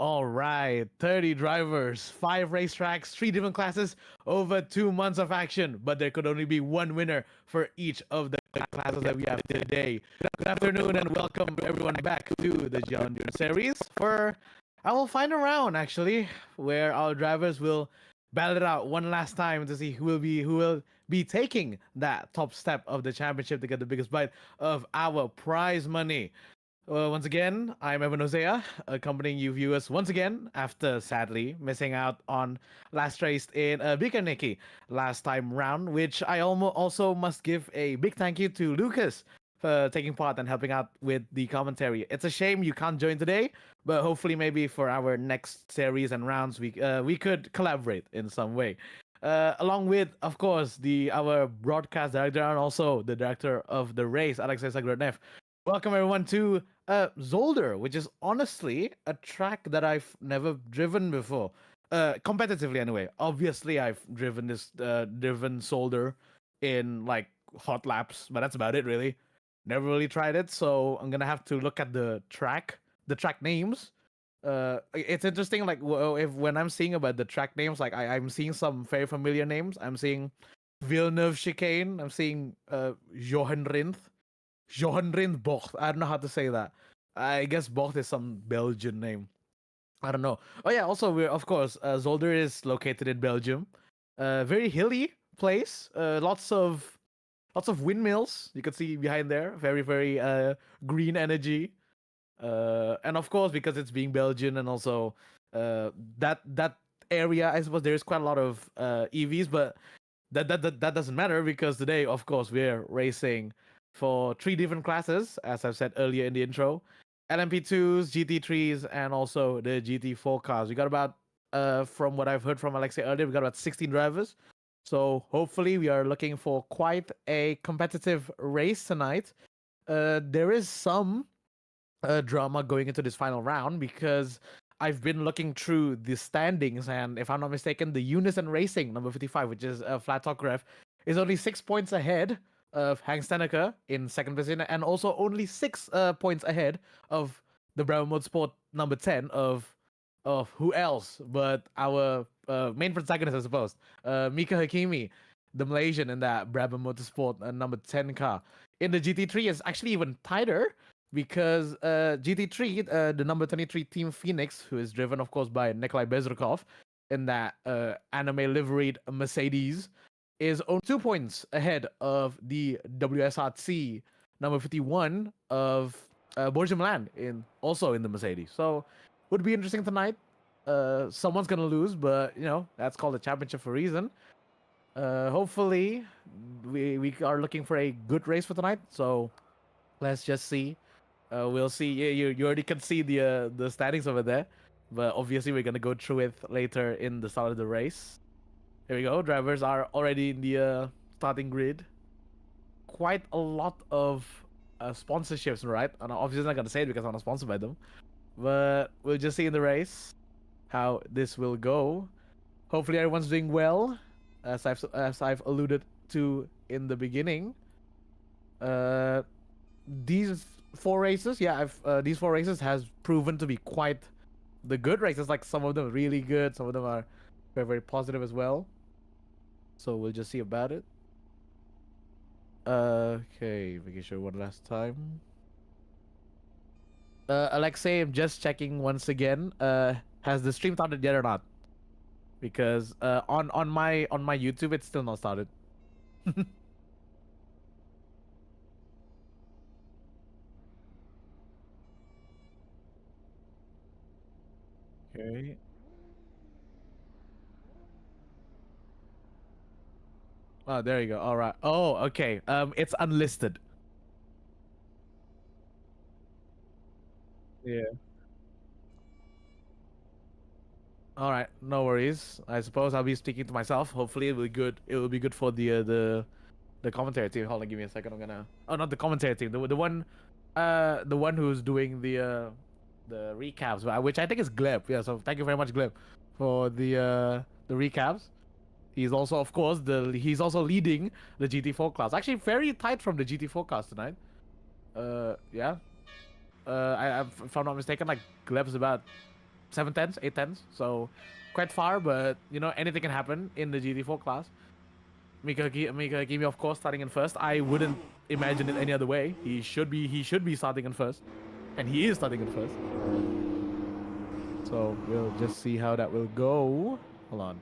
All right, 30 drivers, 5 racetracks, 3 different classes, over 2 months of action. But there could only be one winner for each of the classes that we have today. Good afternoon and welcome everyone back to the GRL Endurance Series for our final round, actually, where our drivers will battle it out one last time to see who will be taking that top step of the championship to get the biggest bite of our prize money. Once again, I'm Evan Hosea, accompanying you viewers once again after sadly missing out on last race in Bikaniki last time round, which I almost also must give a big thank you to Lucas for taking part and helping out with the commentary. It's a shame you can't join today, but hopefully maybe for our next series and rounds we could collaborate in some way. Along with, of course, the our broadcast director and also the director of the race, Alexei Sagradnev. Welcome everyone to Zolder, which is honestly a track that I've never driven before. Competitively anyway. Obviously I've driven Zolder in like hot laps, but that's about it really. Never really tried it, so I'm gonna have to look at the track names. It's interesting, like if when I'm seeing about the track names, like I'm seeing some very familiar names. I'm seeing Villeneuve Chicane. I'm seeing Johan Rinth. Johan Bocht. I don't know how to say that. I guess Bocht is some Belgian name. I don't know. Oh yeah. Also, we're of course Zolder is located in Belgium. Very hilly place. Lots of windmills you can see behind there. Very green energy. And of course because it's being Belgian and also that area, I suppose there is quite a lot of EVs, but that doesn't matter because today, of course, we're racing for 3 different classes, as I've said earlier in the intro: LMP2s, GT3s, and also the GT4 cars. We got about, from what I've heard from Alexei earlier, we got about 16 drivers. So hopefully, we are looking for quite a competitive race tonight. There is some drama going into this final round because I've been looking through the standings, and if I'm not mistaken, the Unison Racing number 55, which is a flat top ref, is only 6 points ahead of Hank Steneker in second position, and also only 6 points ahead of the Bravo Motorsport number 10 of who else but our main protagonist, I suppose, Mika Hakimi, the Malaysian in that Brabham Motorsport number 10 car. In the GT3, it's actually even tighter because GT3, the number 23 Team Phoenix, who is driven, of course, by Nikolai Bezrukov in that anime liveried Mercedes, is only 2 points ahead of the WSRC number 51 of Borja Milan, also in the Mercedes. So would be interesting tonight. Someone's gonna lose, but that's called a championship for a reason. Hopefully, we are looking for a good race for tonight. So let's just see. We'll see. Yeah, you already can see the standings over there, but obviously we're gonna go through it later in the start of the race. Here we go. Drivers are already in the starting grid. Quite a lot of sponsorships, right? And obviously I'm not gonna say it because I'm not sponsored by them, but we'll just see in the race how this will go. Hopefully everyone's doing well, as I've alluded to in the beginning. These 4 races, these 4 races has proven to be quite the good races. Like some of them are really good, some of them are very positive as well. So we'll just see about it. Okay, making sure one last time. Alexei, I'm just checking once again. Has the stream started yet or not? Because on my YouTube it's still not started. Okay. Oh, there you go. All right. Oh, okay. It's unlisted. Yeah. All right. No worries. I suppose I'll be speaking to myself. Hopefully, it will be good. It will be good for the commentary team. Hold on, give me a second. I'm gonna. Oh, not the commentary team. The one who's doing the recaps, which I think is Gleb. Yeah. So thank you very much, Gleb, for the recaps. He's also, of course, he's also leading the GT4 class. Actually, very tight from the GT4 class tonight. Yeah. If I'm not mistaken, like Gleb's about 7 tenths, 8 tenths. So quite far, but you know, anything can happen in the GT4 class. Mika Hakimi, of course, starting in first. I wouldn't imagine it any other way. He should be starting in first, and he is starting in first. So we'll just see how that will go. Hold on.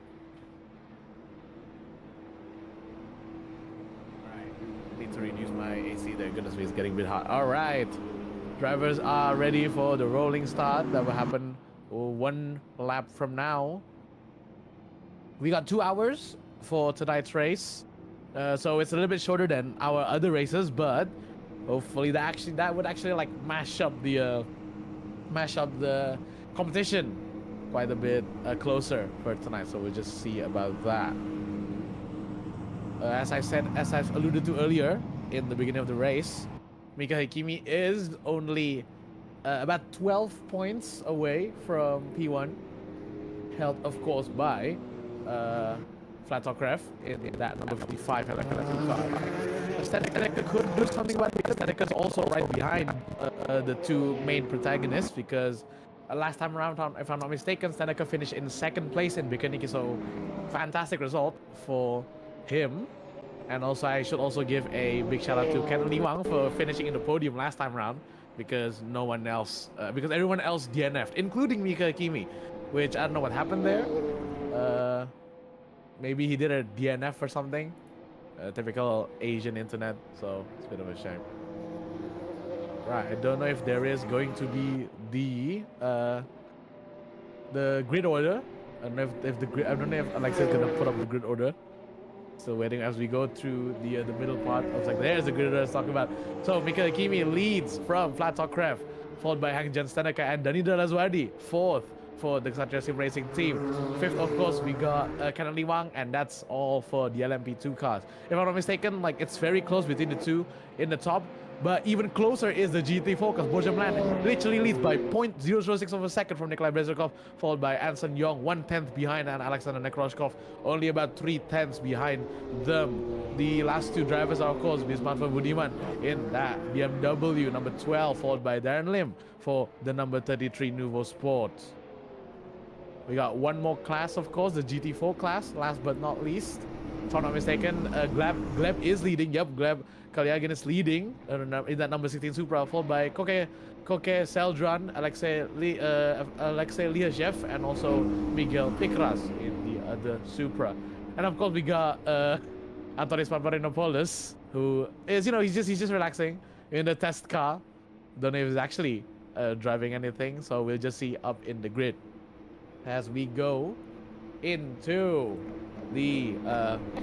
Alright. Need to reduce my AC there. Goodness me, it's getting a bit hot. Alright. Drivers are ready for the rolling start. That will happen 1 lap from now. We got 2 hours for tonight's race. So it's a little bit shorter than our other races, but hopefully that would actually like mash up the competition quite a bit closer for tonight. So we'll just see about that. As I've alluded to earlier in the beginning of the race, Mika Hakimi is only about 12 points away from P1, held of course by Flat Top Ref in that number 55 LFLS car. Seneca could do something about it because Seneca's also right behind the 2 main protagonists, because last time around, if I'm not mistaken, Seneca finished in 2nd place in Bikaniki, so fantastic result for him. And also, I should also give a big shout out to Ken Lee Wang for finishing in the podium last time around, because no one else, because everyone else DNF'd, including Mika Hakimi, which I don't know what happened there. Maybe he did a DNF or something. Typical Asian internet, so it's a bit of a shame. Right, I don't know if there is going to be the grid order. I don't know if Alexa's gonna put up the grid order. Still waiting as we go through the middle part. I was like, there's the grid order I was talking about. So Mika Hakimi leads from Flat Top Craft, followed by Hang Jen Stanaka and Danida Lazwardi, 4th for the Kshatriya Sim Racing team. 5th, of course, we got Kenan Lee Wang, and that's all for the LMP2 cars. If I'm not mistaken, like, it's very close between the 2 in the top, but even closer is the GT4 because Borjamland literally leads by 0.006 of a second from Nikolai Brezhikov, followed by Anson Yong, 1/10 behind, and Alexander Nekroshkov only about 3/10 behind them. The last 2 drivers are, of course, Bismartva Budiman in that BMW number 12, followed by Darren Lim for the number 33 Nuvo Sports. We got 1 more class, of course, the GT4 class, last but not least. If I'm not mistaken, Gleb is leading. Yep, Gleb Kalyagan is leading in that number 16 Supra, followed by Koke Seldran, Alexei Liashev, and also Miguel Picras in the other Supra. And of course, we got Antonis Paparinopoulos, who is, you know, he's just relaxing in the test car. Don't know if he's actually driving anything, so we'll just see up in the grid as we go into the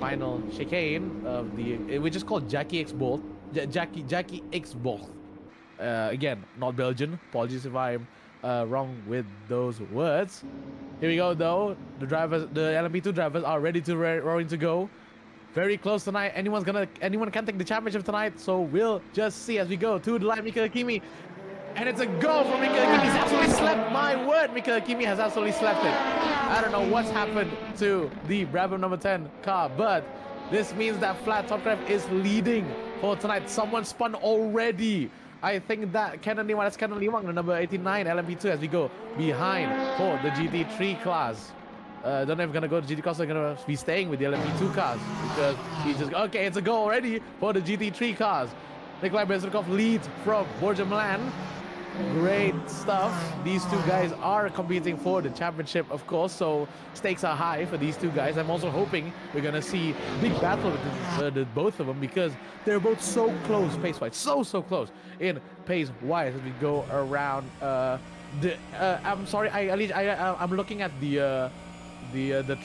final chicane of the, which is called Jackie X Bolt. Jackie X Bolt. Again, not Belgian. Apologies if I'm wrong with those words. Here we go, though. The LMP2 drivers are ready to roaring to go. Very close tonight. Anyone can take the championship tonight. So we'll just see as we go to the line. Mika Hakimi. And it's a go for Mika Hakimi. He's absolutely slept. My word, Mika Hakimi has absolutely slept it. I don't know what's happened to the Brabham number 10 car, but this means that Flat Top Craft is leading for tonight. Someone spun already. I think that Kenan Lee Wang, the number 89 LMP2, as we go behind for the GT3 class. Don't know if we're gonna go to GT class. We're gonna be staying with the LMP2 cars because he's just okay. It's a go already for the GT3 cars. Nikolai Bezrikov leads from Borja Milan. Great stuff. These 2 guys are competing for the championship, of course, so stakes are high for these 2 guys. I'm also hoping we're gonna see big battle with both of them because they're both so close pace-wise, so close in pace-wise as we go around. I'm sorry, I'm looking at the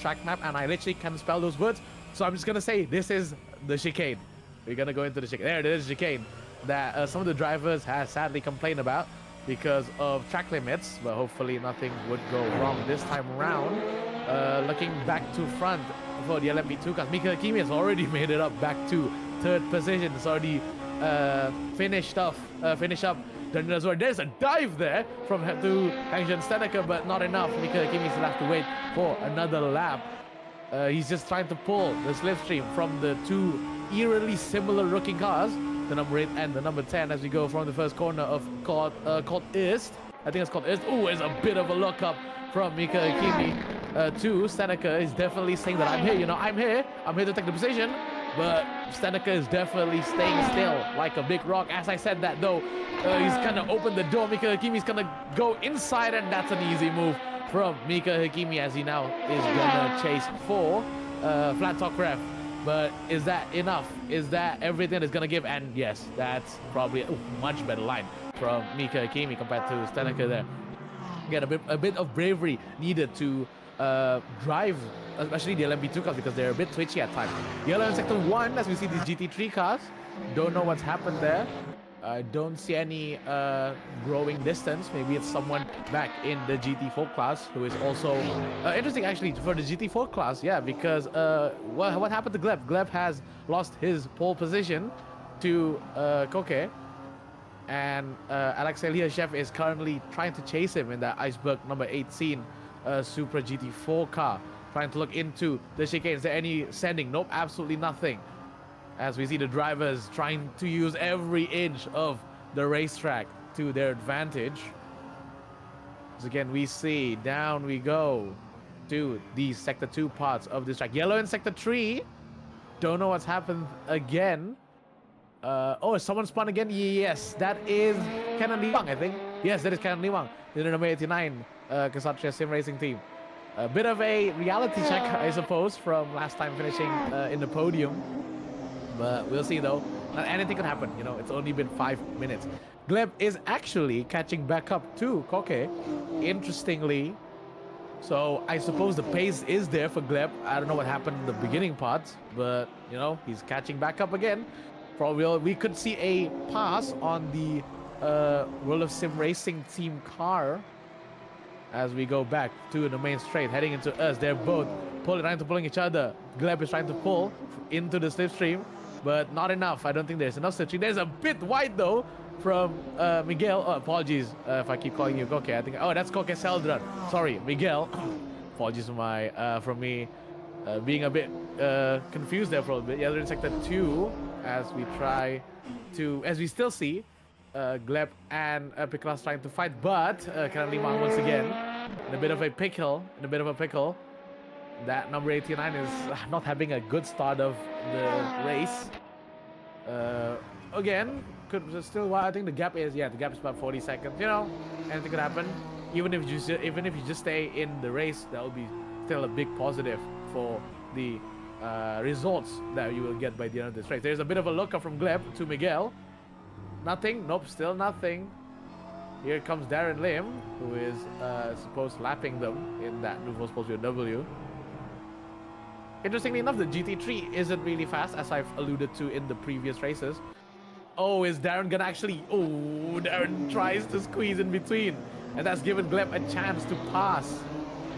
track map and I literally can't spell those words, so I'm just gonna say this is the chicane. We're gonna go into the chicane. There it is, chicane, that some of the drivers have sadly complained about because of track limits, but hopefully nothing would go wrong this time around. Looking back to front for the LMP2 cars, Mika Hakimi has already made it up back to 3rd position. It's already finished up. There's a dive there from to Hangzhen Stenneker, but not enough. Mika Hakimi still have to wait for another lap. He's just trying to pull the slipstream from the 2 eerily similar looking cars, the number 8 and the number 10, as we go from the first corner of Court East. I think it's called. It's a bit of a look up from Mika Hakimi to Seneca. Is definitely saying that I'm here. You know, I'm here to take the position. But Seneca is definitely staying still like a big rock. As I said that though, he's gonna open the door. Mika Hakimi's gonna go inside, and that's an easy move from Mika Hakimi as he now is gonna chase for flat top ref. But is that enough? Is that everything is gonna give? And yes, that's probably a much better line from Mika Hakimi compared to Seneca there. Again, a bit of bravery needed to drive, especially the LMP2 cars, because they're a bit twitchy at times. Yellow in sector 1, as we see these GT3 cars. Don't know what's happened there. I don't see any growing distance. Maybe it's someone back in the GT4 class who is also interesting actually for the GT4 class. Yeah, because what happened to Gleb? Gleb has lost his pole position to Koke. And Alex Eliashev is currently trying to chase him in that Iceberg number 18 Supra GT4 car, trying to look into the chicane. Is there any sending? Nope, absolutely nothing. As we see the drivers trying to use every inch of the racetrack to their advantage. So again, we see down we go to the sector 2 parts of this track. Yellow in sector 3. Don't know what's happened again. Oh, someone spun again? Yes, that is Canon Liwang, I think. Yes, that is Canon Liwang, the number 89 Kshatriya Sim Racing team. A bit of a reality check, I suppose, from last time finishing in the podium. But we'll see, though. Not anything could happen, you know. It's only been 5 minutes. Gleb is actually catching back up to Koke, interestingly. So I suppose the pace is there for Gleb. I don't know what happened in the beginning parts, but, you know, he's catching back up again. Probably we could see a pass on the World of Sim Racing team car as we go back to the main straight, heading into us. They're both trying to pulling each other. Gleb is trying to pull into the slipstream, but not enough. I don't think there's enough slipstream. There's a bit wide though from Miguel. Oh, apologies if I keep calling you Koke. I think that's Koke Seldran. Sorry, Miguel. Apologies for from me being a bit confused there for a little bit. Yeah, they're in sector 2. As we still see Gleb and Picklas trying to fight, but currently once again in a bit of a pickle. That number 89 is not having a good start of the race. Again, could still. I think the gap is about 40 seconds. You know, anything could happen. Even if you just stay in the race, that will be still a big positive for the results that you will get by the end of this race. There's a bit of a look up from Gleb to Miguel. Nothing. Nope, still nothing. Here comes Darren Lim, who is supposed lapping them in that Nouveau Sportsville W. Interestingly enough, the GT3 isn't really fast, as I've alluded to in the previous races. Oh, is Darren gonna actually... Oh, Darren tries to squeeze in between, and that's given Gleb a chance to pass.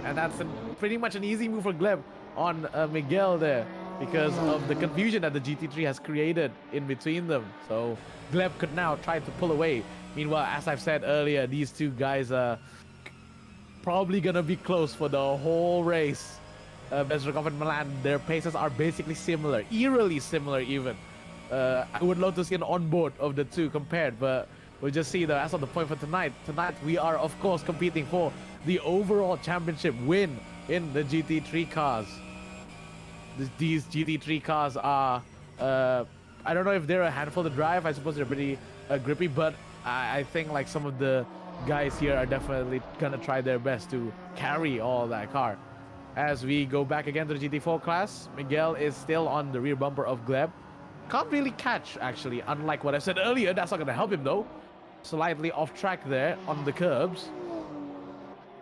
And that's pretty much an easy move for Gleb on Miguel there, because of the confusion that the GT3 has created in between them. So Gleb could now try to pull away. Meanwhile, as I've said earlier, these two guys are probably gonna be close for the whole race. Bezrakov and Milan, their paces are basically similar, eerily similar even. I would love to see an onboard of the two compared, but we'll just see though. That's not the point for tonight. Tonight we are of course competing for the overall championship win in the GT3 cars. These GT3 cars are, I don't know if they're a handful to drive. I suppose they're pretty grippy, but I think like some of the guys here are definitely gonna try their best to carry all that car. As we go back again to the GT4 class, Miguel is still on the rear bumper of Gleb. Can't really catch, actually, unlike what I said earlier. That's not gonna help him though. Slightly off track there on the curbs.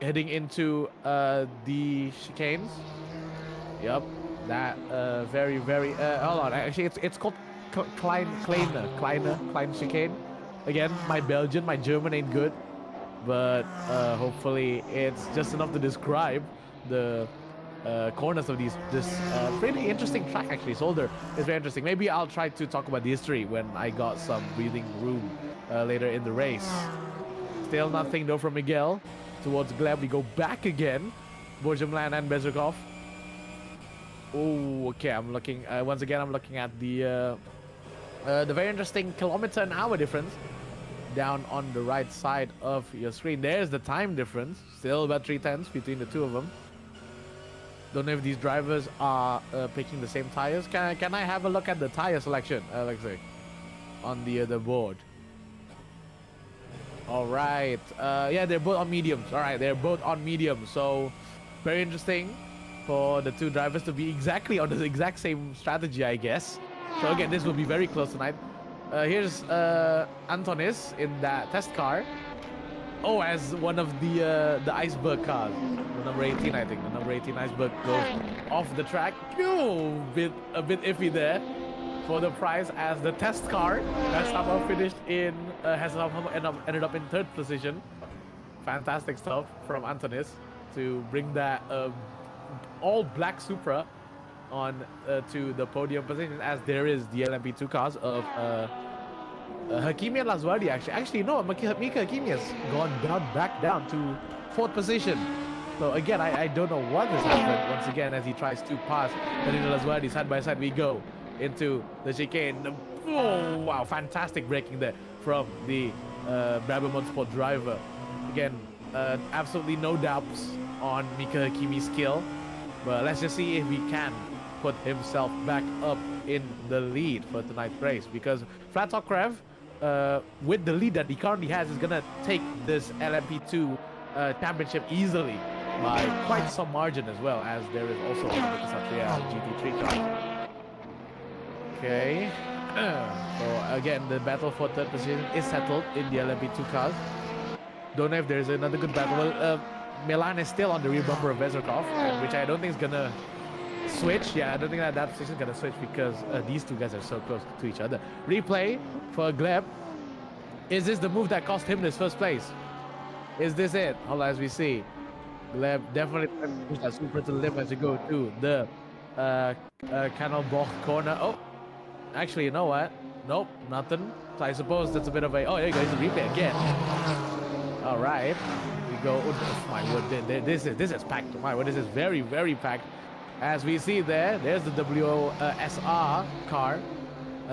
Heading into the chicanes. Yup, that very, hold on, actually it's called Klein chicane. Again, my Belgian, my German ain't good, but hopefully it's just enough to describe the corners of this pretty interesting track. Actually, Zolder is very interesting. Maybe I'll try to talk about the history when I got some breathing room later in the race. Still nothing though from Miguel towards Gleb. We go back again, Borjamlan and Bezrakov. Oh, okay, I'm looking once again. I'm looking at the very interesting kilometer an hour difference down on the right side of your screen. There's the time difference, still about 3/10 between the two of them. Don't know if these drivers are picking the same tires. Can I have a look at the tire selection, Alexei, on the board? All right. Yeah, they're both on mediums. All right, they're both on mediums. So very interesting for the two drivers to be exactly on the exact same strategy, I guess. So again, this will be very close tonight. Here's Antonis in that test car. Oh, as one of the iceberg cars, the number 18, I think. The number 18 iceberg goes off the track. Oh, a bit iffy there for the prize, as the test car has somehow finished in, has somehow ended up in third position. Fantastic stuff from Antonis to bring that all black Supra on to the podium position, as there is the LMP2 cars of Hakimi and Laswardi. Actually no, Mika Hakimi has gone back down to fourth position. So again, I don't know what has happened once again, as he tries to pass Danilo Laswardi. Side by side we go into the chicane. Oh wow, fantastic braking there from the Brabham Motorsport driver. Again, absolutely no doubts on Mika Hakimi's skill, but let's just see if he can put himself back up in the lead for tonight's race, because Flat Talk Rev, with the lead that he currently has, is gonna take this LMP2 championship easily by quite some margin, as well as there is also the Kshatriya GT3 car. Okay, so again, the battle for third position is settled in the LMP2 cars. Don't know if there's another good battle. Well, Milan is still on the rear bumper of Vezirkov, which I don't think is gonna switch. Yeah, I don't think that position is gonna switch, because these two guys are so close to each other. Replay for Gleb. Is this the move that cost him this first place? Is this it? All as we see, Gleb definitely push that Supra to the limit to go to the Canal Block corner. Oh, actually, you know what? Nope, nothing. So I suppose that's a bit of a. Oh, there you go. It's a replay again. All right, we go. Oh, my word, this is packed. My word, this is very packed. As we see there's the WSR car.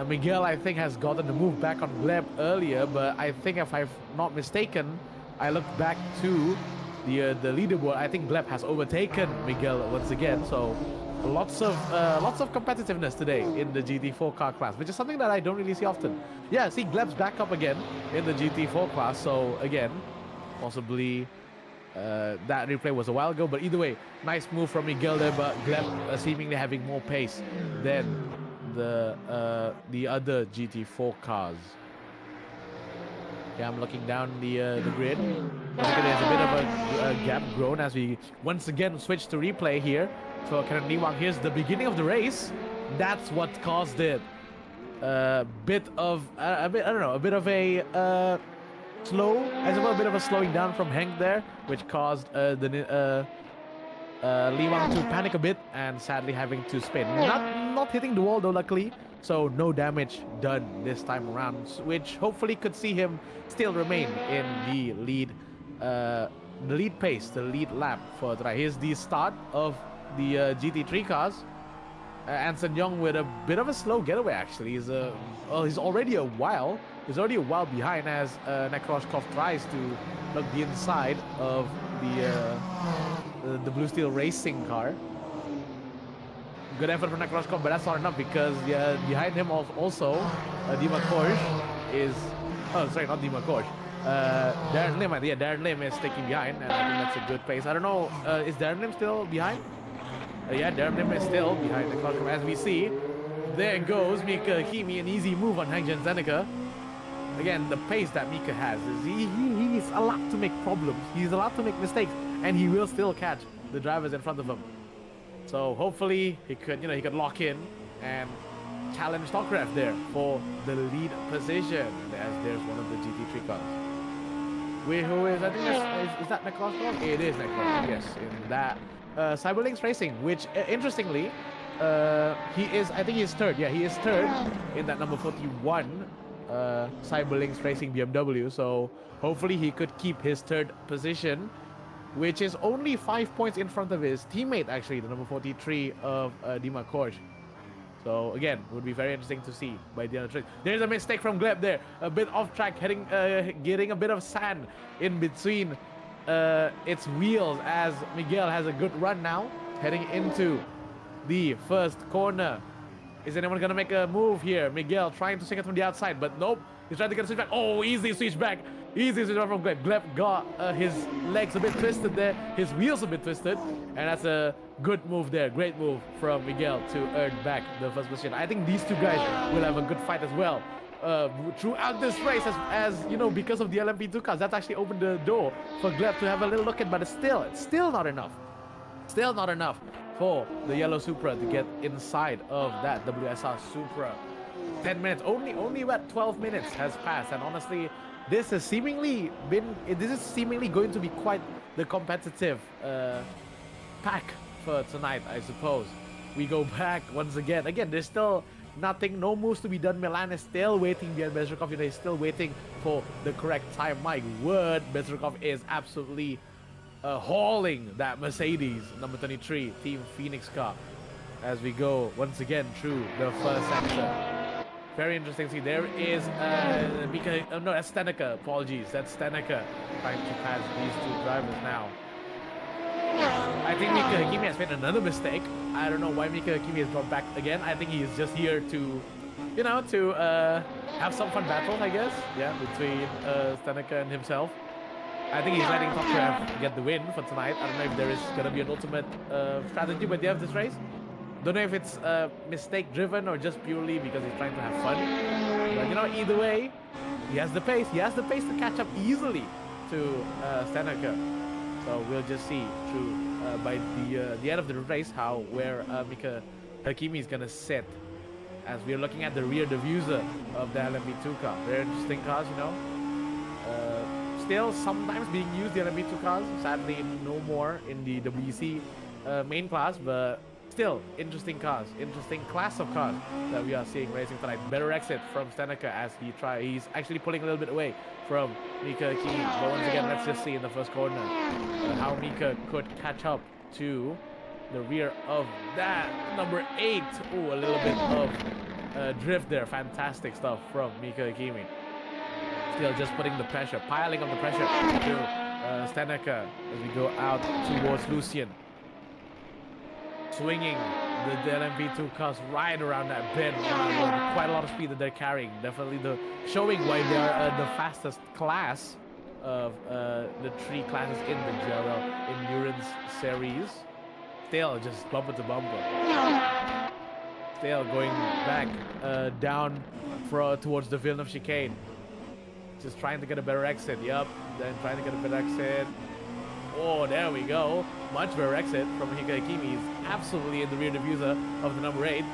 Miguel, I think, has gotten the move back on Gleb earlier, but I think, if I'm not mistaken, I looked back to the leaderboard. I think Gleb has overtaken Miguel once again. So lots of competitiveness today in the GT4 car class, which is something that I don't really see often. Yeah, see, Gleb's back up again in the GT4 class. So again, possibly that replay was a while ago, but either way, nice move from Miguel there, but Gleb seemingly having more pace than the other GT4 cars. Yeah, I'm looking down the grid. There's a bit of a gap grown as we once again switch to replay here for Karan Niwang. Here's the beginning of the race. That's what caused it. A bit of a slow, as well, a bit of a slowing down from Henk there, which caused Liwang to panic a bit and sadly having to spin. Not hitting the wall though, luckily, so no damage done this time around, which hopefully could see him still remain in the lead pace, the lead lap for tonight. Here's the start of the GT3 cars. Anson Young with a bit of a slow getaway, actually. He's already a while behind, as Nekroshkov tries to look the inside of the Blue Steel Racing car. Good effort from Nekroshkov, but that's not enough, because behind him also Dima Korsh is. Oh, sorry, not Dima Korsh. Darren Lim. Yeah, Darren Lim is sticking behind, and I think that's a good pace. I don't know, is Darren Lim still behind? Yeah, Darren Lim is still behind the clock. As we see, there goes Mika Hakimi, an easy move on Hangjan Zeneca. Again, the pace that Mika has is he's allowed to make problems. He's allowed to make mistakes, and he will still catch the drivers in front of him. So hopefully he could lock in and challenge Tokrev there for the lead position, as there's one of the GT3 cars. Who is, I think is that Nekroshkov? It is Nekroshkov, yes, in that Cyberlinks Racing, which interestingly, I think he's third. Yeah, he is third in that number 41 Cyberlinks Racing BMW. So hopefully he could keep his third position, which is only 5 points in front of his teammate, actually, the number 43 of Dima Korsh. So again, would be very interesting to see by the end of the race. There's a mistake from Gleb there, a bit off track, getting a bit of sand in between its wheels as Miguel has a good run now, heading into the first corner. Is anyone gonna make a move here? Miguel trying to swing it from the outside, but nope. He's trying to get a switch back. Oh, easy switch back. Easy switch back from Gleb. Gleb got his legs a bit twisted there. His wheels a bit twisted. And that's a good move there. Great move from Miguel to earn back the first position. I think these two guys will have a good fight as well. Throughout this race, as you know, because of the LMP2 cars, that's actually opened the door for Gleb to have a little look at, but it's still not enough. Still not enough for the yellow Supra to get inside of that WSR Supra. 10 minutes, only what 12 minutes has passed, and honestly, this is seemingly going to be quite the competitive pack for tonight, I suppose. We go back once again. Again, there's still nothing, no moves to be done. Milan is still waiting behind Bezrukov. He's still waiting for the correct time. My word, Bezrukov is absolutely hauling that Mercedes number 23 Team Phoenix car as we go once again through the first sector. Very interesting to see. There is Mika, no, that's Steneka. Apologies, that's Steneka trying to pass these two drivers now. I think Mika Hakimi has made another mistake. I don't know why Mika Hakimi has brought back again. I think he is just here to, you know, to have some fun battles, I guess. Yeah, between Steneka and himself. I think he's letting Topcraft get the win for tonight. I don't know if there is going to be an ultimate strategy by the end of this race. Don't know if it's mistake driven or just purely because he's trying to have fun. But you know, either way, he has the pace. He has the pace to catch up easily to Steneka. So we'll just see through by the end of the race where Mika Hakimi is gonna sit. As we're looking at the rear diffuser of the LMP2 car. Very interesting cars, you know. Still sometimes being used, the LMP2 cars. Sadly, no more in the WEC main class, but still interesting cars, interesting class of cars that we are seeing racing tonight. Better exit from Steneka as he's actually pulling a little bit away from Mika Hakimi. But once again, let's just see in the first corner how Mika could catch up to the rear of that number 8. Oh, a little bit of drift there. Fantastic stuff from Mika Hakimi. Still just putting the pressure, piling on the pressure to Steneka as we go out towards Lucian. Swinging the LMP2 cars right around that bend. Quite a lot of speed that they're carrying. Definitely showing why they are the fastest class of the 3 classes in the GRL Endurance Series. Still just bumper to bumper. Still going back down towards the Villeneuve chicane. Just trying to get a better exit. Yup. Then trying to get a better exit. Oh, there we go. Much better exit from Mika Hakimi. He's absolutely in the rear diffuser of the number 8.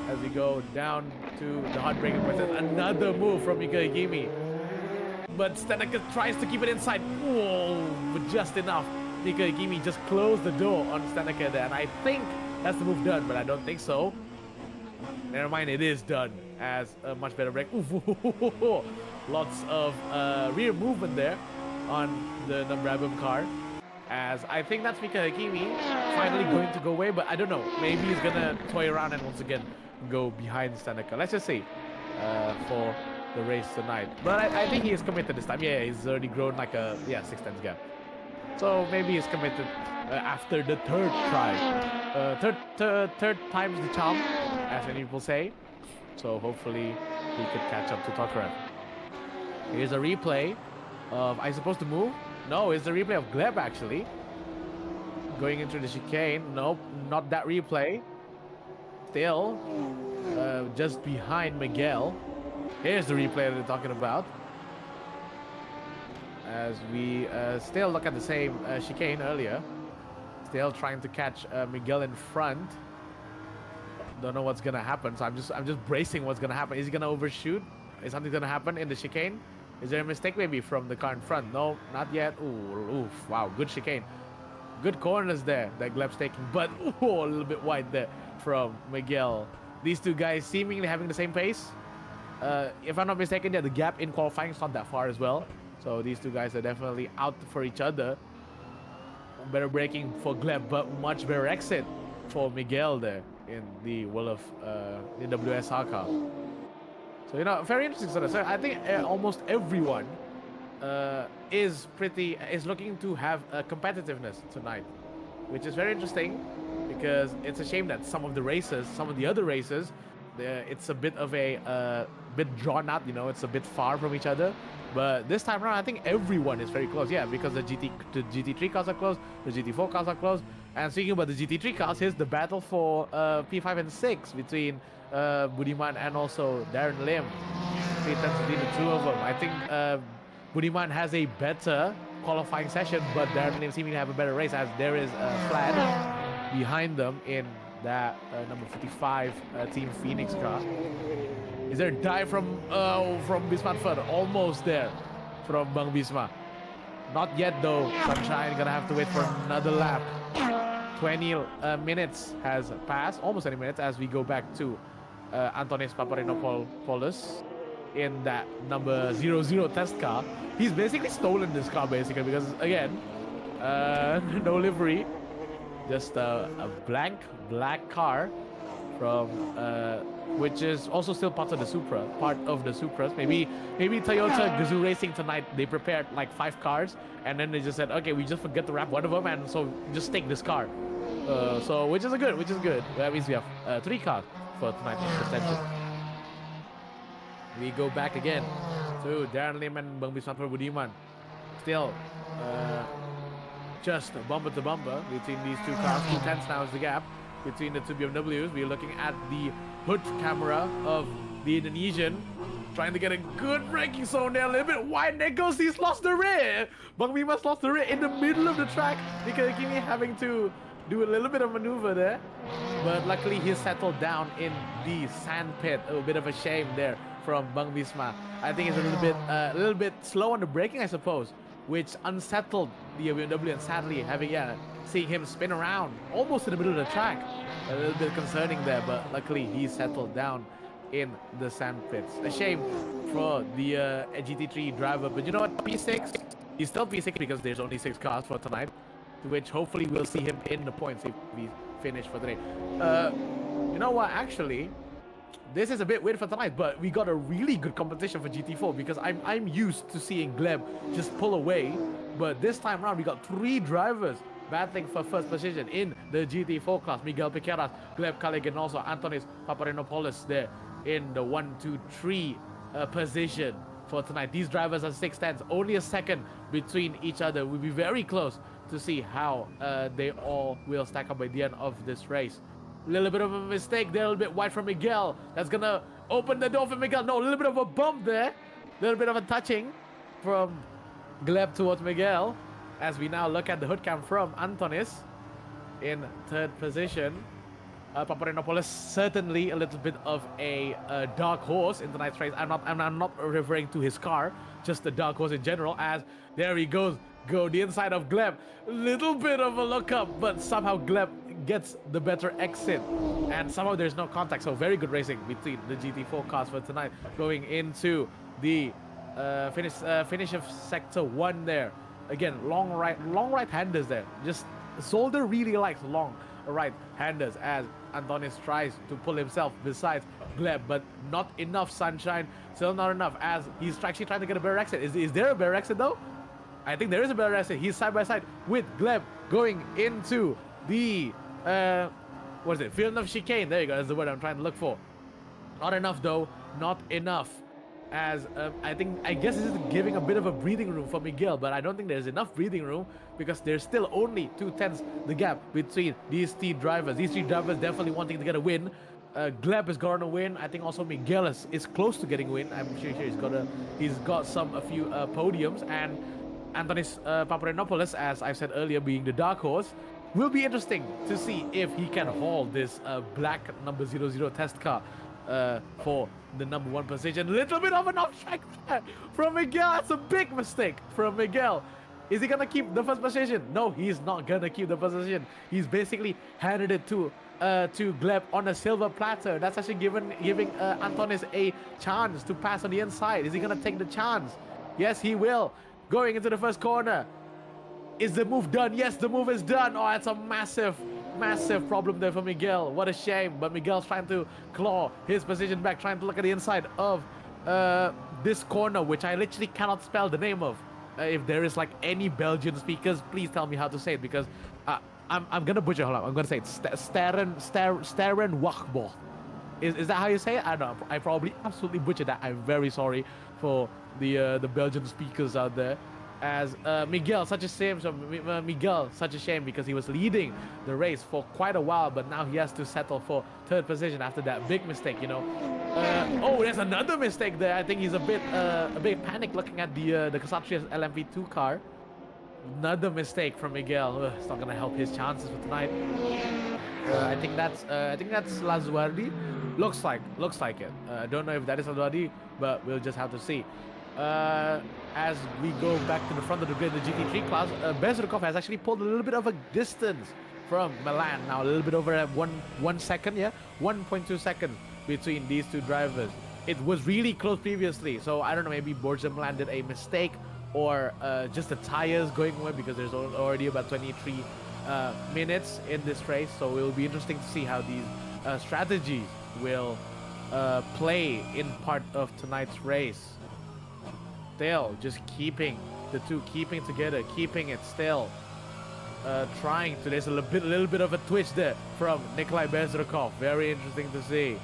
As we go down to the heartbreaking point. Another move from Mika Hakimi. But Steneka tries to keep it inside. Oh, but just enough. Mika Hakimi just closed the door on Steneka there. And I think that's the move done, but I don't think so. Never mind, it is done as a much better break. Ooh, lots of rear movement there on the number album car, as I think that's Mika Hakimi finally going to go away, but I don't know, maybe he's gonna toy around and once again go behind Steneka. Let's just see for the race tonight, but I think he is committed this time. Yeah, he's already grown like a 6/10 gap, so maybe he's committed after the third try. Third time's the charm, as many people say, so hopefully he could catch up to Tokarev. Here's a replay of, I supposed to move? No, it's the replay of Gleb actually. Going into the chicane. Nope, not that replay. Still, just behind Miguel. Here's the replay that they're talking about. As we still look at the same chicane earlier. Still trying to catch Miguel in front. Don't know what's gonna happen, so I'm just bracing what's gonna happen. Is he gonna overshoot? Is something gonna happen in the chicane? Is there a mistake maybe from the car in front? No, not yet. Ooh, oof, wow, good chicane. Good corners there that Gleb's taking, but ooh, a little bit wide there from Miguel. These two guys seemingly having the same pace. If I'm not mistaken, yeah, the gap in qualifying is not that far as well. So these two guys are definitely out for each other. Better braking for Gleb, but much better exit for Miguel there. in the world of the WSR car. So very interesting sort of. So I think almost everyone is looking to have a competitiveness tonight, which is very interesting because it's a shame that some of the other races, it's a bit of a bit drawn out. It's a bit far from each other. But this time around, I think everyone is very close. Yeah, because the GT3 cars are close, the GT4 cars are close. And speaking about the GT3 cars, here's the battle for P5 and 6 between Budiman and also Darren Lim. 3 tenths between the two of them. I think Budiman has a better qualifying session, but Darren Lim seeming to have a better race as there is a flag behind them in that number 55 Team Phoenix car. Is there a dive from Bisma further? Almost there from Bang Bisma. Not yet though. Sunshine gonna have to wait for another lap. 20 minutes has passed, almost 20 minutes, as we go back to Antonis Paparinopoulos in that number 00 test car. He's basically stolen this car basically because again, no livery, just a blank black car from which is also still part of the Supras. Maybe Toyota Gazoo Racing tonight, they prepared like 5 cars and then they just said, okay, we just forget to wrap one of them and so just take this car. So which is good. That means we have 3 cars for tonight's contention. We go back again to Darren Lim and Bang Bisma Budiman. Still just bumper to bumper between these 2 cars. 2 tenths now is the gap between the 2 BMWs. We're looking at the hood camera of the Indonesian, trying to get a good braking zone there, a little bit wide. There goes, he's lost the rear. Bang Bisma's lost the rear in the middle of the track because he having to do a little bit of maneuver there. But luckily he settled down in the sand pit. A bit of a shame there from Bang Bisma. I think it's a little bit slow on the braking, I suppose, which unsettled the BMW, and sadly seeing him spin around almost in the middle of the track, a little bit concerning there, but luckily he settled down in the sand pits. A shame for the GT3 driver, but you know what, P6, he's still P6 because there's only 6 cars for tonight, which hopefully we'll see him in the points if we finish for today. You know what, actually, this is a bit weird for tonight, but we got a really good competition for GT4 because I'm used to seeing Gleb just pull away, but this time around we got 3 drivers battling for first position in the GT4 class. Miguel Piqueras, Gleb Kalig, and also Antonis Paparinopoulos there in the 1, 2, 3 position for tonight. These drivers are 6 tenths, only a second between each other. We'll be very close to see how they all will stack up by the end of this race. A little bit of a mistake there, a little bit wide from Miguel. That's gonna open the door for Miguel. No, a little bit of a bump there. A little bit of a touching from Gleb towards Miguel. As we now look at the hood cam from Antonis in 3rd position. Paparinopoulos certainly a little bit of a dark horse in tonight's race. I'm not referring to his car, just the dark horse in general, as there he goes. Go the inside of Gleb. Little bit of a look up, but somehow Gleb gets the better exit, and somehow there's no contact. So very good racing between the GT4 cars for tonight, going into the finish of sector 1 there. Again, long right-handers there. Just Zolder really likes long right-handers as Antonis tries to pull himself besides Gleb, but not enough, Sunshine. Still not enough as he's actually trying to get a better exit. Is there a better exit though? I think there is a better exit. He's side by side with Gleb going into the what is it? Field of chicane. There you go. That's the word I'm trying to look for. Not enough though. Not enough. As I guess this is giving a bit of a breathing room for Miguel, but I don't think there's enough breathing room because there's still only 2 tenths the gap between these 3 drivers. These 3 drivers definitely wanting to get a win. Gleb is going to win. I think also Miguel is close to getting a win. I'm sure he's got a few podiums, and Antonis Paparinopoulos, as I said earlier, being the dark horse, will be interesting to see if he can haul this black number 00 test car for the number 1 position. Little bit of an off-track from Miguel. That's a big mistake from Miguel. Is he gonna keep the first position? No, he's not gonna keep the position. He's basically handed it to Gleb on a silver platter. That's actually giving Antonis a chance to pass on the inside. Is he gonna take the chance? Yes, he will. Going into the first corner. Is the move done? Yes, the move is done. Oh, it's a massive massive problem there for Miguel. What a shame, but Miguel's trying to claw his position back, trying to look at the inside of this corner, which I literally cannot spell the name of. If there is like any Belgian speakers, please tell me how to say it, because I'm gonna butcher. Hold on, I'm gonna say it. Sterrenwachtbocht. Is that how you say it? I don't know. I probably absolutely butchered that. I'm very sorry for the Belgian speakers out there. As Miguel, such a shame. So Miguel, such a shame, because he was leading the race for quite a while, but now he has to settle for third position after that big mistake. You know. Oh, there's another mistake there. I think he's a bit panicked looking at the Casatria LMP2 car. Another mistake from Miguel. It's not gonna help his chances for tonight. I think that's Lazuardi. Looks like it. I don't know if that is Lazuardi, but we'll just have to see. As we go back to the front of the grid, the GT3 class, Bezrukov has actually pulled a little bit of a distance from Milan. Now a little bit over 1 second, yeah, 1.2 seconds between these two drivers. It was really close previously, so I don't know, maybe Borja Milan did a mistake, or just the tires going away, because there's already about 23 minutes in this race. So it will be interesting to see how these strategies will play in part of tonight's race. Still just keeping the two together, keeping it still, trying to. There's a little bit of a twitch there from Nikolai Bezrukov. Very interesting to see.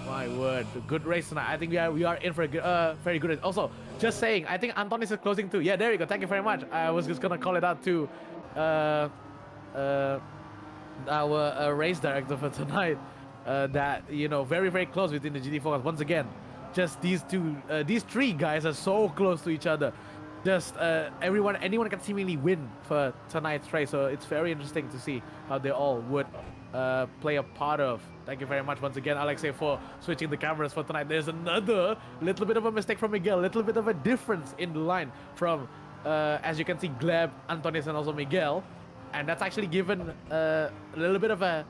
My word, a good race tonight. I think we are in for a good, very good race. Also, just saying, I think Antonis is closing too. Yeah, there you go. Thank you very much. I was just gonna call it out to our race director for tonight. That, you know, very, very close within the GT4. Once again, just these three guys are so close to each other. Just anyone can seemingly win for tonight's race. So it's very interesting to see how they all would play a part of. Thank you very much once again, Alexei, for switching the cameras for tonight. There's another little bit of a mistake from Miguel, little bit of a difference in the line from, as you can see, Gleb, Antonis, and also Miguel. And that's actually given a little bit of a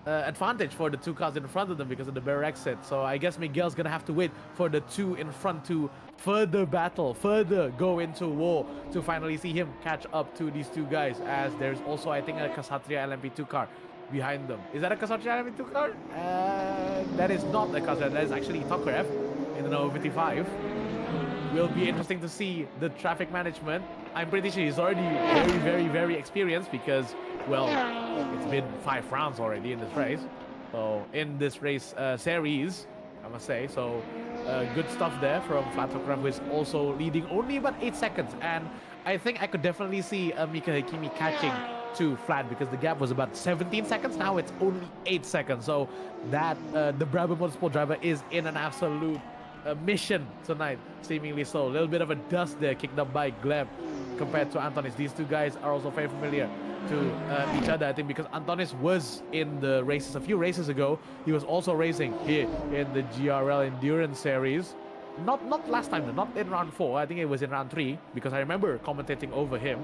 advantage for the two cars in front of them because of the bare exit. So I guess Miguel's gonna have to wait for the two in front to further battle, further go into war, to finally see him catch up to these two guys, as there's also, I think, a Casatria LMP2 car behind them. Is that a Casatria LMP2 car? That is not a Casatria, that is actually Tokarev in the number 55. Will be interesting to see the traffic management. I'm pretty sure he's already very, very, very experienced, because, well, it's been 5 rounds already in this race. So in this race series, I must say. So good stuff there from Flatokrev, who is also leading only about 8 seconds. And I think I could definitely see Mika Hakimi catching to Flat, because the gap was about 17 seconds. Now it's only 8 seconds. So that the Brabham Motorsport driver is in an absolute mission tonight, seemingly so. A little bit of a dust there kicked up by Gleb compared to Antonis. These two guys are also very familiar to each other, I think, because Antonis was in the races a few races ago. He was also racing here in the GRL Endurance Series. Not last time, not in round 4. I think it was in round 3, because I remember commentating over him.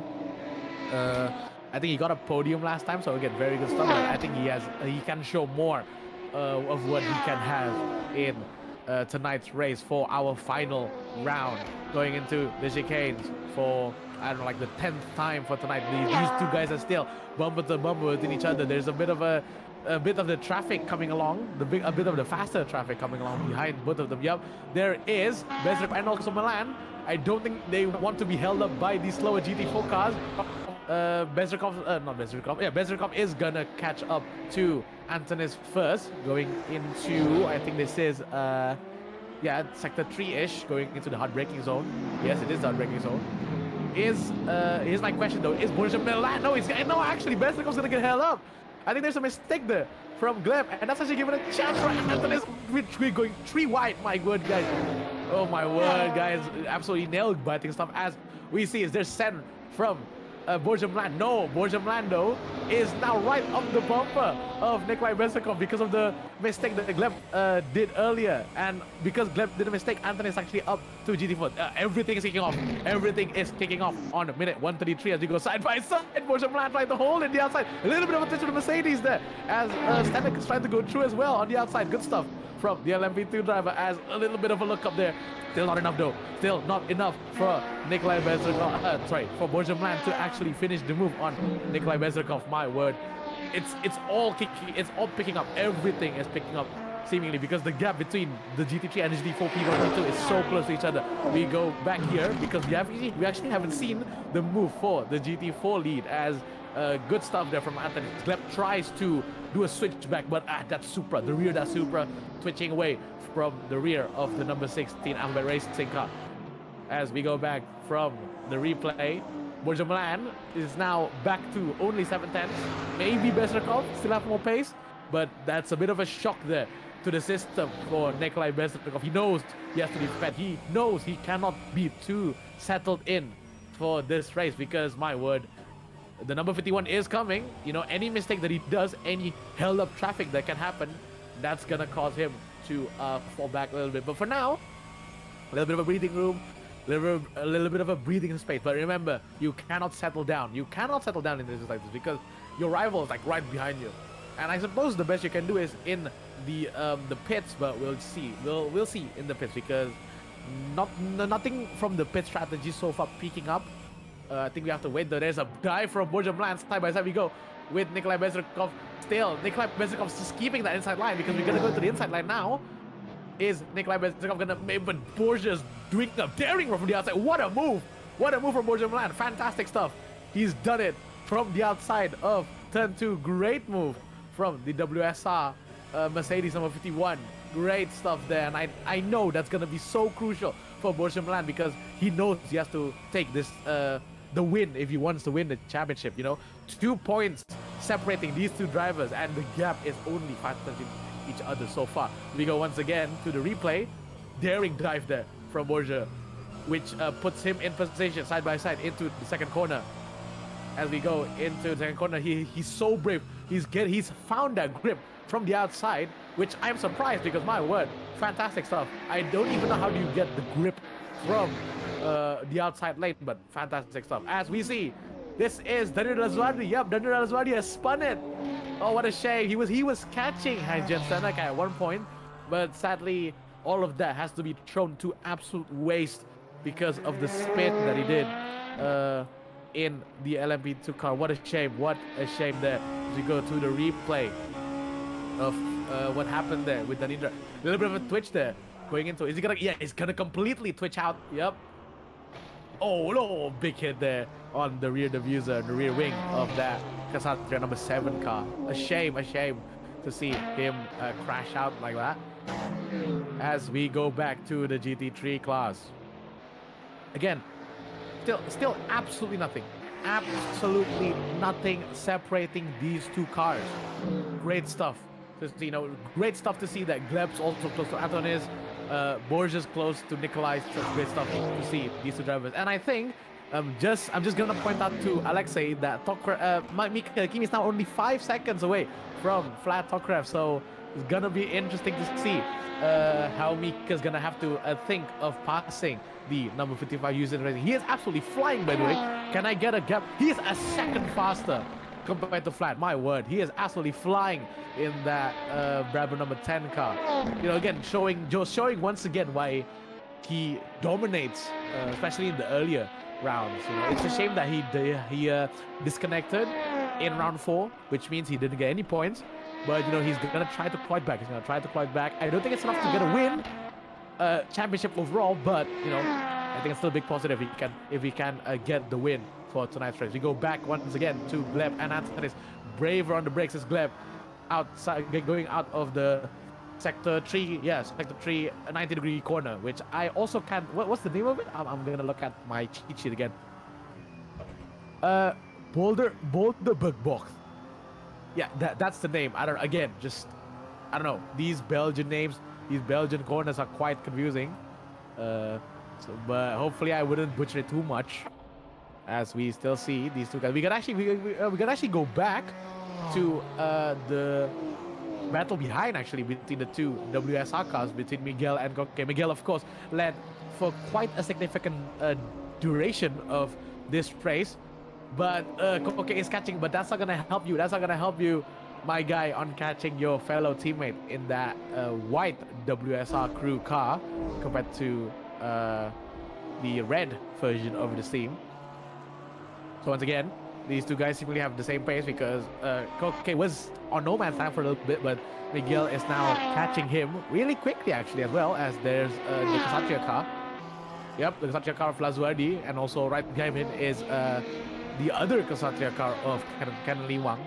I think he got a podium last time, so again, very good stuff. I think he can show more of what he can have in tonight's race for our final round, going into the chicanes for, I don't know, like the 10th time for tonight. These two guys are still bumper to bumper within each other. There's a bit of the traffic coming along, a bit of the faster traffic coming along behind both of them. Yep, there is Bezrukov and also Milan. I don't think they want to be held up by these slower GT4 cars. Bezrukov is gonna catch up to Antonis first, going into, I think this is sector 3-ish, going into the hard braking zone. Yes, it is the hard braking zone. Here's my question though, is Borja Milan? No, actually Bezrukov's gonna get held up. I think there's a mistake there from Gleb, and that's actually given a chance for Antonis. We're going 3 wide, my word, guys. Oh my word, guys, absolutely nailed biting stuff. As we see, is there's send from Borja Milan. No, Borja Milan though is now right up the bumper of Nikolai Bezrukov because of the mistake that Gleb did earlier. And because Gleb did a mistake, Anthony is actually up to GT4. Everything is kicking off. Everything is kicking off on minute 133 as we go side by side. Borja Milan trying to hold in the outside. A little bit of a touch of the Mercedes there as Stanek is trying to go through as well on the outside. Good stuff from the LMP2 driver as a little bit of a look up there. Still not enough though. Still not enough for Nikolai Bezrikov, for Borjamland to actually finish the move on Nikolai Bezrikov. My word. It's all picking up. Everything is picking up seemingly because the gap between the GT3 and the GT4 P1P2 is so close to each other. We go back here because we actually haven't seen the move for the GT4 lead as good stuff there from Anthony. Gleb tries to do a switchback, but that Supra, the rear that Supra, twitching away from the rear of the number 16 Alphabet Racing car. As we go back from the replay, Borjamland is now back to only 7/10. Maybe Bezrikov still have more pace, but that's a bit of a shock there to the system for Nikolai Bezrikov. He knows he has to be fed. He knows he cannot be too settled in for this race because, my word, the number 51 is coming. You know, any mistake that he does, any held up traffic that can happen, that's gonna cause him to fall back a little bit. But for now, a little bit of a breathing room, a little bit of a breathing space. But remember, you cannot settle down. You cannot settle down in this like this because your rival is like right behind you. And I suppose the best you can do is in the pits, but we'll see. We'll see in the pits because nothing from the pit strategy so far peaking up. I think we have to wait though. There's a dive from Borjamland. Side by side we go with Nikolai Bezrikov. Still, Nikolai Bezrikov is just keeping that inside line because we're gonna go to the inside line now. Is Nikolai Bezrikov gonna make, but Borja's doing a daring from the outside. What a move! What a move from Borjamland. Fantastic stuff. He's done it from the outside of turn 2. Great move from the WSR Mercedes number 51. Great stuff there, and I know that's gonna be so crucial for Borjamland because he knows he has to take this the win if he wants to win the championship. You know, 2 points separating these two drivers, and the gap is only 5 seconds each other so far. We go once again to the replay. Daring dive there from Borja, which puts him in position side by side into the second corner. As we go into the second corner, he's so brave. He's found that grip from the outside, which I'm surprised because, my word, fantastic stuff. I don't even know how do you get the grip from the outside lane, but fantastic stuff. As we see, this is Daniel Razwadi. Yep, Daniel Razwadi has spun it. Oh, what a shame. He was catching Hanjen Senek at one point, but sadly, all of that has to be thrown to absolute waste because of the spin that he did in the LMP2 car. What a shame. What a shame there. As we go to the replay of what happened there with Danindra. A little bit of a twitch there going into. Is he gonna? Yeah, he's gonna completely twitch out. Yep. Oh no, big hit there on the rear diffuser, the rear wing of that Cassandra number 7 car. A shame to see him crash out like that. As we go back to the GT3 class. Again, still absolutely nothing. Absolutely nothing separating these two cars. Great stuff. Just, you know, great stuff to see that Gleb's also close to Antonis. Borges close to Nikolai. Great stuff to see these two drivers. And I think I'm just gonna point out to Alexei that Mika Kimi is now only 5 seconds away from flat Tokrev. So it's gonna be interesting to see how Mika's gonna have to think of passing the number 55 user racing. He is absolutely flying, by the way. Can I get a gap? He is a second faster compared to flat. My word, he is absolutely flying in that Brabham number 10 car. You know, again, showing once again why he dominates, especially in the earlier rounds. You know, it's a shame that he disconnected in round 4, which means he didn't get any points. But you know, he's gonna try to claw back. I don't think it's enough to get a win, championship overall. But you know, I think it's still a big positive if he can get the win for tonight's race. We go back once again to Gleb and Antonis. Braver on the brakes is Gleb, outside, going out of the sector 3. Yes, sector 3, a 90-degree corner, which I also can't. What's the name of it? I'm gonna look at my cheat sheet again. Boulderbergbocht. Yeah, that's the name. I don't know. These Belgian names, these Belgian corners are quite confusing. But hopefully I wouldn't butcher it too much. As we still see these two guys, we can actually go back to the battle behind actually between the two WSR cars, between Miguel and Koke. Miguel, of course, led for quite a significant duration of this race. But Koke is catching, but that's not gonna help you. That's not gonna help you my guy, on catching your fellow teammate in that white WSR crew car compared to the red version of the team. So once again, these two guys seemingly have the same pace because Koke was on no man's land for a little bit, but Miguel is now catching him really quickly actually as well, as there's the Ksatria car. Yep, the Ksatria car of Lazuardi, and also right behind him is the other Ksatria car of Ken Li Wang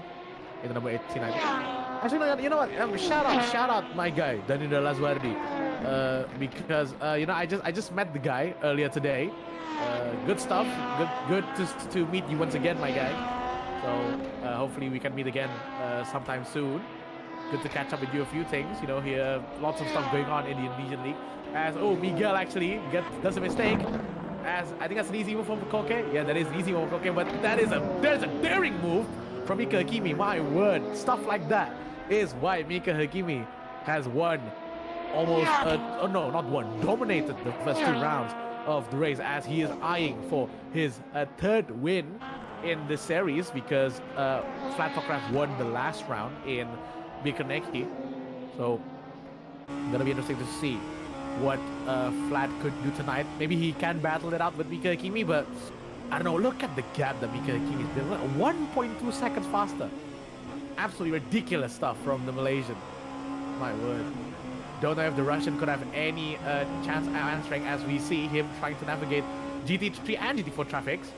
in the number 89. Actually, you know what? Shout out my guy, Danilo Lazuardi, because you know, I just met the guy earlier today. Good stuff. Good to meet you once again, my guy. So hopefully we can meet again sometime soon. Good to catch up with you a few things. You know, here lots of stuff going on in the Indonesian League. As Miguel actually does a mistake. As I think that's an easy move from Koke. Yeah, that is an easy move from Koke, but there's a daring move from Mika Hakimi. My word, stuff like that is why Mika Hakimi has won almost. Oh no, not won. Dominated the first 2 rounds of the race, as he is eyeing for his 3rd win in the series, because Flat Topcraft won the last round in Bikaneki. So gonna be interesting to see what Flat could do tonight. Maybe he can battle it out with Mika Hakimi, but I don't know. Look at the gap that Mika Hakimi is doing. 1.2 seconds faster. Absolutely ridiculous stuff from the Malaysian. My word. Don't know if the Russian could have any chance at answering, as we see him trying to navigate GT3 and GT4 traffics.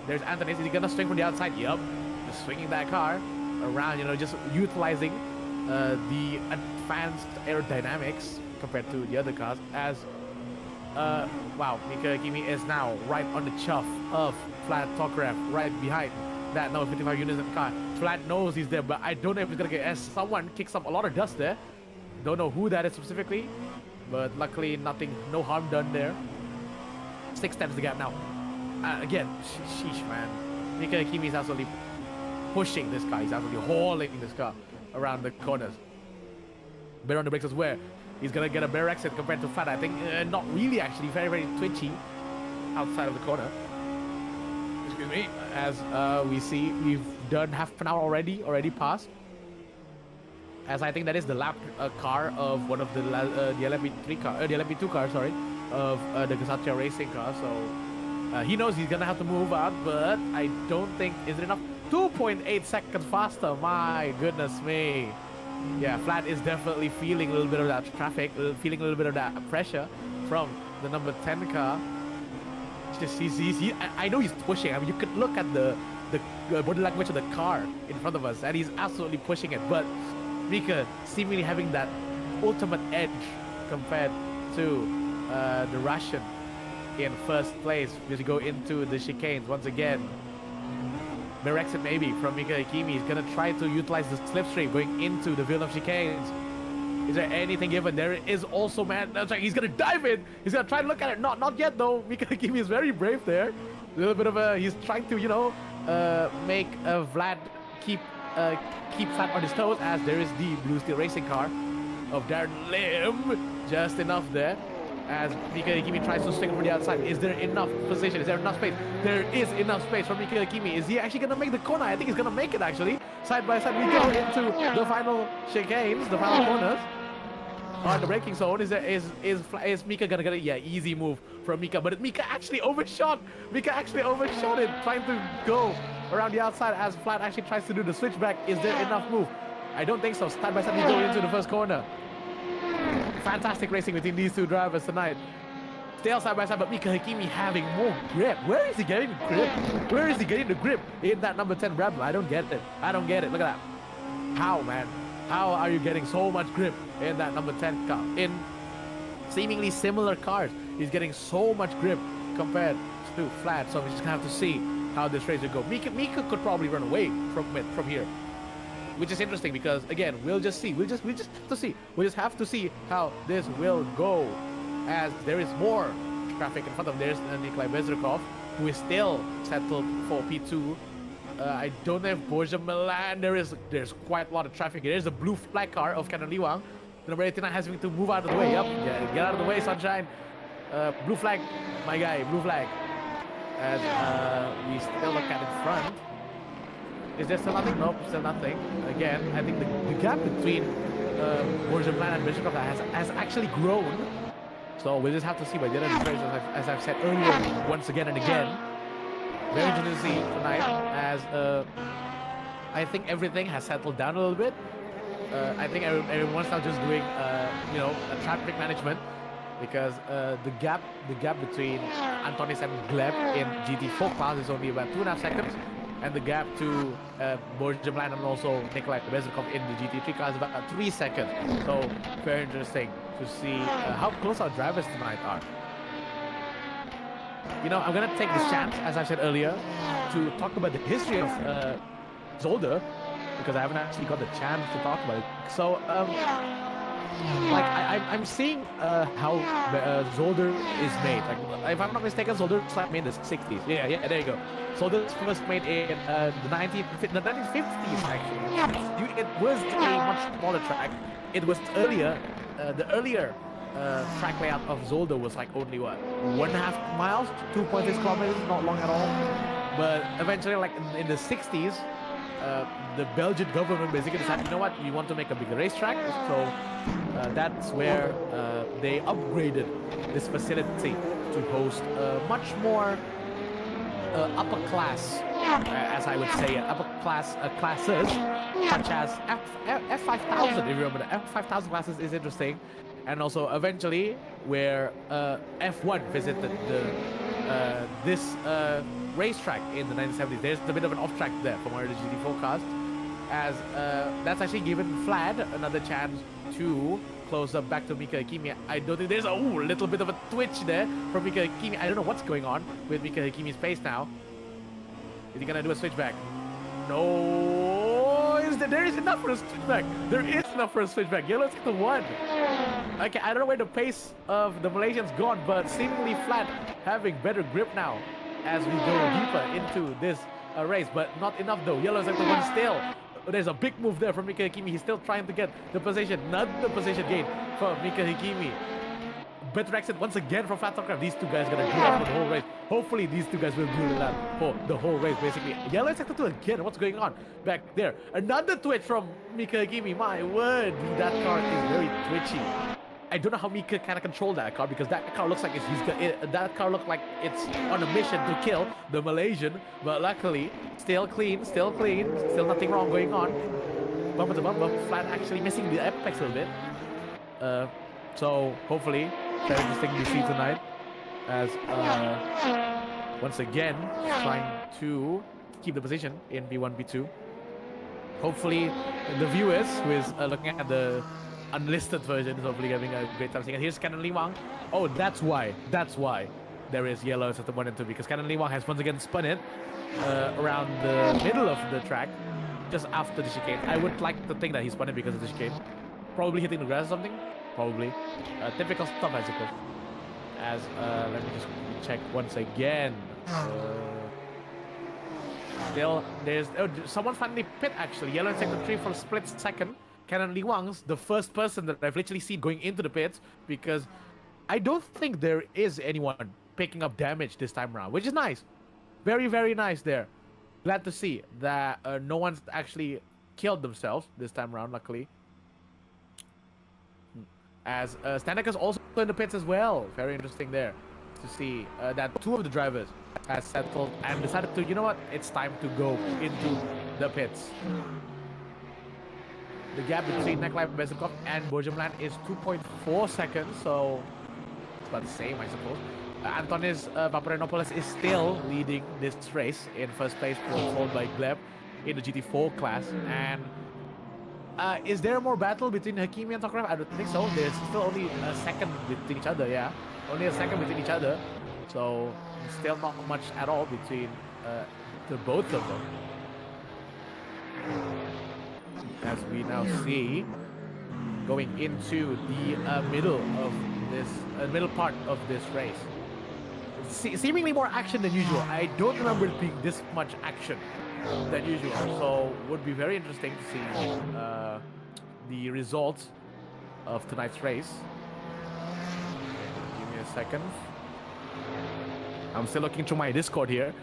There's Anthony. Is he gonna swing from the outside? Yup. Just swinging that car around, you know, just utilizing the advanced aerodynamics compared to the other cars. As wow, Mika Hakimi is now right on the chuff of Flat Topcraft, right behind that number 55 units in the car. Flat knows he's there, but I don't know if he's gonna get, as someone kicks up a lot of dust there. Don't know who that is specifically, but luckily nothing, no harm done there. 6 times the gap now. Again, sheesh, man. Mika Hakimi is absolutely pushing this car. He's absolutely hauling this car around the corners. Better on the brakes as well. He's gonna get a better exit compared to Flat. I think not really actually. Very, very twitchy outside of the corner. Excuse me. As we see, we've done half an hour already passed. As I think that is the lap car of one of the LMP3 car, the LMP2 car, sorry, of the Ksatria Racing car. So he knows he's gonna have to move out, but I don't think, is it enough? 2.8 seconds faster. My goodness me. Yeah, Flat is definitely feeling a little bit of that traffic, feeling a little bit of that pressure from the number 10 car. Just I know he's pushing. I mean, you could look at the body language of the car in front of us, and he's absolutely pushing it. But Mika seemingly having that ultimate edge compared to the Russian in first place, because you go into the chicanes once again. Better exit maybe from Mika Hakimi. He's gonna try to utilize the slipstream going into the Villeneuve chicanes. Is there anything given? There is also, man. That's right. He's gonna dive in. He's gonna try to look at it. Not yet though. Mika Hakimi is very brave there. A little bit of a. He's trying to, you know, make Vlad keep Flat on his toes, as there is the Blue Steel Racing car of Darren Lim. Just enough there. As Mika Hakimi tries to swing from the outside. Is there enough position? Is there enough space? There is enough space for Mika Hakimi. Is he actually going to make the corner? I think he's going to make it actually. Side by side we go into the final chicanes, the final corners. On the braking zone, is Mika going to get it? Yeah, easy move from Mika. But Mika actually overshot. Mika actually overshot it, trying to go around the outside as Flat actually tries to do the switchback. Is there enough move? I don't think so. Side by side we go into the first corner. Fantastic racing between these two drivers tonight. Still side by side, but Mika Hakimi having more grip. Where is he getting the grip? Where is he getting the grip in that number 10 Brabham? I don't get it. I don't get it. Look at that. How, man? How are you getting so much grip in that number 10 car? In seemingly similar cars, he's getting so much grip compared to Flat. So we're just gonna have to see how this race will go. Mika could probably run away from here, which is interesting because, again, we'll just see. We just have to see. We just have to see how this will go, as there is more traffic in front of. There's Nikolai Bezrikov, who is still settled for P2. I don't know if Borja Milan. There's quite a lot of traffic. There's a blue flag car of Canon Liwang. The number 89 has to move out of the way. Yep, yeah, get out of the way, Sunshine. Blue flag, my guy. Blue flag. As we still look at in front. Is there still nothing? Nope, still nothing. Again, I think the gap between Borjamlan and Bishop has actually grown. So we'll just have to see by the end of the race, as I've said earlier, once again and again. Very interesting to see tonight, as I think everything has settled down a little bit. I think everyone's now just doing, you know, a traffic management, because the gap between Antonis and Gleb in GT4 class is only about 2.5 seconds, and the gap to Borjamlan and also Nikolai Bezrikov in the GT3 class is about 3 seconds. So very interesting to see how close our drivers tonight are. You know, I'm gonna take this chance, as I said earlier, to talk about the history of Zolder, because I haven't actually got the chance to talk about it. So, like, I'm seeing how Zolder is made. Like, if I'm not mistaken, Zolder was made in the 60s. Yeah, there you go. Zolder was first made in the 1950s, actually. It was a much smaller track. It was earlier, the earlier track layout of Zolder was like only what, 1.5 miles, 2.6 kilometers, not long at all. But eventually, like in the 60s, the Belgian government basically decided, you know what, you want to make a bigger racetrack, so that's where they upgraded this facility to host much more upper class, as I would say, upper class classes, such as F5000. If you remember, the F5000 classes is interesting, and also eventually where F1 visited this racetrack in the 1970s. There's a bit of an off track there from our GT forecast, as that's actually given Vlad another chance to close up back to Mika Hakimi. I don't think there's a little bit of a twitch there from Mika Hakimi. I don't know what's going on with Mika Hakimi's pace now. Is he gonna do a switchback? No. There is enough for a switchback. There is enough for a switchback. Yellow sector 1. Okay, I don't know where the pace of the Malaysian's gone, but seemingly Vlad having better grip now as we go deeper into this race, but not enough though. Yellow sector 1 still. There's a big move there from Mika Hakimi. He's still trying to get the position. Another position gain for Mika Hakimi. Better exit once again from Flat Aircraft. These two guys are going to do that for the whole race. Hopefully these two guys will do that for the whole race, basically. Yellow sector 2 again. What's going on back there? Another twitch from Mika Hakimi. My word, that car is very twitchy. I don't know how Mika can control that car, because that car looks like that car looks like it's on a mission to kill the Malaysian, but luckily still clean, still nothing wrong going on. Bumper to bumper, Flat actually missing the apex a little bit. So hopefully very interesting to see tonight, as once again trying to keep the position in B1, B2. Hopefully the viewers who is looking at the unlisted version is hopefully having a great time seeing it. Here's Canon Lee Wang. Oh, that's why there is yellow at the 1 and 2, because Canon Lee Wang has once again spun it around the middle of the track just after the chicane. I would like to think that he spun it because of the chicane. Probably hitting the grass or something. Probably. Typical stuff, I suppose. As, let me just check once again. Still, there's... Oh, someone finally pit, actually. Yellow in sector 3 for a split second. Canon Lee Wang's the first person that I've literally seen going into the pits, because I don't think there is anyone picking up damage this time around, which is nice. Very, very nice there. Glad to see that no one's actually killed themselves this time around, luckily. As Stanek also in the pits as well. Very interesting there to see that 2 of the drivers has settled and decided to, you know what, it's time to go into the pits. The gap between Nikolai Bezrikov and Borjamlan is 2.4 seconds, so it's about the same, I suppose. Antonis Paparenopoulos is still leading this race in first place, followed by Gleb in the GT4 class. And is there more battle between Hakimi and Tokrav? I don't think so. There's still only a second between each other, yeah. Only a second between each other. So still not much at all between the both of them. As we now see, going into the middle of this middle part of this race. Seemingly more action than usual. I don't remember it being this much action than usual, so would be very interesting to see the results of tonight's race. Give me a second. I'm still looking through my Discord here,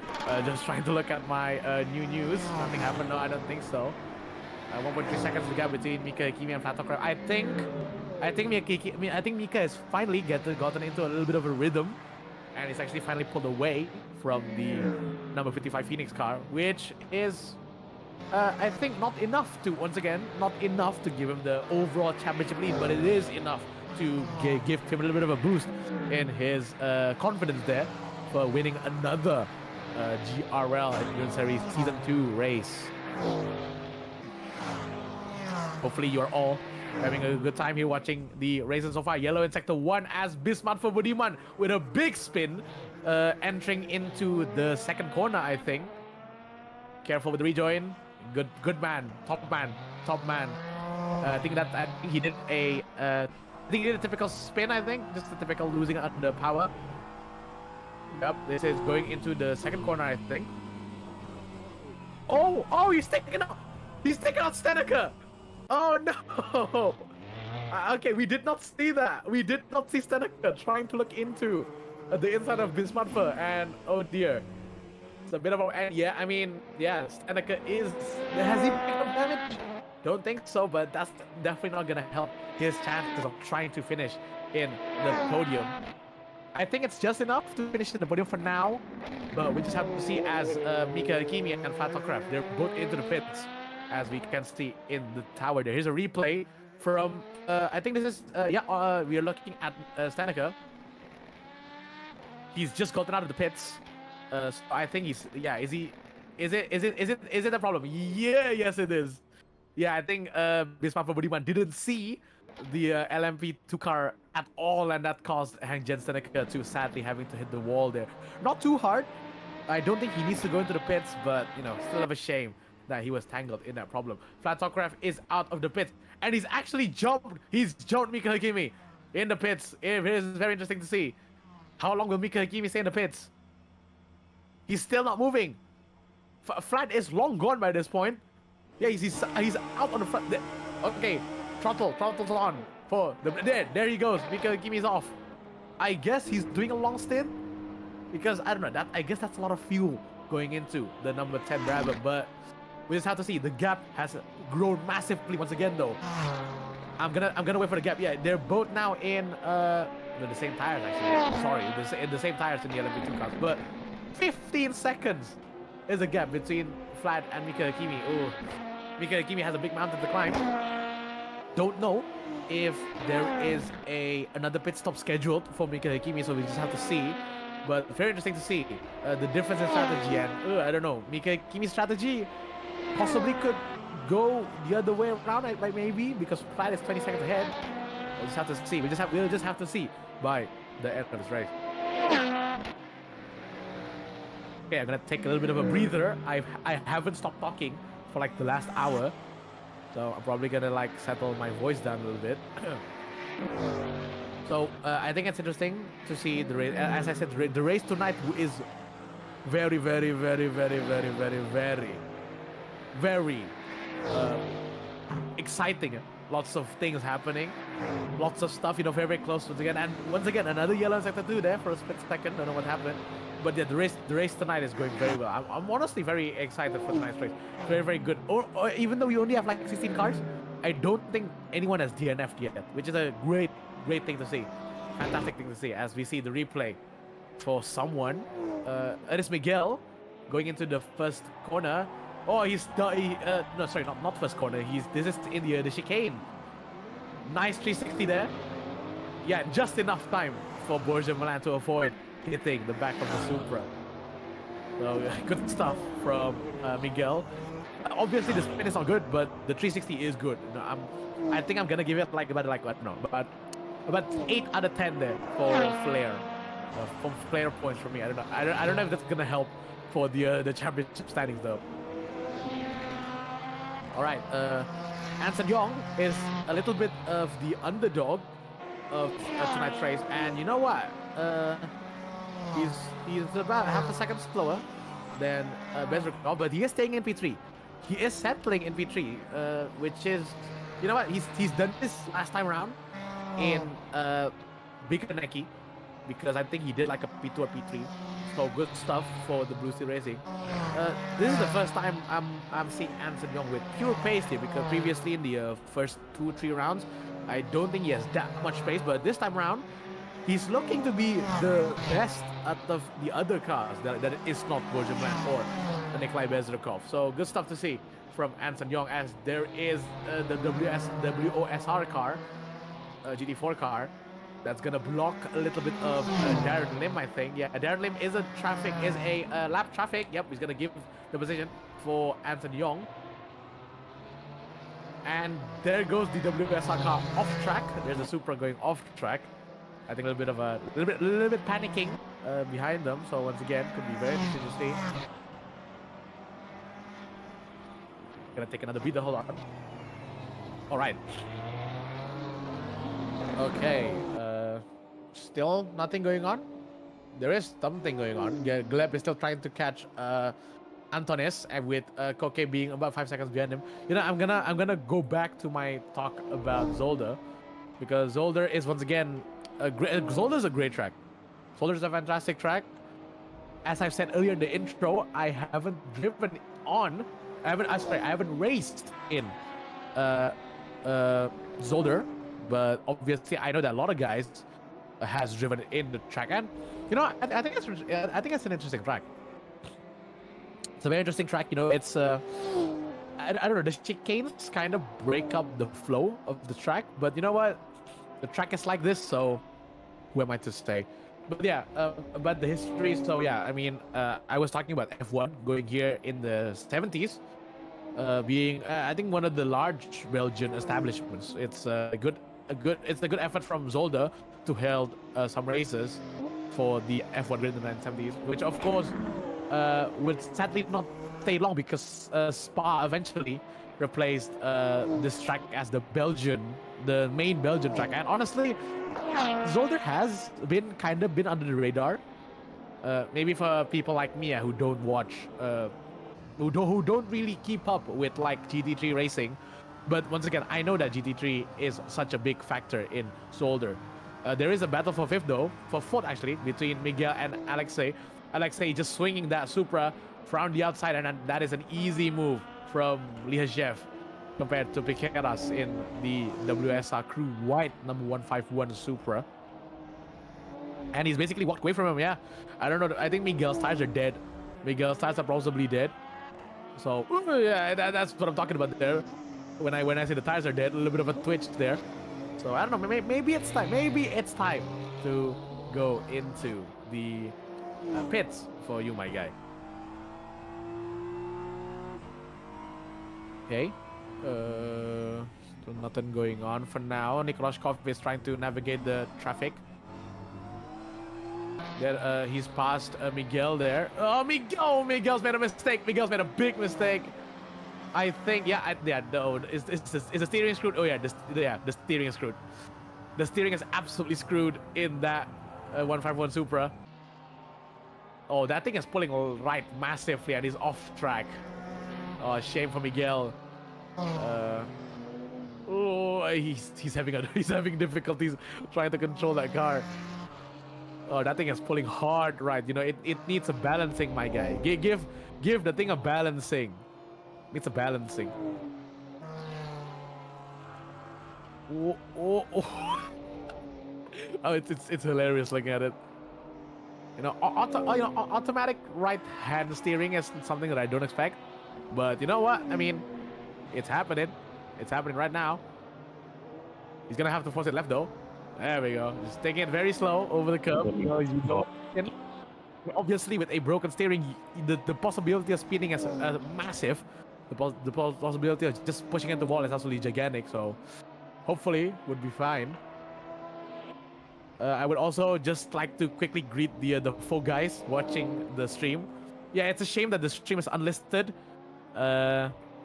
just trying to look at my new news. Nothing happened. No, I don't think so. 1.3 seconds the gap between Mika Hakimi and Flatocraft. I think Mika has finally gotten into a little bit of a rhythm, and he's actually finally pulled away from the number 55 Phoenix car, which is, I think, not enough to give him the overall championship lead, but it is enough to give him a little bit of a boost in his confidence there for winning another GRL Endurance Series Season 2 race. Hopefully you're all having a good time here watching the races so far. Yellow in Sector 1 as Bismarck for Budiman with a big spin entering into the second corner, I think. Careful with the rejoin. Good man. Top man. I think he did a typical spin, I think. Just a typical losing under power. Yep, this is going into the second corner, I think. Oh, he's taking out Steneker. Oh no! Okay, we did not see that. We did not see Steneker trying to look into the inside of Bismarck, and oh dear, it's a bit of a. And yeah, I mean, yeah, Steneker has he picked up damage? Don't think so, but that's definitely not gonna help his chances of trying to finish in the podium. I think it's just enough to finish in the podium for now, but we just have to see as Mika Hakimi and Flatocraft, they're both into the pits, as we can see in the tower there. Here's a replay from, I think this is, we are looking at Steneker. He's just gotten out of the pits. So I think is it a problem? Yeah, yes it is. Yeah, I think Bismarck for Budiman didn't see the LMP2 car at all, and that caused Hang Jen Steneker to sadly having to hit the wall there. Not too hard. I don't think he needs to go into the pits, but you know, still of a shame that he was tangled in that problem. Flatocraft is out of the pits, and he's actually jumped. He's jumped Mika Hakimi in the pits. It is very interesting to see. How long will Mika Hakimi stay in the pits? He's still not moving. Flat is long gone by this point. Yeah, he's out on the front. Okay, throttle's on for the there he goes. Mika Hakimi's off. I guess he's doing a long stint because I don't know, I guess that's a lot of fuel going into the number 10 driver, but we just have to see. The gap has grown massively once again, though. I'm gonna wait for the gap. Yeah, they're both now in the same tires actually. Sorry, in the same tires in the LMP2 cars. But 15 seconds is a gap between Flat and Mika Hakimi. Oh, Mika Hakimi has a big mountain to climb. Don't know if there is another pit stop scheduled for Mika Hakimi, so we just have to see. But very interesting to see the difference in strategy, and I don't know, Mika Hakimi's strategy possibly could go the other way around, like maybe, because Flat is 20 seconds ahead. We'll just have to see. We'll just have to see by the end of this race. Okay, I'm gonna take a little bit of a breather. I haven't stopped talking for like the last hour, so I'm probably gonna like settle my voice down a little bit. So I think it's interesting to see the race. As I said, the race tonight is very, very, very, very, very, very, very, very exciting. Lots of things happening, lots of stuff, you know, very, very close once again. And once again, another yellow in Sector 2 there for a split second. Don't know what happened, but yeah, the race tonight is going very well. I'm honestly very excited for tonight's race. Very, very good. Or even though we only have like 16 cars, I don't think anyone has DNF'd yet, which is a great thing to see. Fantastic thing to see as we see the replay for someone. It is Miguel going into the first corner. Oh, no, sorry, not first corner. This is in the chicane. Nice 360 there. Yeah, just enough time for Borja Milan to avoid hitting the back of the Supra. So good stuff from Miguel. Obviously, the spin is not good, but the 360 is good. You know, I think I'm gonna give it like about 8 out of 10 there for Flair. From Flair points for me. I don't know if that's gonna help for the championship standings though. All right, Anson Young is a little bit of the underdog of tonight's race, and you know what? He's about half a second slower than Bezrikov, but he is staying in P3. He is settling in P3, which is, you know what? He's done this last time around in Bikaneki, because I think he did like a P2 or P3. So good stuff for the Blue Steel Racing. This is the first time I'm seeing Anson Young with pure pace here, because previously in the first 2-3 rounds, I don't think he has that much pace. But this time around, he's looking to be the best out of the other cars that is not Bojaman or Nikolai Bezrukov. So good stuff to see from Anson Young, as there is the WOSR car, GT4 car, that's gonna block a little bit of Darren Lim, I think. Yeah, Darren Lim is a lap traffic. Yep, he's gonna give the position for Anson Young. And there goes the WSR car off track. There's the Supra going off track. I think a little bit panicking behind them. So once again, could be very interesting to see. Gonna take another beat. Hold on. All right. Okay. Still nothing going on. There is something going on. Gleb is still trying to catch Antonis, and with Koke being about 5 seconds behind him. You know, I'm gonna go back to my talk about Zolder, because Zolder is once again Zolder's a great track. Zolder's a fantastic track. As I've said earlier in the intro, I haven't driven on. I haven't raced in Zolder, but obviously I know that a lot of guys has driven in the track, and you know, I think it's an interesting track. It's a very interesting track. You know, it's I don't know, the chicanes kind of break up the flow of the track, but you know what? The track is like this, so who am I to say? But yeah, about the history. So yeah, I mean, I was talking about F1 going here in the 70s, being I think one of the large Belgian establishments. It's a good effort from Zolder to held some races for the F1 grid in the 1970s, which of course would sadly not stay long, because Spa eventually replaced this track as the main Belgian track. And honestly, Zolder has been under the radar. Maybe for people like me who don't watch, who don't really keep up with like GT3 racing. But once again, I know that GT3 is such a big factor in Zolder. There is a battle for fourth actually, between Miguel and Alexei. Alexei just swinging that Supra from the outside, and that is an easy move from Lihajev compared to Piqueras in the WSR Crew White number 151 Supra. And he's basically walked away from him. Yeah, I don't know. I think Miguel's tires are dead. Miguel's tires are possibly dead. So yeah, that's what I'm talking about there. When I say the tires are dead, a little bit of a twitch there. So I don't know. Maybe it's time. Maybe it's time to go into the pits for you, my guy. Okay. Still nothing going on for now. Nikoloshkov is trying to navigate the traffic. There, he's passed Miguel there. Oh, Miguel's made a mistake. Miguel's made a big mistake. I think, no, is the steering screwed? Oh yeah, the steering is screwed. The steering is absolutely screwed in that 151 Supra. Oh, that thing is pulling right massively, and he's off track. Oh, shame for Miguel. Oh, he's having difficulties trying to control that car. Oh, that thing is pulling hard right. You know, it needs a balancing, my guy. Give the thing a balancing. It's a balancing. Oh, it's hilarious looking at it. You know, automatic right hand steering is something that I don't expect. But you know what? I mean, it's happening. It's happening right now. He's gonna have to force it left though. There we go. Just taking it very slow over the curb. Obviously, with a broken steering, the possibility of speeding is massive. The possibility of just pushing into the wall is absolutely gigantic. So, hopefully, would be fine. I would also just like to quickly greet the four guys watching the stream. Yeah, it's a shame that the stream is unlisted.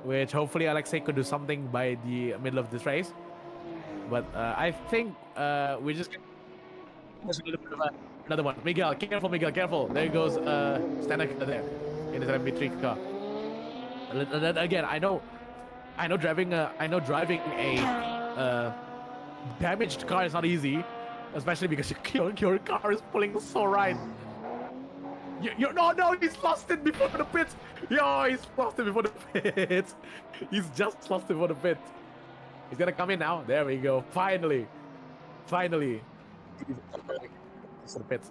Which hopefully Alexei could do something by the middle of this race. But I think we're just another one. Miguel, careful. There goes Stanek there in his MP3 car. And again, I know driving a damaged car is not easy, especially because your car is pulling so right. No, he's lost it before the pit. Yo, he's lost it before the pit. He's just lost it before the pit. He's gonna come in now. There we go. Finally. He's to the pits.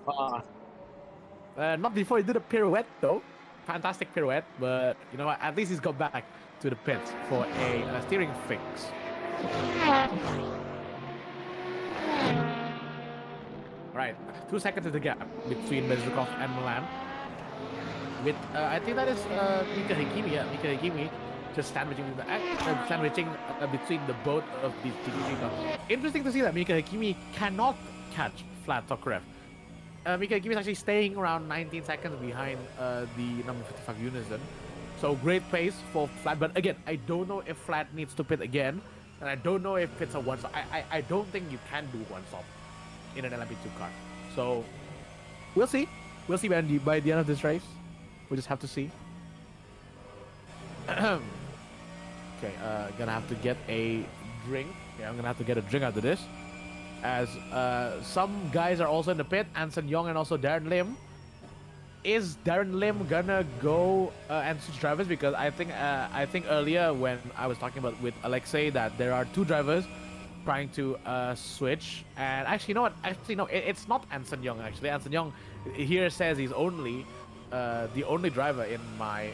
Not before he did a pirouette though. Fantastic pirouette, but you know what? At least he's got back to the pits for a steering fix. Right, 2 seconds is the gap between Bezrukov and Milan. With I think that is Mika Hikimi. Yeah, Mika Hikimi just sandwiching between the both of these GT. Interesting to see that Mika Hikimi cannot catch flat Tokarev. Mika Hikimi is actually staying around 19 seconds behind the number 55 Unison. So great pace for flat, but again, I don't know if flat needs to pit again, and I don't know if it's a one-stop. I don't think you can do one-stop in an LMP2 car. So we'll see. We'll see by the end of this race. We'll just have to see. Okay, gonna have to get a drink. Yeah, I'm gonna have to get a drink after this. As some guys are also in the pit, Anson Young and also Darren Lim. Is Darren Lim gonna go and switch drivers? Because I think earlier when I was talking about with Alexei that there are two drivers trying to switch, and actually, you know what? Actually, no, it's not Anson Young. Actually, Anson Young here says he's only the only driver in my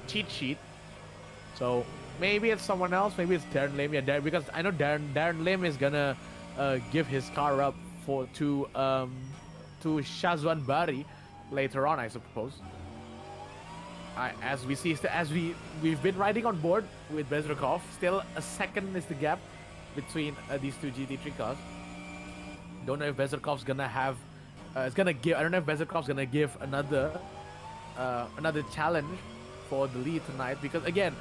cheat sheet. So maybe it's someone else. Maybe it's Darren Lim. Yeah, because I know Darren Lim is gonna give his car up to Shazwan Bari later on, I suppose. As we've been riding on board with Bezrukov, still a second is the gap between these two GT3 cars. Don't know if Bezrukov's gonna have I don't know if Bezrukov's gonna give another challenge for the lead tonight, because again,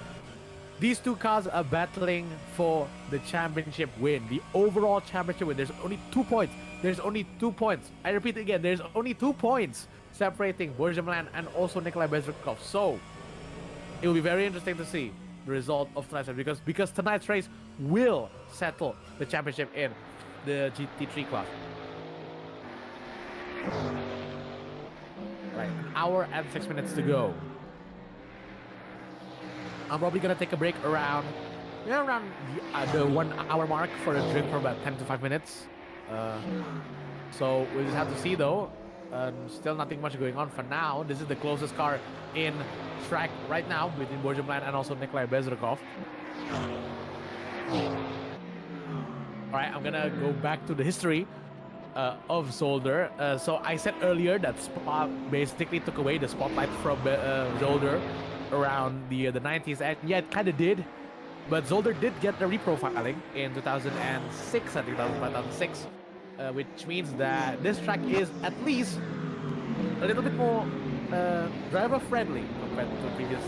these two cars are battling for the championship win, the overall championship win. There's only 2 points. There's only 2 points. I repeat again, there's only 2 points separating Borja Milan and also Nikolai Bezrukov. So it will be very interesting to see the result of tonight's race, because tonight's race will settle the championship in the GT3 class. Right, 1 hour and 6 minutes to go. I'm probably gonna take a break around the 1 hour mark for a drink for about 10 to 5 minutes. So we'll just have to see though. Still nothing much going on for now. This is the closest car in track right now between Borja Milan and also Nikolai Bezrukov. Alright, I'm gonna go back to the history of Zolder. So I said earlier that Spa basically took away the spotlight from Zolder around the 90s, and yeah, it kind of did. But Zolder did get the reprofiling in 2006, I think that was 2006, which means that this track is at least a little bit more driver friendly compared to previous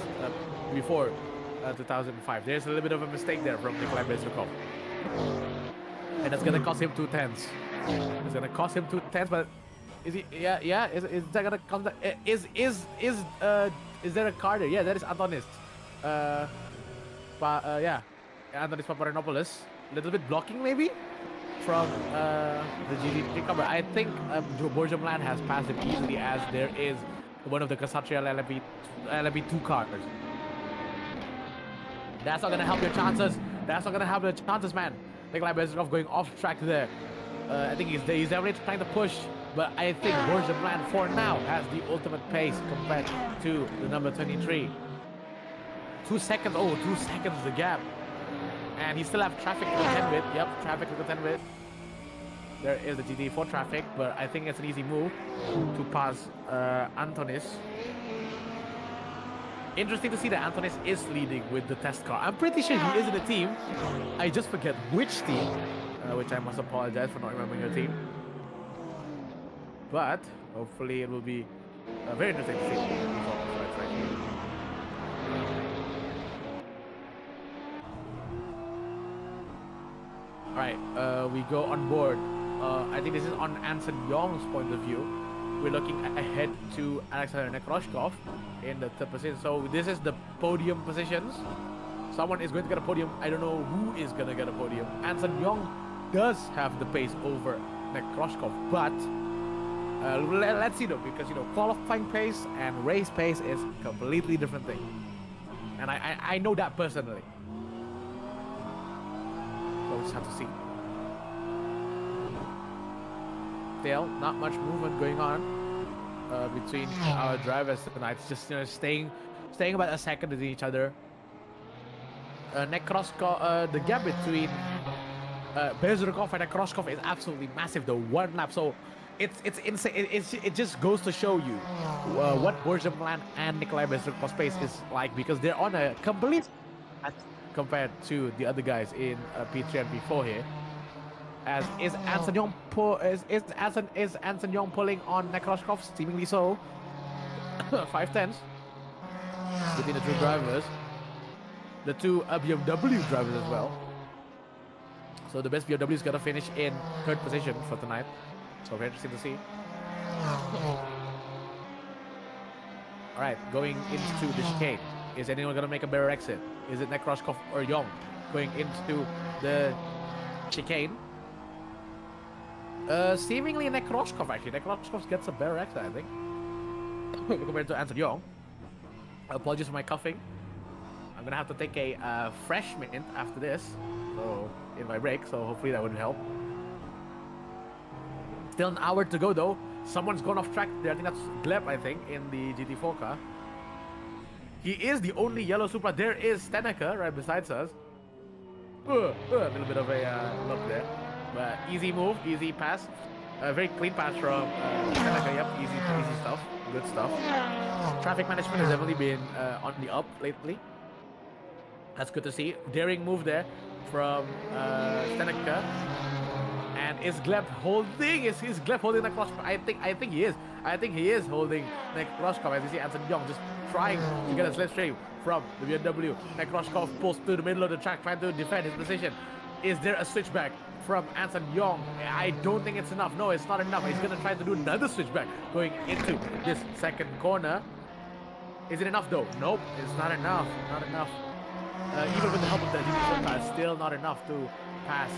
before 2005. There's a little bit of a mistake there from Nikolai Bezrukov, and that's gonna cost him 2 tenths. It's gonna cost him 2 tenths, but is he? Yeah. Is that gonna come? Is there a car there? Yeah, that is Antonis. Yeah, Antonis Paparanopoulos. A little bit blocking maybe from the GT3 car, but I think Borja Milan has passed him easily, as there is one of the Kshatriya LMP2 cars. That's not gonna help your chances. That's not gonna help your chances, man. Nikolai Bezrukov going off track there. I think he's definitely trying to push, but I think Borja Milan for now has the ultimate pace compared to the number 23. 2 seconds. Oh, 2 seconds is the gap. And he still have traffic to contend with. Yep, traffic to contend with. There is the GT4 traffic, but I think it's an easy move to pass Antonis. Interesting to see that Antonis is leading with the test car. I'm pretty sure he is in the team. I just forget which team, which I must apologize for not remembering your team. But hopefully it will be very interesting to see. Alright, we go on board. I think this is on Anson Young's point of view. We're looking ahead to Alexander Nekroshkov in the third position. So this is the podium positions. Someone is going to get a podium. I don't know who is going to get a podium. Anson Young does have the pace over Nekroshkov, but Let's see though, because qualifying pace and race pace is completely different thing, and I know that personally. So we'll just have to see. Still, not much movement going on between our drivers tonight. It's just staying about a second with each other. The gap between Bezrukov and Nekroshkov is absolutely massive. The one lap, so it's insane. It just goes to show you what Borja Milan and Nikolai Bezrukov's pace is like, because they're on a complete compared to the other guys in P3 and P4 here. As is Anson Young pulling on Nekroshkov? Seemingly so. 5/10 between the two drivers. The two BMW drivers as well. So the best BMW is gonna finish in 3rd position for tonight. So very interesting to see. All right, going into the chicane. Is anyone gonna make a better exit? Is it Nekroshkov or Young going into the chicane? Seemingly Nekroshkov actually. Nekroshkov gets a better exit, I think, compared to Anson Young. Apologies for my coughing. I'm gonna have to take a fresh mint after this, so in my break. So hopefully that would help. Still an hour to go though. Someone's gone off track there. I think that's Gleb, I think, in the GT4 car. He is the only yellow Supra. There is Steneka right besides us. A little bit of a look there. But easy move, easy pass. Very clean pass from Steneka. Yep, easy stuff. Good stuff. Traffic management has definitely been on the up lately. That's good to see. Daring move there from Steneka. And is Gleb holding? Is Gleb holding Nekroshkov? I think he is. I think he is holding Nekroshkov. As you see, Anson Young just trying to get a slipstream from the BMW. Nekroshkov pulls to the middle of the track, trying to defend his position. Is there a switchback from Anson Young? I don't think it's enough. No, it's not enough. He's gonna try to do another switchback going into this second corner. Is it enough though? Nope, it's not enough. Not enough. Even with the help of the GT4 car, it's still not enough to pass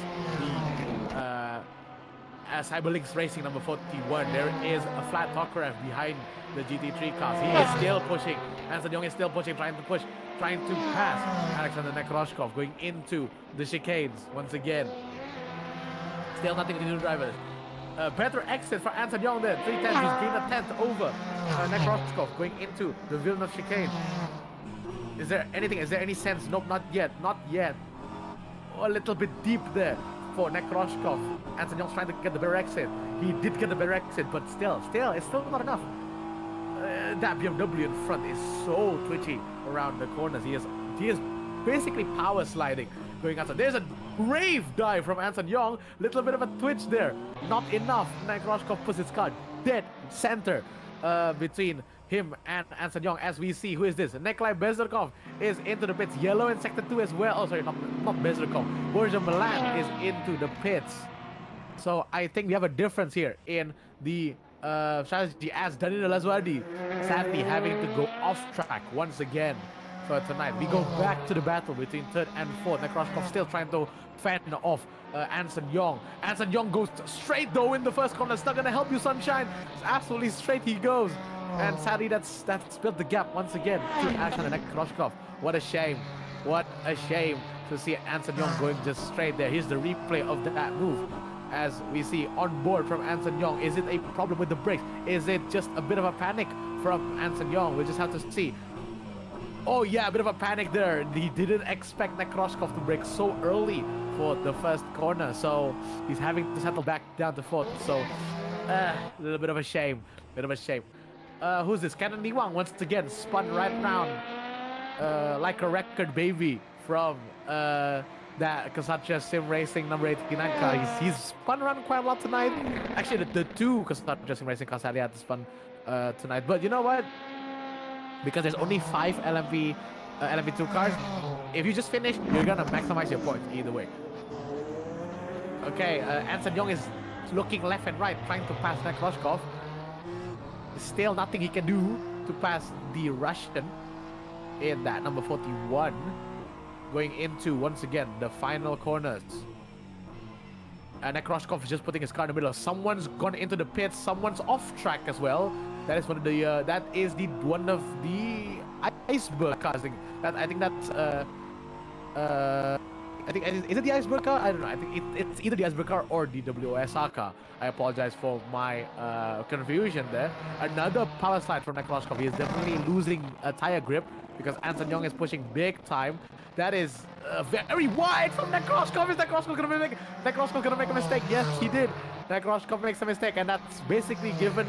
the Cyberlinks Racing number 41. There is a flat Tokarev behind the GT3 cars. He is still pushing. Anson Young is still pushing, trying to pass Alexander Nekroshkov going into the chicanes once again. Still nothing to do, drivers. Better exit for Anson Young there. 3/10. He's gained a 10th over Nekroshkov going into the Villeneuve chicane. Is there anything? Is there any sense? Nope, not yet. Not yet. Oh, a little bit deep there for Nekroshkov. Anson Young's trying to get the better exit. He did get the better exit, but still, it's still not enough. That BMW in front is so twitchy around the corners. He is basically power sliding going outside. There's a brave dive from Anson Young. Little bit of a twitch there. Not enough. Nekroshkov puts his car dead center between him and Anson Young. As we see, who is this? Nikolai Bezrukov is into the pits. Yellow in sector 2 as well. Oh, sorry, not Bezrukov. Borja Milan is into the pits. So I think we have a difference here in the strategy, as Danilo Lazuardi sadly having to go off track once again for tonight. We go back to the battle between 3rd and 4th. Nekroshkov still trying to fend off Anson Young. Anson Young goes straight though in the first corner. It's not gonna help you, Sunshine. It's absolutely straight he goes. And sadly, that's built the gap once again to Alexander Nekroshkov. What a shame. What a shame to see Anson Young going just straight there. Here's the replay of that move. As we see on board from Anson Young. Is it a problem with the brakes? Is it just a bit of a panic from Anson Young? We'll just have to see. Oh yeah, a bit of a panic there. He didn't expect Nekroshkov to brake so early for the first corner. So he's having to settle back down to 4th. So a little bit of a shame. Who's this? Canon Lee Wang once again spun right round like a record baby from that Kasacha Sim Racing number 89 car. He's spun around quite a lot tonight. Actually, the two Kasacha Sim Racing cars sadly had to spun tonight. But you know what? Because there's only 5 LMV2 cars, if you just finish, you're gonna maximize your points either way. Okay, Anson Young is looking left and right, trying to pass Nekroshkov. Still nothing he can do to pass the Russian in that number 41. Going into, once again, the final corners. Nekroshkov is just putting his car in the middle. Someone's gone into the pits. Someone's off track as well. That is one of the one of the iceberg cars. I think that's I think is it the iceberg car? I don't know. I think it's either the iceberg car or the WSR car. I apologize for my confusion there. Another power slide from Nekroshkov. He is definitely losing a tire grip because Anton Young is pushing big time. That is very wide from Nekroshkov. Is Nekroshkov gonna make a mistake? Yes, he did. Nekroshkov makes a mistake, and that's basically given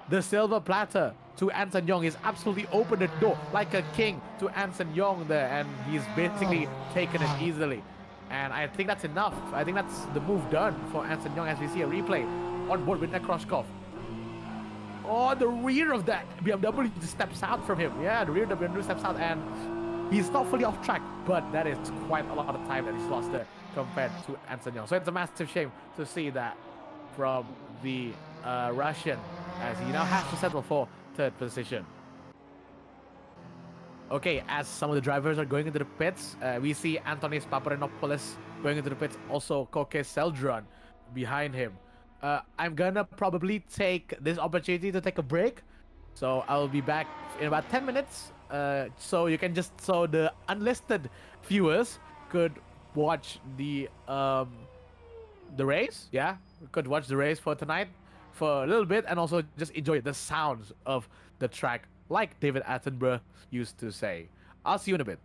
the silver platter to Anton Young. He's absolutely opened the door like a king to Anton Young there, and he's basically taken it easily. And I think that's enough. I think that's the move done for Anton Young as we see a replay on board with Nekroshkov. Oh, the rear of that BMW just steps out from him. Yeah, the rear BMW steps out, and he's not fully off track, but that is quite a lot of time that he's lost there compared to Anton Young. So it's a massive shame to see that from the Russian, as he now has to settle for third position. Okay, as some of the drivers are going into the pits, we see Antonis Paparenopoulos going into the pits, also Koke Seldron behind him. I'm gonna probably take this opportunity to take a break, so I'll be back in about 10 minutes. So the unlisted viewers could watch the race. Yeah, could watch the race for tonight for a little bit, and also just enjoy the sounds of the track, like David Attenborough used to say. I'll see you in a bit.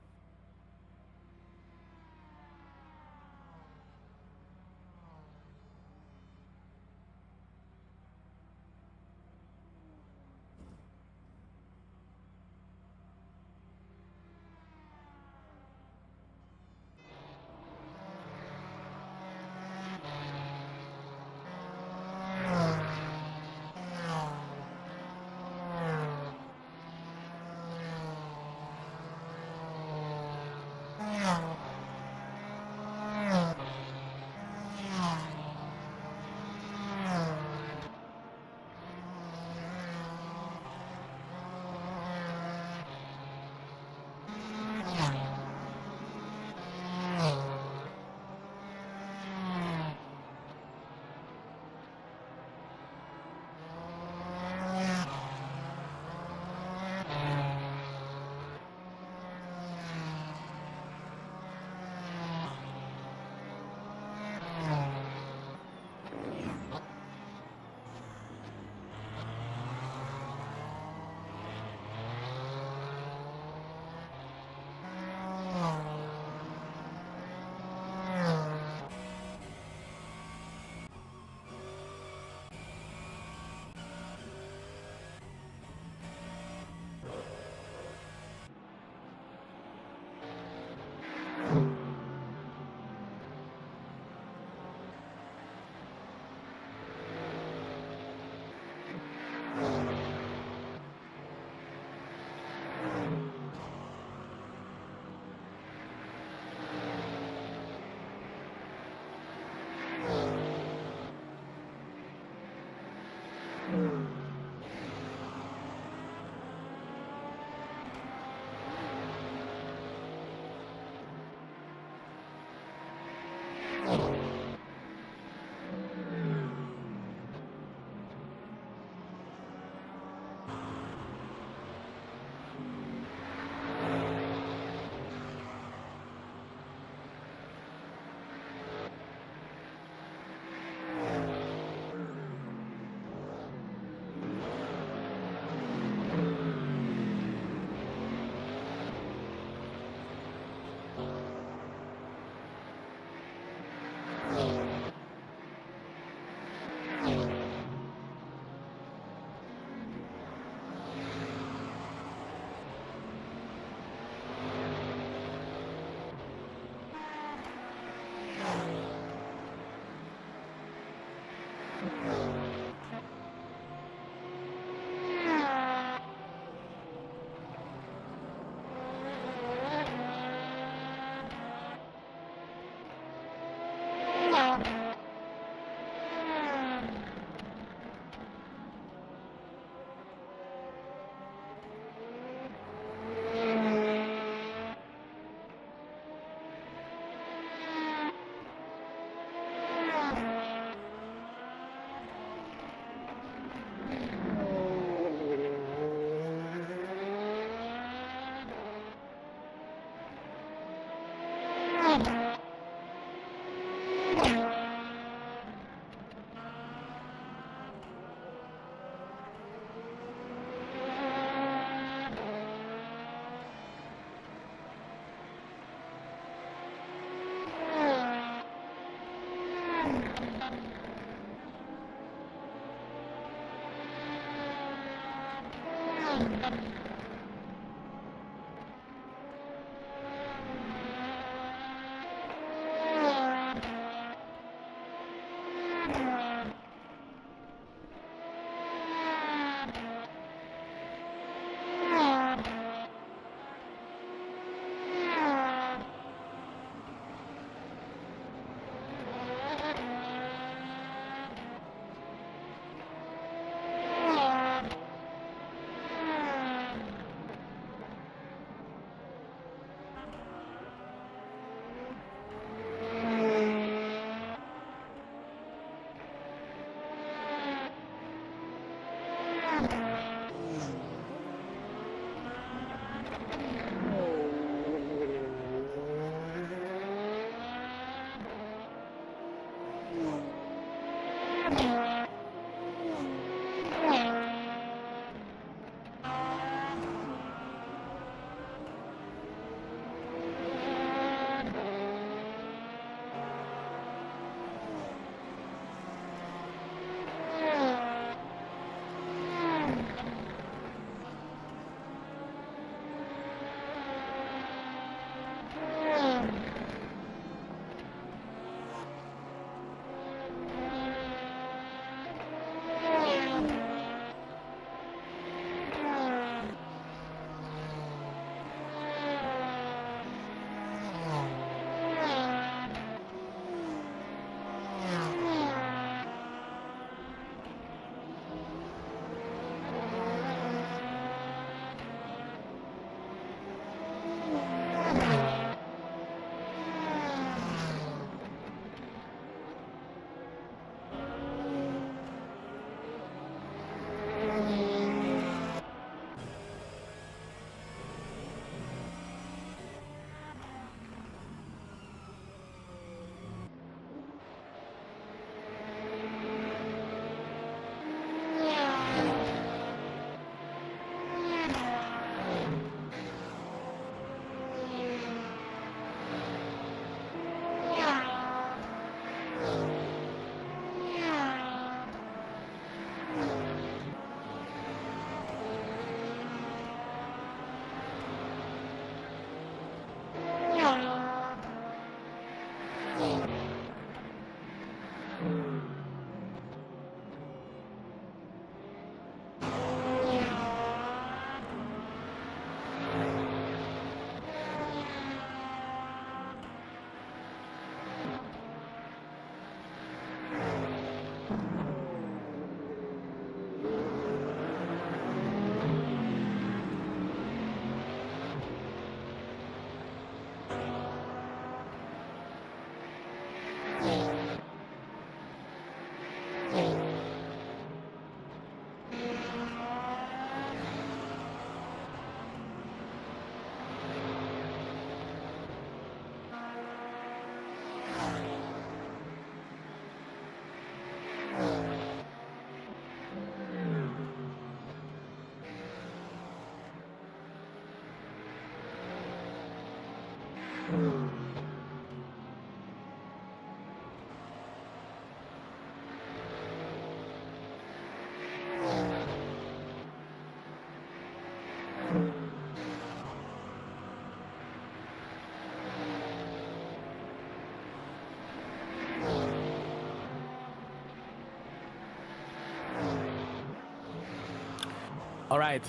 All right,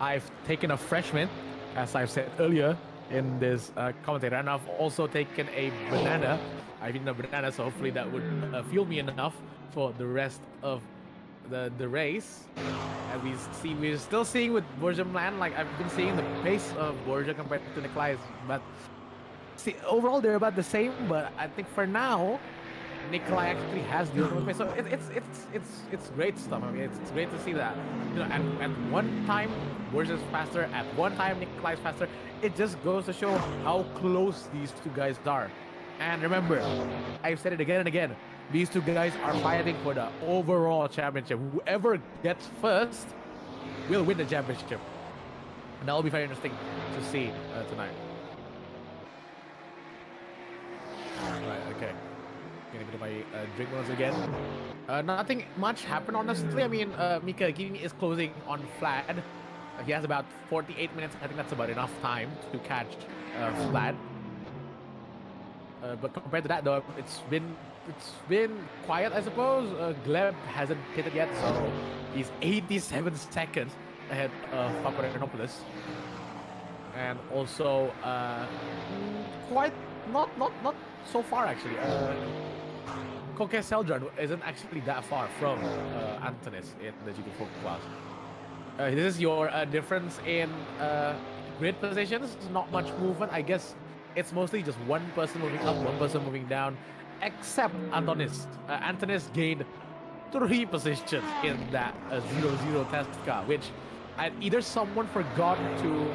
I've taken a fresh mint, as I've said earlier in this commentator, and I've also taken a banana. I've eaten a banana, so hopefully that would fuel me enough for the rest of the race. As we see, we're still seeing with Borja Land, like I've been seeing the pace of Borja compared to Nikolai, but see, overall they're about the same. But I think for now, Nikolai actually has the ultimate pace, so it's great stuff. I mean, it's great to see that. You know, at one time Borja's faster, at one time Nikolai's faster. It just goes to show how close these two guys are. And remember, I've said it again and again, these two guys are fighting for the overall championship. Whoever gets first will win the championship. And that'll be very interesting to see tonight. Right, okay. Getting a bit get my drink once again. Nothing much happened, honestly. I mean, Mika Hakimi is closing on Vlad. He has about 48 minutes. I think that's about enough time to catch Vlad. But compared to that, though, it's been quiet, I suppose. Gleb hasn't hit it yet, so he's 87 seconds ahead of Paparenopoulos. And also, quite not so far actually. Koke Seldran isn't actually that far from Antonis in the GT4 class. This is your difference in grid positions. Not much movement, I guess. It's mostly just one person moving up, one person moving down, except Antonis. Antonis gained 3 positions in that 0-0 test car, which either someone forgot to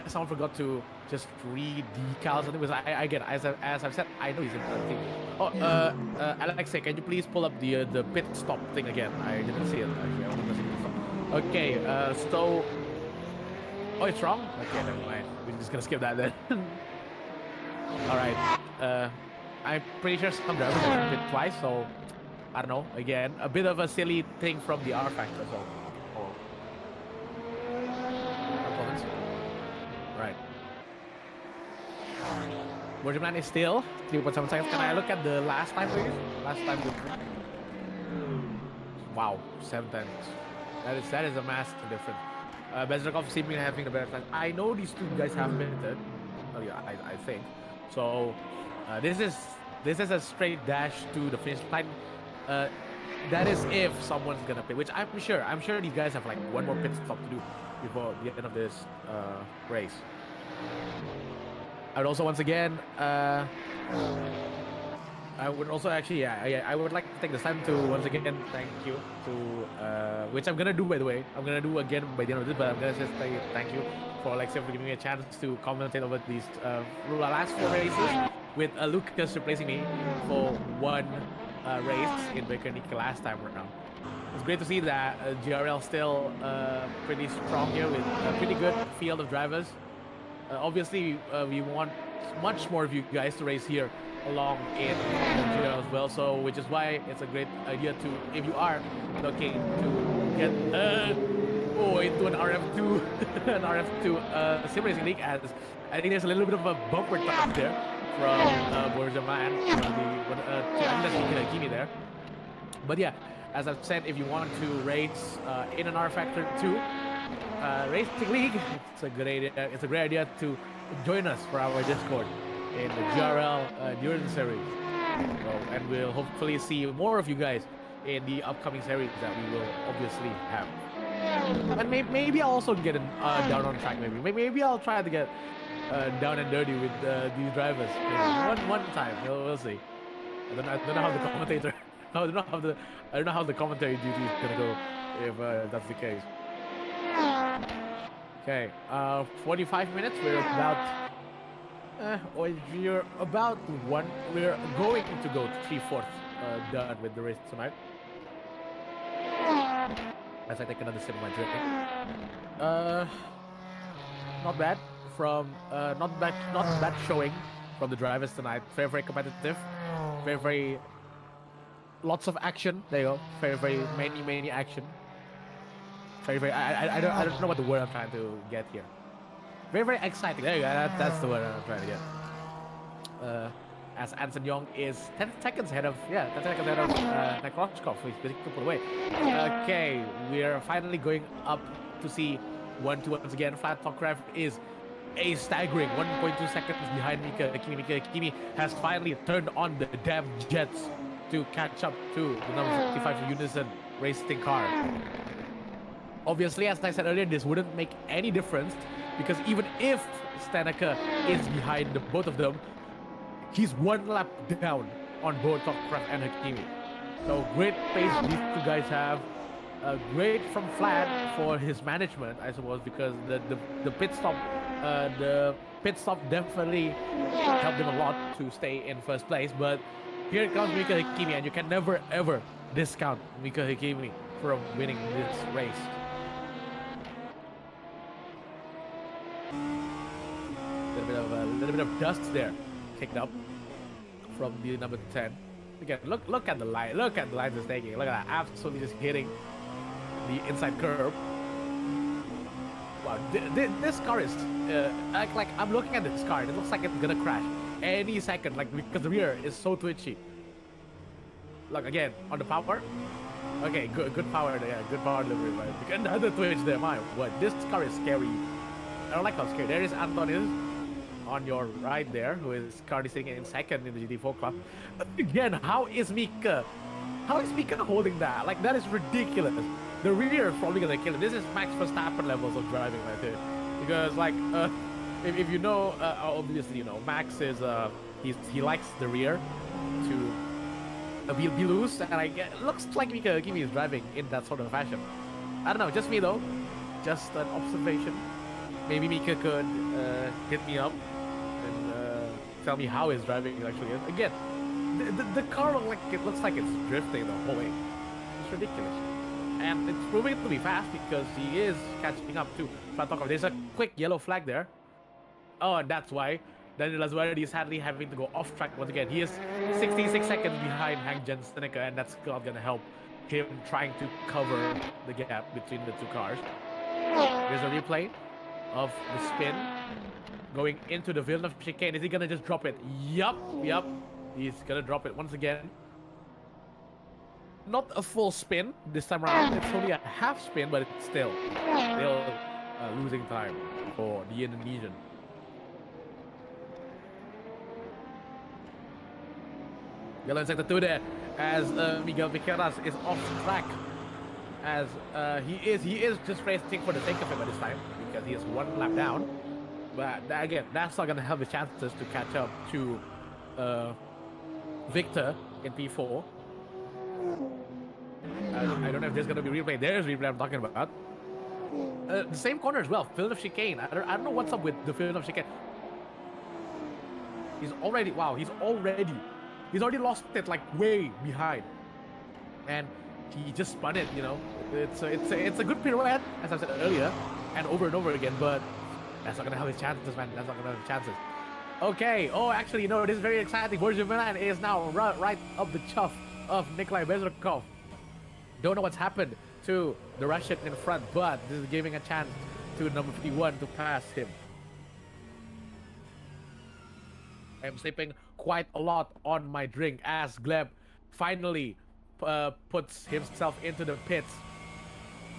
someone forgot to just re-decal something, because again, as I've said, I know he's in the thing. Oh, Alexei, can you please pull up the pit stop thing again? I didn't see it actually. I wanted to see the stop. Okay, so oh, it's wrong. Okay, never mind. We're just gonna skip that then. All right. I'm pretty sure some drivers have pit twice, so I don't know. Again, a bit of a silly thing from the R factor. So. Right. Borderman is still 3.7 seconds. Can I look at the last time, please? Last time. Wow, 7 times. That is a massive difference. Bezrakov Sebring having the better time. I know these two guys have minted. Oh yeah, I think. So this is a straight dash to the finish line. That is if someone's gonna pit, which I'm sure these guys have like one more pit stop to do before the end of this race. I would also once again I would also actually I would like to take this time to once again thank you to which I'm gonna do, by the way. I'm gonna do again by the end of this, but I'm gonna just say thank you for for giving me a chance to commentate over these last 4 races with Lucas replacing me for 1 race in Baker-Nika last time around. It's great to see that GRL still pretty strong here with a pretty good field of drivers. Obviously, we want much more of you guys to race here along in GRL as well. So, which is why it's a great idea to, if you are looking to get into an RF2, an RF2 sim racing league, as I think there's a little bit of a bumper top there from Borjaman to Hakimi there. But yeah, as I've said, if you want to race in an R Factor 2 racing league, it's a good idea. It's a great idea to join us for our Discord in the GRL Endurance Series. So, and we'll hopefully see more of you guys in the upcoming series that we will obviously have. And maybe I'll also get down on track. Maybe I'll try to get down and dirty with these drivers. One time, we'll see. I don't know how the commentator. I don't know how the commentary duty is gonna go if that's the case. Okay, 45 minutes. We're going to go 3/4 done with the race tonight. As I take another sip of my drink. Not bad from not bad showing from the drivers tonight. Very competitive. Very lots of action. There you go. Very many action. I don't know what the word I'm trying to get here. Very exciting. There you go. That's the word I'm trying to get. As Anson Young is 10 seconds ahead of Nekrochkov, who's basically put away. Okay, we're finally going up to see 1-2 once again. Flat Top Craft is a staggering 1.2 seconds behind Mika Hakimi. Mika Hakimi has finally turned on the damn jets to catch up to the number 55 Unison racing car. Obviously, as I said earlier, this wouldn't make any difference because even if Stanaka is behind both of them, he's 1 lap down on both Topcraft and Hakimi. So great pace these two guys have. Great from Flat for his management, I suppose, because the pit stop definitely helped him a lot to stay in first place. But here comes Mika Hakimi, and you can never ever discount Mika Hakimi from winning this race. A little bit of dust there kicked up from the number 10. Again, look at the line. Look at the lines it's taking. Look at that. Absolutely just hitting the inside curb. Wow, this car is like I'm looking at this car and it looks like it's gonna crash any second, like because the rear is so twitchy. Look again on the power. Okay, good power there, good power delivery. Right? Another twitch there. My what? This car is scary. I don't like how scary. There is Antonis on your right there, who is currently sitting in second in the GT4 club. Again, how is Mika holding that? Like that is ridiculous. The rear is probably gonna kill him. This is Max Verstappen levels of driving right here. Because like, if you know, obviously you know, Max is he likes the rear to be loose, and it looks like Mika Kimi is driving in that sort of fashion. I don't know, just me though, just an observation. Maybe Mika could hit me up and tell me how his driving actually is. Again, the car looks like it's drifting the whole way. It's ridiculous. And it's proving to be fast because he is catching up to Flatokov. There's a quick yellow flag there. Oh, and that's why Daniel Lazuardi is sadly having to go off track once again. He is 66 seconds behind Hank Jensenica, and that's not going to help him trying to cover the gap between the two cars. There's a replay of the spin going into the Villeneuve chicane. Is he going to just drop it? Yup. He's going to drop it once again. Not a full spin this time around. It's only a half spin, but it's still losing time for the Indonesian. Yellow in sector 2 there, as Miguel Viqueras is off track, as he is just racing for the sake of it by this time because he is one lap down. But again, that's not gonna help his chances to catch up to Victor in P4. I don't know if there's gonna be replay. There's replay I'm talking about. The same corner as well, Villeneuve chicane. I don't know what's up with the Villeneuve chicane. He's already lost it like way behind, and he just spun it. You know, it's a good pirouette as I said earlier, and over again. But that's not gonna help his chances, man. That's not gonna help his chances. Okay. Oh, actually, you know, this is very exciting. Borja Milan is now right up the chuff of Nikolai Bezrukov. Don't know what's happened to the Russian in front, but this is giving a chance to number 51 to pass him. I'm sipping quite a lot on my drink as Gleb finally puts himself into the pits.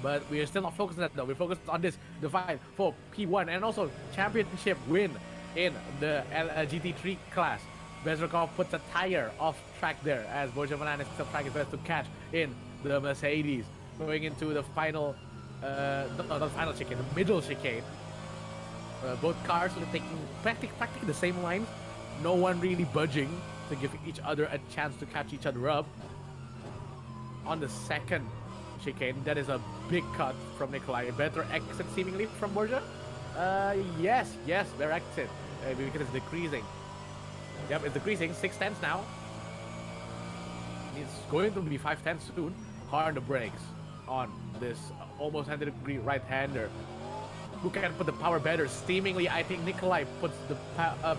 But we are still not focused on that though. We're focused on this, the fight for P1 and also championship win in the GT3 class. Bezrukov puts a tire off track there as Borja Milan is still trying his best to catch in the Mercedes. Going into the final, not the final chicane, the middle chicane. Both cars are taking practically the same lines. No one really budging to give each other a chance to catch each other up. On the second chicane, that is a big cut from Nikolai. A better exit seemingly from Borja. Yes, better exit because it's decreasing. Yep, it's decreasing. 6/10 now. It's going to be 5/10 soon. Hard on the brakes on this almost 100-degree right-hander. Who can put the power better? Seemingly, I think Nikolai puts the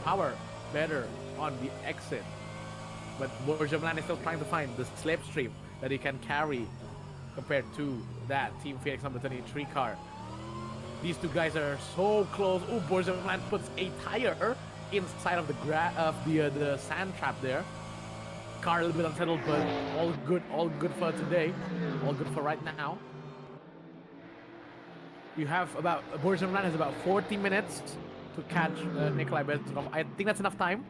power better on the exit. But Borja Milan is still trying to find the slipstream that he can carry compared to that Team Phoenix number 23 car. These two guys are so close. Oh, Borja Milan puts a tire inside of the sand trap there. Car a little bit unsettled, but all good for today. All good for right now. You have Borja Milan has about 40 minutes to catch Nikolai Bezrukov. I think that's enough time,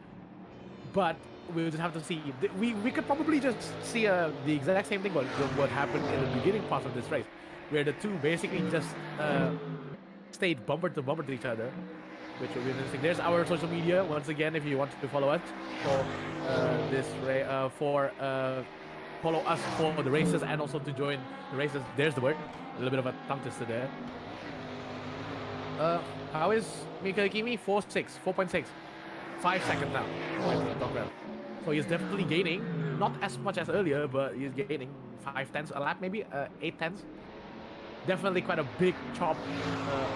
but we'll just have to see. We could probably just see the exact same thing what happened in the beginning part of this race, where the two basically just stayed bumper to bumper to each other, which will be interesting. There's our social media once again if you want to follow us for follow us for the races and also to join the races. There's the word. A little bit of a tongue twister there. How is Mika Kimi? 4.6. 5 seconds now. So he's definitely gaining. Not as much as earlier, but he's gaining 5/10 a lap, maybe 8/10. Definitely quite a big chop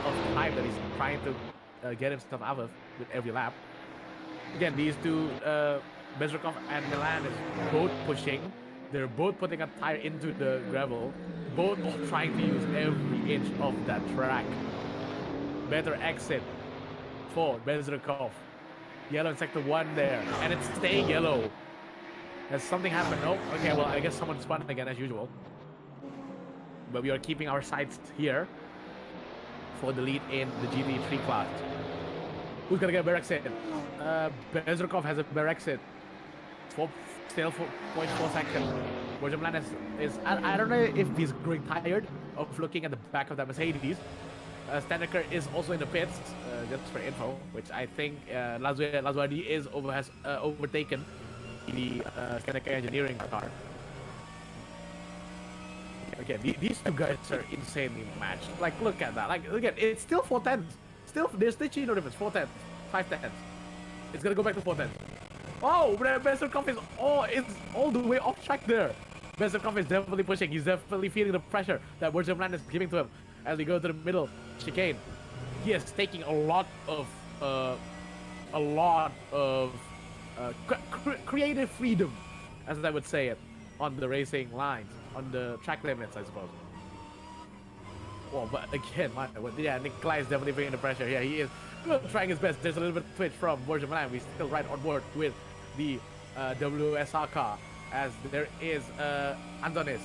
of time that he's trying to get himself out of with every lap. Again, these two Bezrikov and Milan is both pushing. They're both putting a tire into the gravel. Both trying to use every inch of that track. Better exit for Bezrikov. Yellow in sector 1 there. And it's staying yellow. Has something happened? Nope. Okay, well, I guess someone spun again as usual. But we are keeping our sights here for the lead in the GT3 class. Who's gonna get a better exit? Bezrikov has a better exit. Still 4.4 seconds. Borjamlan is I don't know if he's growing tired of looking at the back of that Mercedes. Staneker is also in the pits, just for info, which I think Lazoardi has overtaken the Staneker engineering car. Again, these two guys are insanely matched. Like, look at that. Like, again, it's still 410s. Still, there's literally no difference. 410s, 510s. It's gonna go back to 410s. Oh, Bezrikov is all the way off track there. Bezrikov is definitely pushing. He's definitely feeling the pressure that Borjamlan is giving to him as we go to the middle chicane. He is taking a lot of creative freedom, as I would say it, on the racing lines, on the track limits, I suppose. Well, but again, yeah, Nikolai is definitely feeling the pressure. Yeah, he is trying his best. There's a little bit of twitch from Borjamlan. We still right on board with the WSR car, as there is Andonis.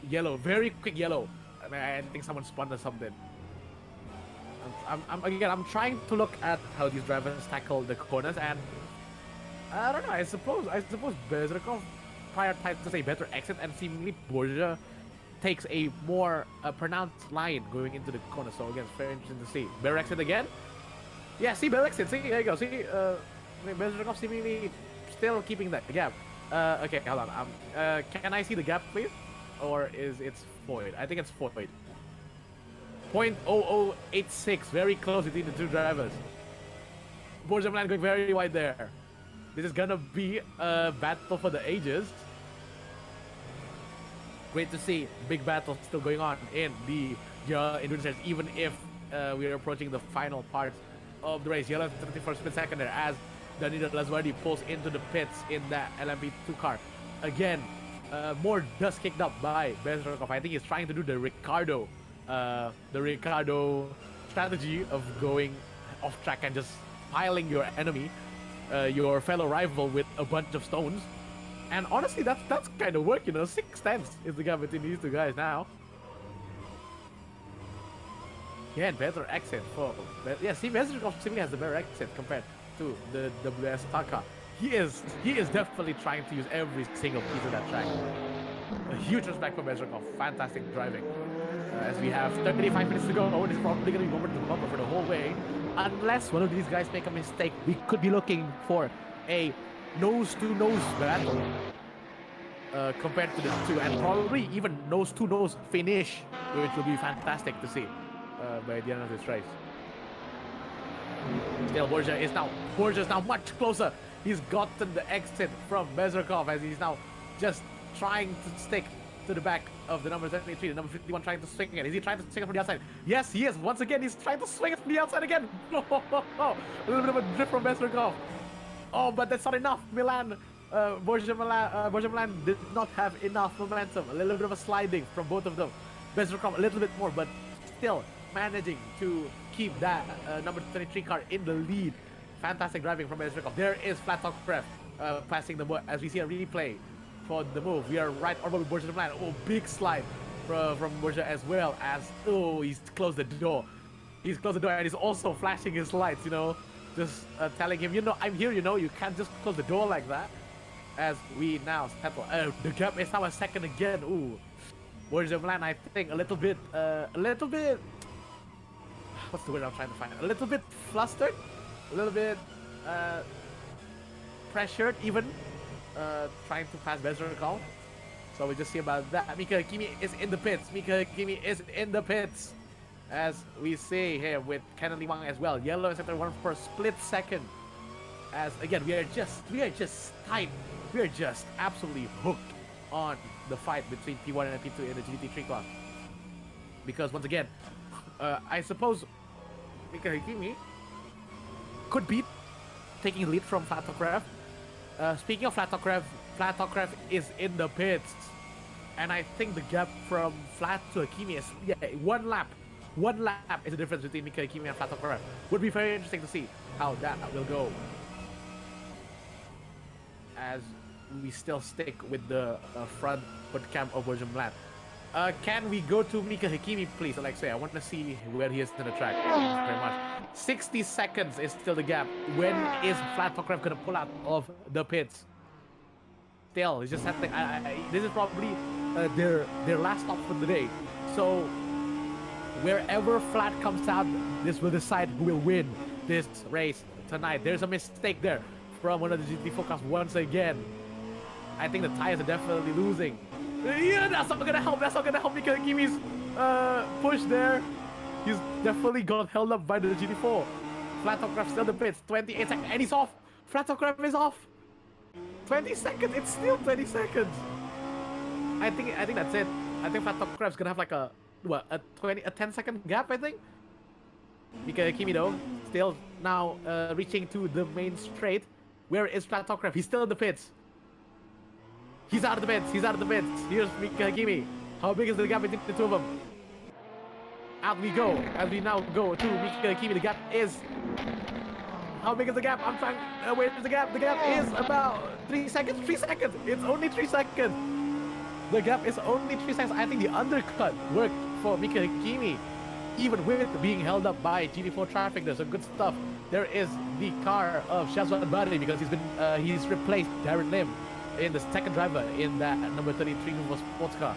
Yellow, very quick yellow. I mean, I think someone spun or something. I'm trying to look at how these drivers tackle the corners, and I don't know. I suppose Bezrikov prioritizes a better exit, and seemingly Borja takes a more pronounced line going into the corner. So again, it's very interesting to see. Better exit again. Yeah, see, better exit. See, there you go. See, Bezrikov seemingly still keeping that gap. Okay, hold on. Can I see the gap, please? Or is it's void? I think it's void. 0.0086, very close between the two drivers. Borjamlan going very wide there. This is gonna be a battle for the ages. Great to see big battle still going on in the GRL Endurance Series, even if we are approaching the final parts of the race. Yellow 31st split second there as Danilo Lazoardi pulls into the pits in that LMP2 car. Again, more dust kicked up by Bezrikov. I think he's trying to do the Ricardo strategy of going off track and just piling your enemy, your fellow rival, with a bunch of stones. And honestly, that's kind of work, you know. 6/10 is the gap between these two guys now. Yeah, and better exit for... Yeah, see, Bezrikov simply has the better exit compared to the WS Taka. He is definitely trying to use every single piece of that track. A huge respect for Bezrikov. Fantastic driving. As we have 35 minutes to go, it's probably going to be bumper to bumper for the whole way. Unless one of these guys make a mistake, we could be looking for a nose-to-nose battle compared to the two, and probably even nose-to-nose finish, which will be fantastic to see by the end of this race. Still, Borja is now much closer. He's gotten the exit from Bezrikov, as he's now just trying to stick to the back of the number 73, the number 51 trying to swing again. Is he trying to swing it from the outside? Yes, he is. Once again, he's trying to swing it from the outside again. A little bit of a drift from Bezrikov. Oh, but that's not enough. Borjamlan did not have enough momentum. A little bit of a sliding from both of them. Bezrikov a little bit more, but still managing to keep that number 23 car in the lead. Fantastic driving from Bezrikov. There is Flat Top Pref passing the as we see a replay for the move. We are right on board with Borjamlan. Oh, big slide from Borja, as well as, oh, he's closed the door. He's closed the door, and he's also flashing his lights, you know, just telling him, you know, I'm here, you know, you can't just close the door like that. As we now settle, the gap is now a second again. Ooh, Borjamlan, I think a little bit, what's the word I'm trying to find? A little bit flustered, a little bit pressured even, trying to pass Bezrikov. So we just see about that. Mika Hakimi is in the pits. As we see here with Kenan Limang as well. Yellow is center 1 for a split second. As again, we are just tight. We are just absolutely hooked on the fight between P1 and P2 in the GT3 class. Because once again, I suppose Mika Hakimi could beat taking lead from Fatokrav. Speaking of Flatokrev is in the pits. And I think the gap from Flat to Hakimi is, yeah, 1 lap. 1 lap is the difference between Mika Hakimi and Flatokrev. Would be very interesting to see how that will go. As we still stick with the front foot cam of Virgin Land. Can we go to Mika Hakimi, please, Alexei? I want to see where he is in the track. Thank you very much. 60 seconds is still the gap. When is Flatokrev going to pull out of the pits? Still, it's just something. This is probably their last stop for the day. So wherever Flat comes out, this will decide who will win this race tonight. There's a mistake there from one of the GT4 cars once again. I think the tires are definitely losing. Yeah, that's not gonna help. That's not gonna help Mika Hakimi's push there. He's definitely got held up by the GT4. Flatokrev still in the pits. 28 seconds, and he's off. Flatokrev is off. 20 seconds. It's still 20 seconds. I think that's it. I think Flatokrev's gonna have like a 10-second gap. I think. Mika Hakimi though, still now reaching to the main straight. Where is Flatokrev? He's still in the pits. He's out of the pits. He's out of the pits. Here's Mika Hakimi. How big is the gap between the two of them? Out we go. As we now go to Mika Hakimi. The gap is. How big is the gap? I'm trying. Where is the gap? The gap is about 3 seconds. 3 seconds. It's only 3 seconds. The gap is only 3 seconds. I think the undercut worked for Mika Hakimi. Even with being held up by GT4 traffic, there's some good stuff. There is the car of Shazwan Bari because he's replaced Darren Lim in the second driver in that number 33 Nuvo sports car.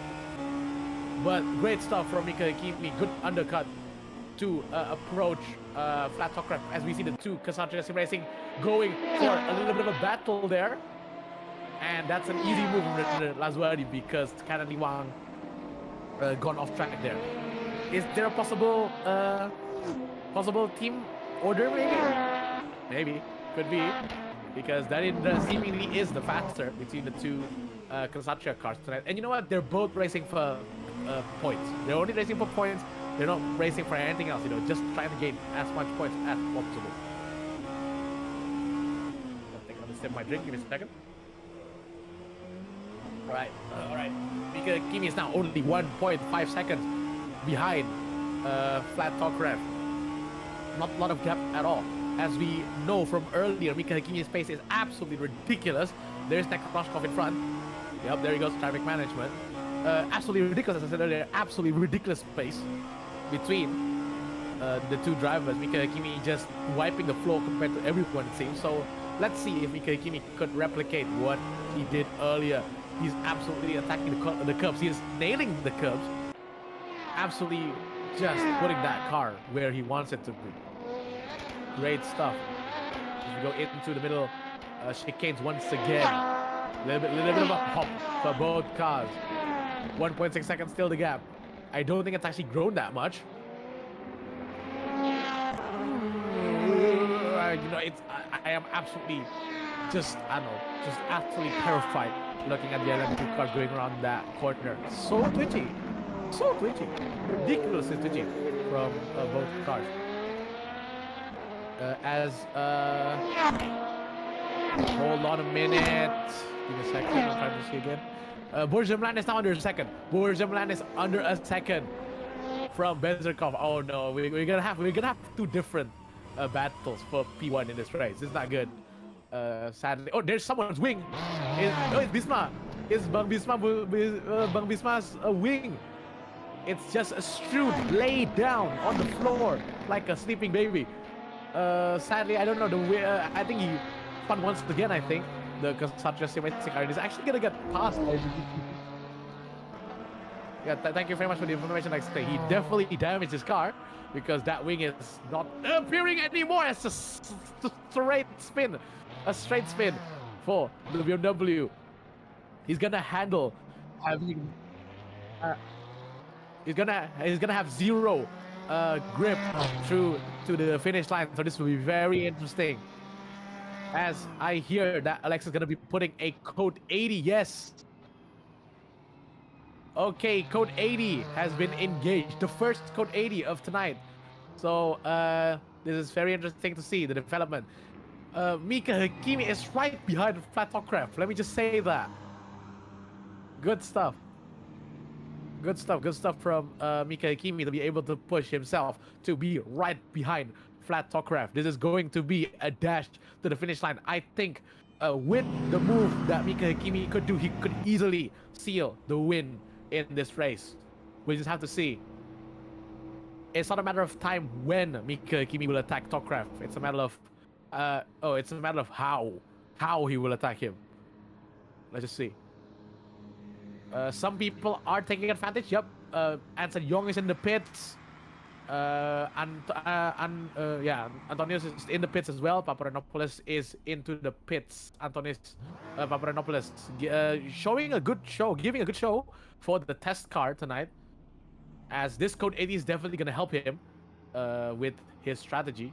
But great stuff from Mika Hakimi. Good undercut to approach Flatokrev as we see the two Kasachi Racing going for a little bit of a battle there. And that's an easy move from Lazuardi because Kennedy Wang gone off track there. Is there a possible team order maybe? Maybe. Could be. Because that seemingly is the faster between the two Kasachi cars tonight. And you know what? They're both racing for points. They're only racing for points. They're not racing for anything else, you know, just trying to gain as much points as possible. I think I'm gonna sip my drink. Give me a second. Alright. Mika Hakimi is now only 1.5 seconds behind Flatokrev. Not a lot of gap at all. As we know from earlier, Mika Hakimi's pace is absolutely ridiculous. There's Nick Roscoff in front. Yep, there he goes, traffic management. Absolutely ridiculous, as I said earlier, absolutely ridiculous pace between the two drivers. Mika Hakimi just wiping the floor compared to everyone, it seems. So let's see if Mika Hakimi could replicate what he did earlier. He's absolutely attacking the curbs. He's nailing the curbs. Absolutely just putting that car where he wants it to be. Great stuff. As we go into the middle, chicanes once again. Little bit of a hop for both cars. 1.6 seconds still the gap. I don't think it's actually grown that much. You know, I am absolutely just absolutely terrified looking at the LMP car going around that corner. So twitchy, ridiculously twitchy from both cars. Hold on a minute. Give me a second. I'm trying to see again. Borjamlan is now under a second. Borjamlan is under a second from Bezerkov. Oh no, we're gonna have two different battles for P1 in this race. It's not good. Sadly. Oh, there's someone's wing. It's Bisma. It's Bang Bisma's wing. It's just strewed, laid down on the floor like a sleeping baby. Sadly, I don't know the way. I think he spun once again. I think the Kasachi Racing car is actually gonna get past. Yeah, thank you very much for the information. Like I say, he definitely damaged his car because that wing is not appearing anymore. It's just a straight spin for the BMW. He's gonna handle having. He's gonna have zero grip through to the finish line. So this will be very interesting. As I hear that Alex is gonna be putting a code 80. Yes. Okay, code 80 has been engaged. The first code 80 of tonight. So this is very interesting to see the development. Mika Hakimi is right behind Flat Top Craft. Let me just say that. Good stuff. Good stuff. Good stuff from Mika Hakimi to be able to push himself to be right behind Flat Top Craft. This is going to be a dash to the finish line. I think with the move that Mika Hakimi could do, he could easily seal the win in this race. We just have to see. It's not a matter of time when Mika Hakimi will attack Topcraft. It's a matter of it's a matter of how he will attack him. Let's just see. Some people are taking advantage. Yep. Anson Young is in the pits. Antonius is in the pits as well. Paparanopoulos is into the pits. Antonius Paparanopoulos showing a good show, giving a good show for the test car tonight. As this Code 80 is definitely going to help him with his strategy.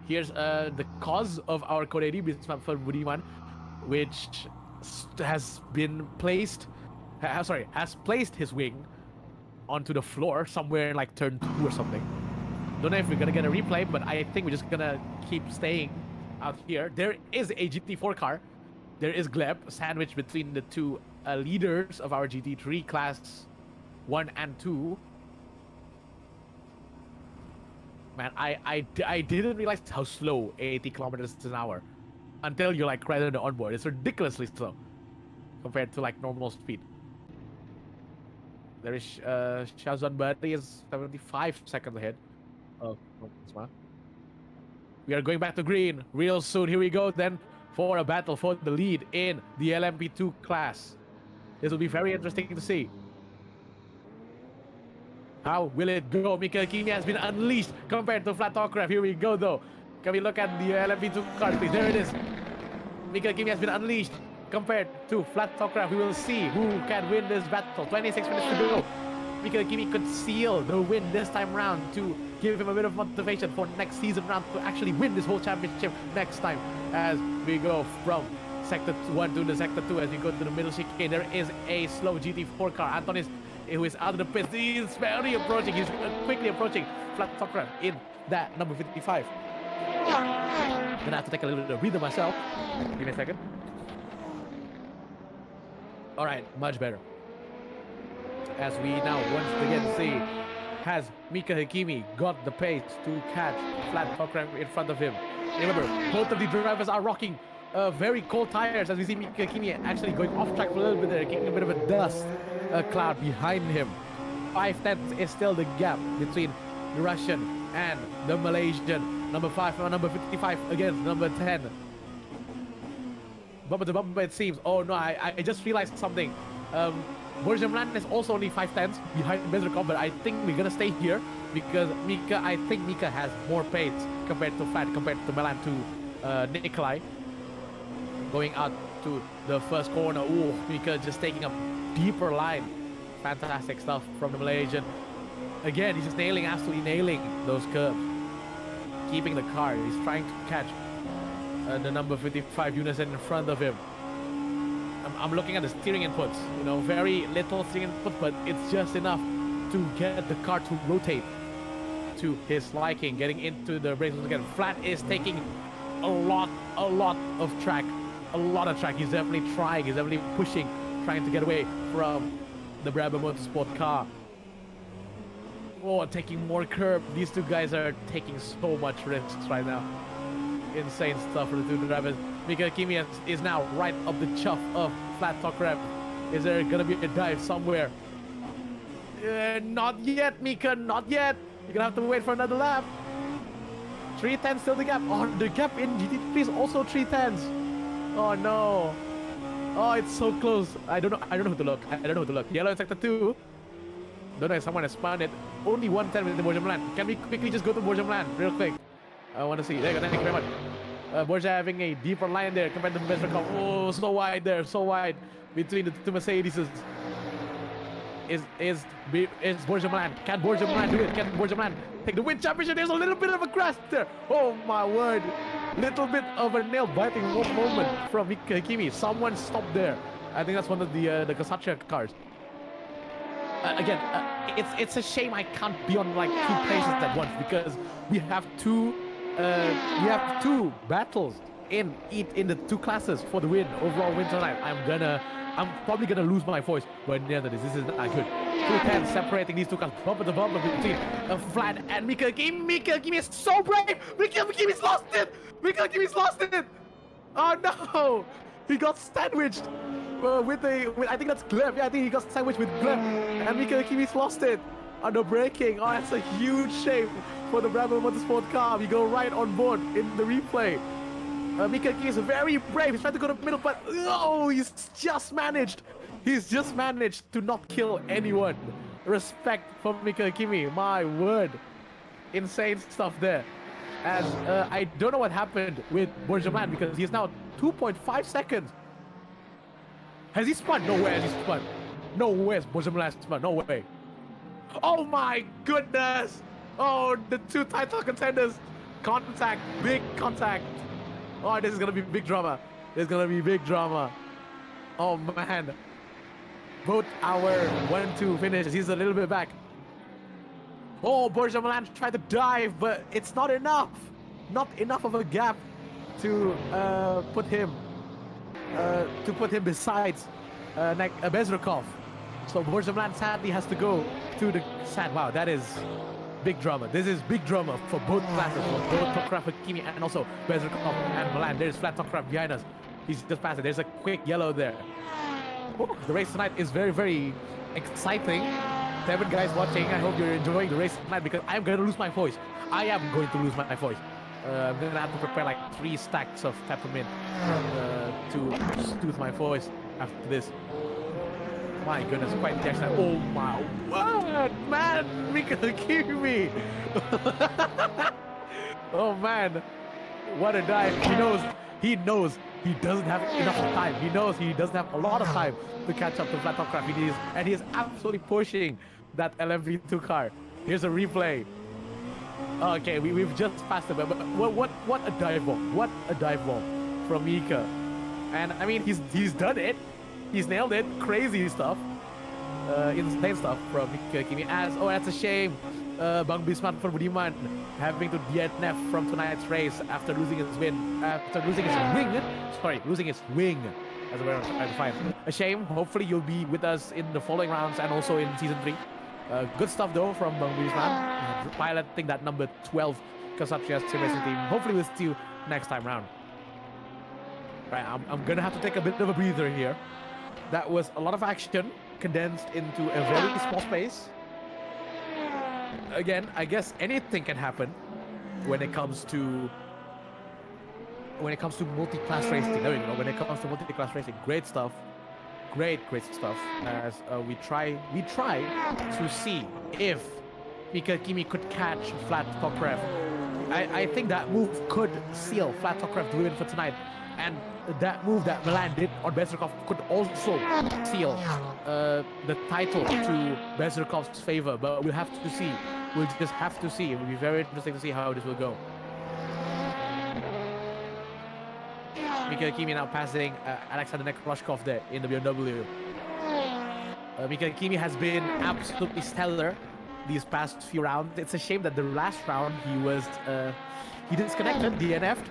Here's the cause of our Code 80 for Budiman, which has been placed, has placed his wing onto the floor somewhere in like turn 2 or something. Don't know if we're going to get a replay, but I think we're just going to keep staying out here. There is a GT4 car. There is Gleb sandwiched between the two leaders of our GT3 class 1 and 2. Man, I didn't realize how slow 80 kilometers an hour until you're like right on the onboard. It's ridiculously slow compared to like normal speed. There is Shazwan Bari is 75 seconds ahead. Oh, smart. We are going back to green real soon. Here we go then for a battle for the lead in the LMP2 class. This will be very interesting to see. How will it go? Mika Hakimi has been unleashed compared to Flat Topcraft. Here we go though. Can we look at the LMP2 cars, please? There it is. Mika Hakimi has been unleashed compared to Flat Topcraft. We will see who can win this battle. 26 minutes to go. Mika Hakimi could seal the win this time round to give him a bit of motivation for next season round to actually win this whole championship next time. As we go from Sector 1 to the Sector 2, as we go to the middle chicane, there is a slow GT4 car. Antonis, who is out of the pits, he is very approaching. He's quickly approaching Flat Topcraft in that number 55. Gonna have to take a little bit of breather myself. Give me a second. All right, much better. As we now once again see, has Mika Hakimi got the pace to catch Flat Topcraft in front of him? Remember, both of the drivers are rocking very cold tires, as we see Mika Hakimi actually going off track for a little bit there, getting a bit of a dust cloud behind him. 5/10 is still the gap between the Russian and the Malaysian. Number 5 and number 55 against number 10. Bumper to bumper it seems. Oh no, I just realized something. Borjamlan is also only 5/10 behind Bezrakov, but I think we're gonna stay here because I think Mika has more pace compared to Fat, compared to Milan to Nikolai. Going out to the first corner. Ooh, Mika just taking a deeper line. Fantastic stuff from the Malaysian. Again, he's just absolutely nailing those curves. Keeping the car. He's trying to catch the number 55 Unison in front of him. I'm looking at the steering inputs. You know, very little steering input, but it's just enough to get the car to rotate to his liking. Getting into the races again. Flat is taking a lot of track. A lot of track. He's definitely trying. He's definitely pushing, trying to get away from the Brabham Motorsport car. Oh, taking more curb. These two guys are taking so much risks right now. Insane stuff for the two drivers. Mika Hakimi is now right up the chuff of Flat Topcraft. Is there gonna be a dive somewhere? Not yet, Mika. Not yet. You're gonna have to wait for another lap. 310 still the gap. Oh, the gap in GT3 is also 310s. Oh no. Oh, it's so close. I don't know who to look. I don't know who to look. Yellow in Sector 2. Don't know if someone has spun it. Only 110 with the Borjamlan. Can we quickly just go to Borjamlan real quick? I want to see. There you go. Thank you very much. Borja having a deeper line there compared to Bezrakov. Oh, so wide there. So wide between the two Mercedes. Is Borjamlan. Can Borjamlan do it? Can Borjamlan take the win championship? There's a little bit of a crash there. Oh my word. Little bit of a nail-biting moment from Mika Hakimi. Someone stopped there. I think that's one of the Kasatria cars. Again, it's a shame I can't be on like 2 places at once because we have 2 we have 2 battles in the 2 classes for the win, overall win tonight. I'm probably gonna lose my voice, but near this is not good. 210 separating these 2 cars, bumper to bumper between Flat and Mika Kimi. Mika Kimi is so brave. Mika Kimi's lost it. Mika Kimi's lost it. Oh no, he got sandwiched with I think that's Gleb. Yeah, I think he got sandwiched with Gleb, and Mika Kimi's lost it under braking. Oh, that's a huge shame for the Brabham Motorsport car. We go right on board in the replay. Mika Kimi is very brave. He's trying to go to the middle, but oh, he's just managed to not kill anyone. Respect for Mika Kimi. My word, insane stuff there. As I don't know what happened with Borjaman because he's now 2.5 seconds. Has he spun? No way has he spun. No way has Borjaman spun. No way. Oh my goodness. Oh, the 2 title contenders. Contact. Big contact. Oh, this is going to be big drama. There's going to be big drama. Oh man. Both our 1-2 finishes. He's a little bit back. Oh, Borja Milan tried to dive, but it's not enough. Not enough of a gap to put him besides Bezrukov. So Borja Milan sadly has to go to the sand. Wow, that is big drama. This is big drama for both classes, for both Tokrav Kimi and also Bezrukov and Milan. There's Flat Tokrav behind us. He's just passed it. There's a quick yellow there. Oh, the race tonight is very, very exciting. 7 guys watching, I hope you're enjoying the race tonight because I'm going to lose my voice. I am going to lose my voice. I'm going to have to prepare like 3 stacks of peppermint to soothe my voice after this. My goodness, quite the action. Oh my word, man, Mika Kimi. Oh man, what a dive. He knows he doesn't have enough time. He knows he doesn't have a lot of time to catch up to Flat Top Craft. And he is absolutely pushing that LMV2 car. Here's a replay. Okay, we've just passed it, but what a dive bomb. What a dive bomb from Mika. And I mean, he's done it. He's nailed it. Crazy stuff. Insane stuff from Mika Kimi. That's a shame. Bang Bisman for Budiman having to DNF from tonight's race after losing his wing. Losing his wing. As a way to find. A shame. Hopefully you'll be with us in the following rounds and also in season 3. Good stuff though from Bang Bisman. Piloting that number 12 Kasapchia's sim racing team. Hopefully we'll see you next time round. Right, I'm gonna have to take a bit of a breather here. That was a lot of action condensed into a very small space. Again, I guess anything can happen when it comes to multi-class racing. There we go. When it comes to multi-class racing, great stuff, great stuff. As we try to see if Mika Kimi could catch Flat Tokrav. I think that move could seal Flat Tokrav to win for tonight, and that move that Milan did on Bezrukov could also seal the title to Bezrukov's favor. But we'll have to see. We'll just have to see. It will be very interesting to see how this will go. Mika Kimi now passing Alexander Nekroshkov there in the BMW. Mika Kimi has been absolutely stellar these past few rounds. It's a shame that the last round he disconnected, DNF'd.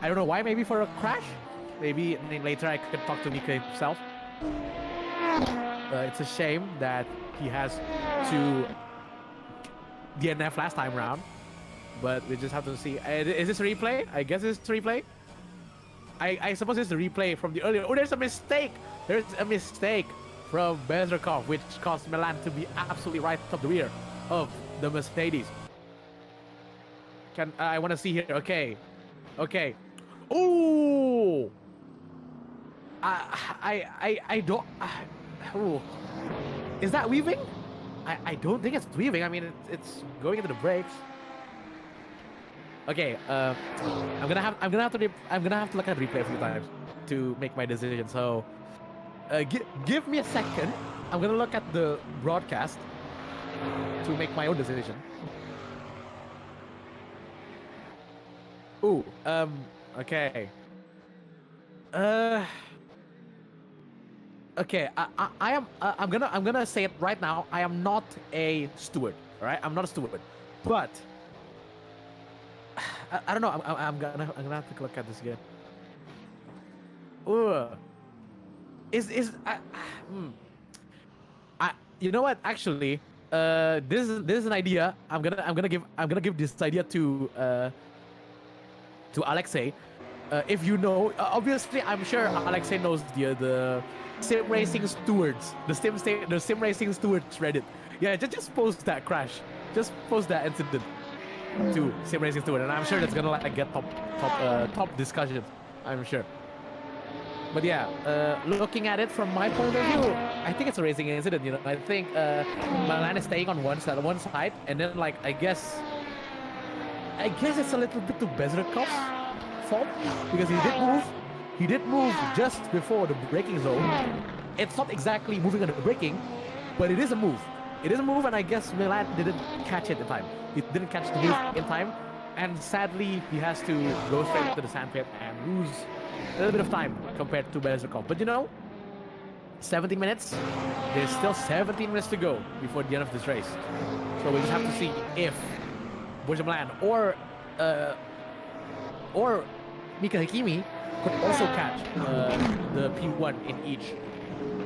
I don't know why, maybe for a crash? Maybe later I could talk to Mika himself. It's a shame that he has to DNF last time round. But we just have to see. Is this a replay? I guess it's a replay. I suppose it's a replay from the earlier. Oh, there's a mistake. There's a mistake from Bezrukov, which caused Milan to be absolutely right up the rear of the Mercedes. I want to see here. Okay. Ooh. I don't. Ooh. Is that weaving? I don't think it's weaving. I mean, it's going into the brakes. Okay. I'm gonna have to look at the replay a few times to make my decision. So, give me a second. I'm gonna look at the broadcast to make my own decision. Ooh. Okay. Okay. I'm gonna say it right now. I am not a steward. All right. I'm not a steward. But I don't know. I'm gonna have to look at this again. Ooh, is I you know what? Actually, this is an idea. I'm gonna give this idea to Alexei. If you know, obviously, I'm sure Alexei knows the sim racing stewards, the sim racing stewards Reddit. Yeah, just post that crash, just post that incident to sim racing steward, and I'm sure that's gonna like get top discussions. I'm sure. But yeah, looking at it from my point of view, I think it's a racing incident. You know, I think Milan is staying on one side, and then like I guess it's a little bit to Bezrukov's fault because he did move just before the braking zone. It's not exactly moving on the braking, but it is a move. It is a move, and I guess Milan didn't catch it in time. He didn't catch the move in time, and sadly he has to go straight to the sandpit and lose a little bit of time compared to Bezrukov. But you know, 17 minutes. There's still 17 minutes to go before the end of this race. So we just have to see if Borja Milan or Mika Hakimi could also catch the P1 in each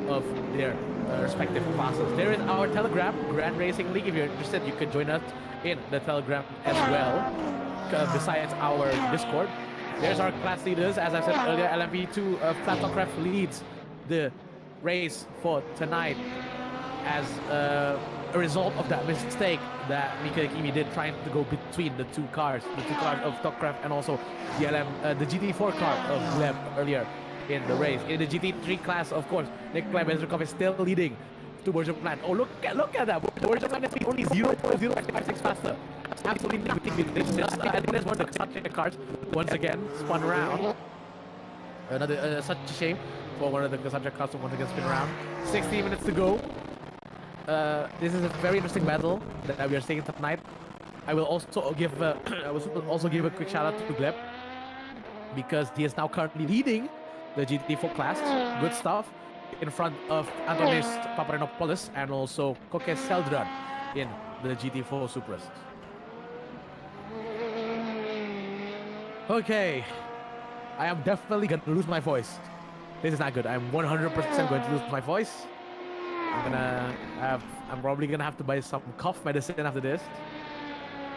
of their respective classes. There is our Telegram, Grand Racing League. If you're interested, you can join us in the Telegram as well, besides our Discord. There's our class leaders. As I said earlier, LMP2 Flat Top Ref leads the race for tonight as a result of that mistake that Mika Hakimi did trying to go between the two cars of Topcraft and also the GT4 car of Gleb earlier in the race. In the GT3 class, of course, Nikolai Bezrukov is still leading to Borja Milan. Oh, look at that. Borja Milan is only 0.056 faster. Absolutely nothing. Just, I think there's one of the Kasatka cars once again spun around. Another such a shame for one of the Kasatka cars to once again spin around. 16 minutes to go. This is a very interesting battle that we are seeing tonight. I will also give a quick shout out to Gleb because he is now currently leading the GT4 class. Good stuff in front of Antonis Paparinopoulos and also Koke Seldran in the GT4 Supras. Okay, I am definitely going to lose my voice. This is not good. I'm 100% going to lose my voice. I'm probably gonna have to buy some cough medicine after this.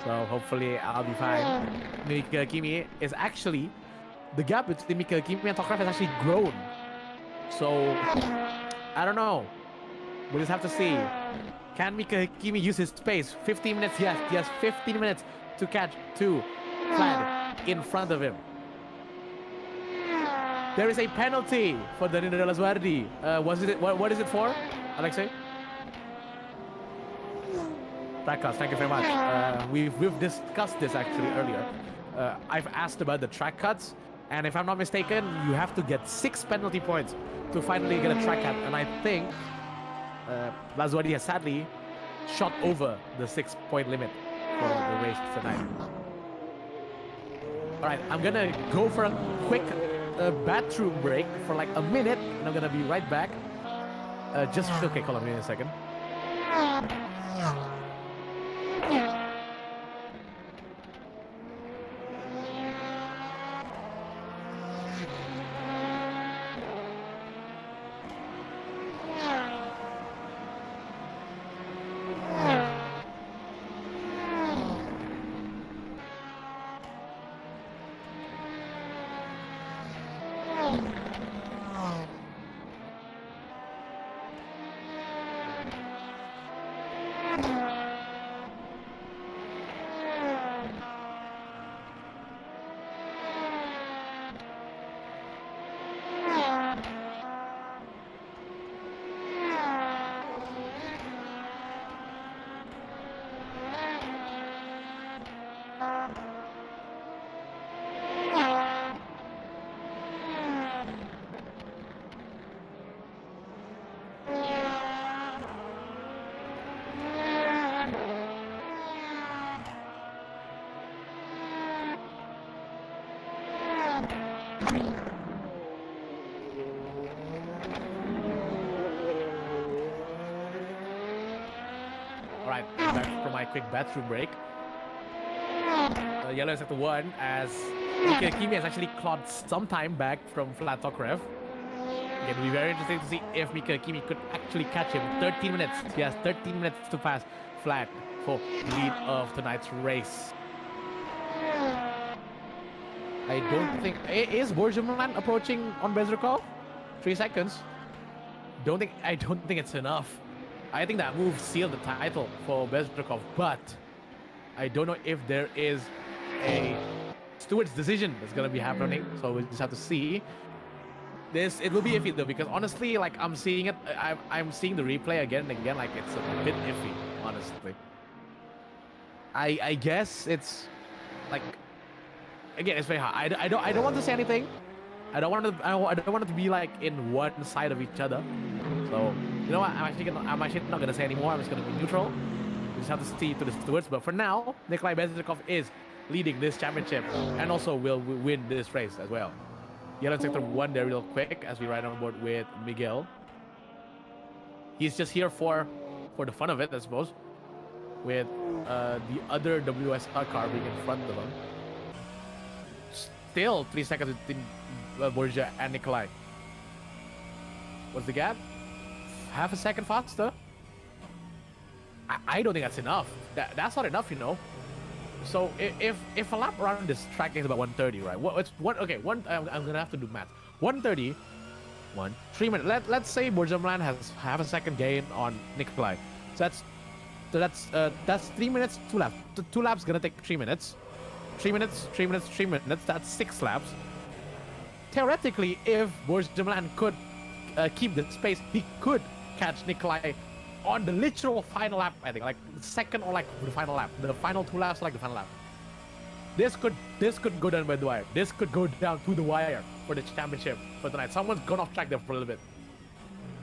So hopefully I'll be fine. Mika Hakimi is actually, the gap between Mika Hakimi and Tokrav has actually grown. So I don't know. We'll just have to see. Can Mika Hakimi use his space? 15 minutes, yes. He has 15 minutes to catch two flag in front of him. There is a penalty for Danilo Laswardi. What is it for, Alexei? Track cuts, thank you very much. We've discussed this actually earlier. I've asked about the track cuts, and if I'm not mistaken, you have to get 6 penalty points to finally get a track cut. And I think Laswardi has sadly shot over the 6-point limit for the race tonight. All right, I'm gonna go for a quick bathroom break for like a minute, and I'm gonna be right back. Okay, hold on me a second. Alright, back for my quick bathroom break. yellow in sector 1 as Mika Kimi has actually clawed some time back from Flat Tokrev. Again, it'll be very interesting to see if Mika Kimi could actually catch him. 13 minutes. He has 13 minutes to pass Flat for lead of tonight's race. I don't think... Is Borjumlan approaching on Bezrukov? 3 seconds. I don't think it's enough. I think that move sealed the title for Bezrukov, but I don't know if there is a steward's decision that's gonna be happening, so we'll just have to see. It will be iffy though, because honestly, like I'm seeing it, I'm seeing the replay again and again, like it's a bit iffy, honestly. I guess it's like, again, it's very hard. I don't want to say anything. I don't want it to be like in one side of each other. So you know what? I'm actually not gonna say anymore. I'm just gonna be neutral. We just have to see to the stewards. But for now, Nikolai Bezrukov is leading this championship and also will win this race as well. Yellow sector 1 there real quick as we ride on board with Miguel. He's just here for the fun of it, I suppose, with the other WSR car being in front of him. Still 3 seconds between Borja and Nikolai. What's the gap? Half a second faster? I don't think that's enough. That's not enough, you know. So if a lap around this track is about 130, right? I'm gonna have to do math. 130, 3 minutes. Let's say Borjumlan has half a second gain on Nikolai. So that's 3 minutes, 2 laps. 2 laps gonna take 3 minutes. 3 minutes, 3 minutes, 3 minutes. That's 6 laps. Theoretically, if Borjumlan could keep the space, he could catch Nikolai on the literal final lap, I think, like the second or like the final lap. The final 2 laps, like the final lap. This could go down by the wire. This could go down to the wire for the championship for tonight. Someone's gone off track there for a little bit,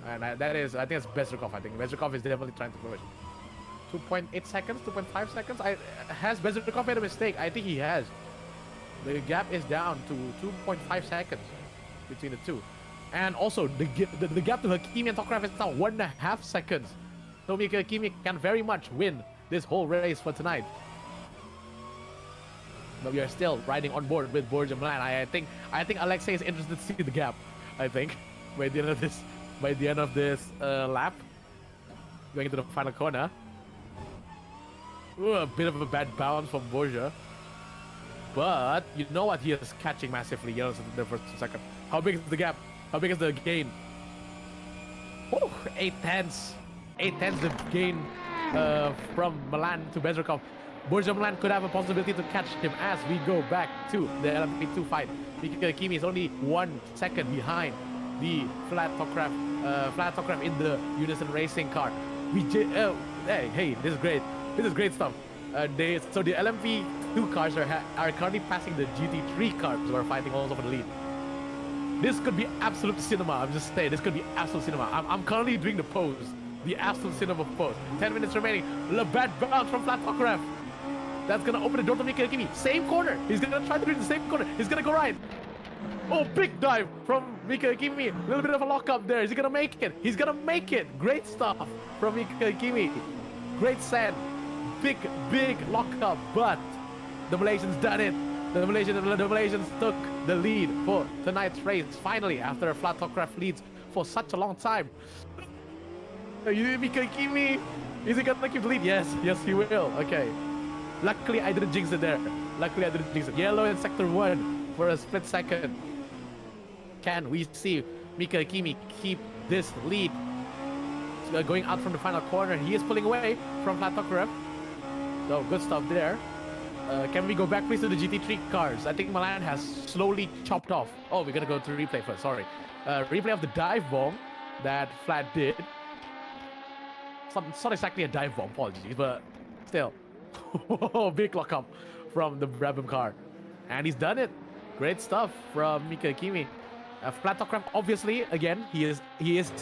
and I think it's Bezrukov. I think Bezrukov is definitely trying to push. 2.8 seconds, 2.5 seconds. Has Bezrukov made a mistake? I think he has. The gap is down to 2.5 seconds between the two, and also the gap to Hakimi and Tokrev is now 1.5 seconds. So Mika Hakimi can very much win this whole race for tonight. But we are still riding on board with Borjumlan. I think Alexei is interested to see the gap. I think by the end of this lap, going into the final corner. Ooh, a bit of a bad bounce from Borja. But you know what? He is catching massively. Yellows in the first second. How big is the gap? How big is the gain? Oh, 8 tenths. 8 tenths the gain from Milan to Bezrukov. Borjumlan could have a possibility to catch him as we go back to the LMP2 fight. Mika Hakimi is only 1 second behind the Flat Tokrev in the Unison Racing car. Hey, this is great. This is great stuff. So the LMP2 cars are currently passing the GT3 cars who are fighting also for the lead. This could be absolute cinema. I'm just saying, this could be absolute cinema. I'm currently doing the pose. The absolute cinema pose. 10 minutes remaining. A bad bounce from Flat Tokrev. That's gonna open the door to Mika Hakimi. Same corner. He's gonna try to do the same corner. He's gonna go right. Oh, big dive from Mika Hakimi. A little bit of a lockup there. Is he gonna make it? He's gonna make it. Great stuff from Mika Hakimi. Great send. Big lockup. But the Malaysians done it. The Malaysians took the lead for tonight's race. Finally, after Flat Tokrev leads for such a long time. Mika Hakimi, is he gonna keep the lead? Yes, he will. Okay. Luckily, I didn't jinx it there. Yellow in sector 1 for a split second. Can we see Mika Hakimi keep this lead? Going out from the final corner, he is pulling away from Flat Tokrev. So good stuff there. Can we go back please to the GT3 cars? I think Milan has slowly chopped off. Oh, we're gonna go to replay first. Sorry. Replay of the dive bomb that Flat did. It's not exactly a dive bomb, apologies, but still. Big lockup from the Brabham car. And he's done it. Great stuff from Mika Hakimi. Flat Tokrev, obviously, again, he is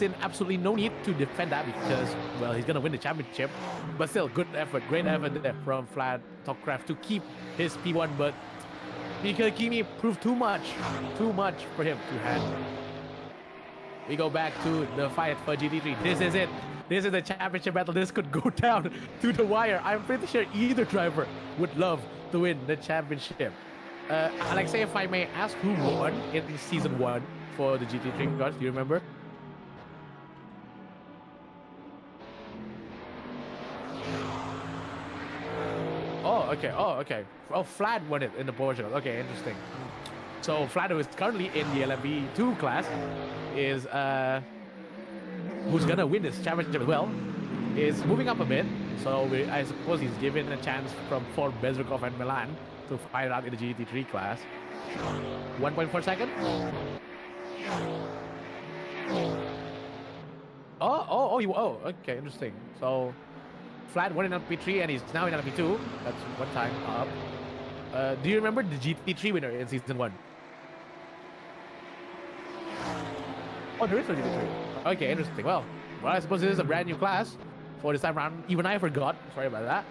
in absolutely no need to defend that because, well, he's going to win the championship. But still, good effort, great effort there from Flat Tokrev to keep his P1. But Mika Hakimi proved too much for him to handle. We go back to the fight for GT3. This is it. This is the championship battle. This could go down to the wire. I'm pretty sure either driver would love to win the championship. Alexei, if I may ask, who won in season 1 for the GT3 cars? Do you remember? Oh, okay. Oh, okay. Oh, Vlad won it in the Portugal. Okay, interesting. So Vlad, who is currently in the LMP2 class, is who's gonna win this championship as well, is moving up a bit. So I suppose he's given a chance for Bezrukov and Milan to fight it out in the GT3 class. 1.4 seconds. Oh, okay, interesting. So Vlad won in LP3 and he's now in LP2. That's one time up. Do you remember the GT3 winner in season 1? Oh, there is no GT3. Okay, interesting. Well, I suppose this is a brand new class for this time around. Even I forgot. Sorry about that.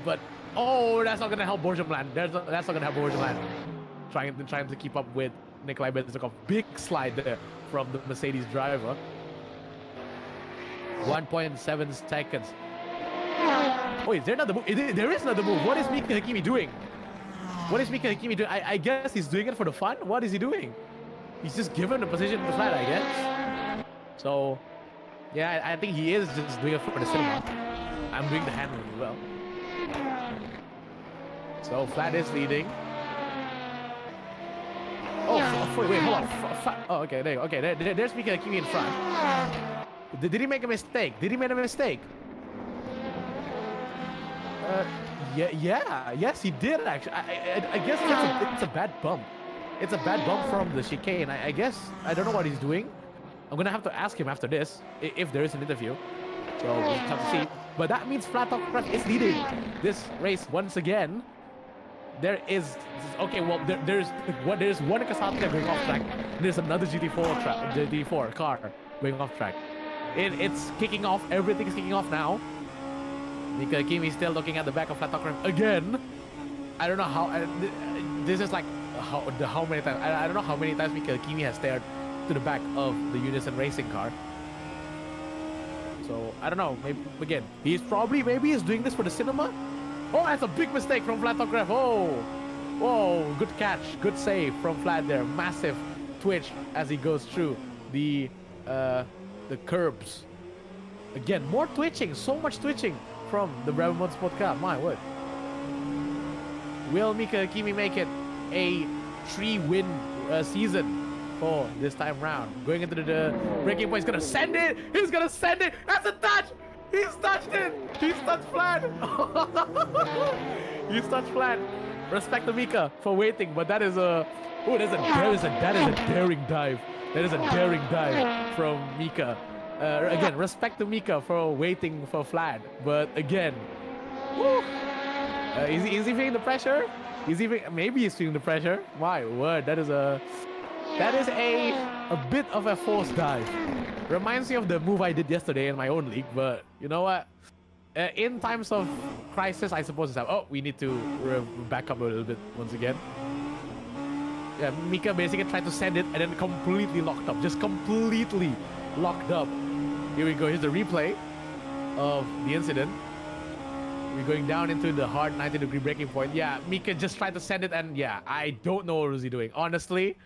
But oh, that's not gonna help Borjamland. That's not gonna help Borjamland. Trying to keep up with Nikolai Benzikov. Big slide there from the Mercedes driver. 1.7 seconds. Oh, is there another move? There is another move. What is Mika Hakimi doing? What is Mika Hakimi doing? I guess he's doing it for the fun. What is he doing? He's just given the position to Vlad, I guess. So, yeah, I think he is just doing it for the cinema. I'm doing the hand move as well. So Vlad is leading. Oh, wait, hold on. Oh, okay, there you go. Okay, there's Mika Hakimi in front. Did he make a mistake? Did he make a mistake? Yes, he did actually. I guess it's a bad bump. It's a bad bump from the chicane. I guess I don't know what he's doing. I'm gonna have to ask him after this if there is an interview. So we'll have to see. But that means Flat Top Craft is leading this race once again. There is okay. Well, there's one Kasatka going off track. There's another GT4 car going off track. It's kicking off. Everything's kicking off now. Mika Hakimi is still looking at the back of Flat Top Craft again. I don't know how. This is like how many times. I don't know how many times Mika Hakimi has stared to the back of the Unison racing car. So I don't know. Maybe again, maybe he's doing this for the cinema. Oh, that's a big mistake from Flat Top Craft. Whoa, good catch, good save from Flat there. Massive twitch as he goes through the curbs. Again, more twitching, so much twitching from the Brabham Motorsport car. My word. Will Mika Hakimi make it a 3-win season for this time round? Going into the breaking point, he's gonna send it. He's gonna send it. That's a touch. He's touched it. He's touched Flat. He's touched Flat. Respect to Mika for waiting, but that is a daring dive. That is a daring dive from Mika. Again, respect to Mika for waiting for Flat, but again, is he feeling the pressure? Maybe he's feeling the pressure. My word, that is a bit of a forced dive. Reminds me of the move I did yesterday in my own league, but you know what? In times of crisis, I suppose it's like, oh, we need to back up a little bit once again. Yeah, Mika basically tried to send it and then completely locked up. Just completely locked up. Here we go. Here's the replay of the incident. We're going down into the hard 90-degree braking point. Yeah, Mika just tried to send it and yeah, I don't know what was he doing. Honestly.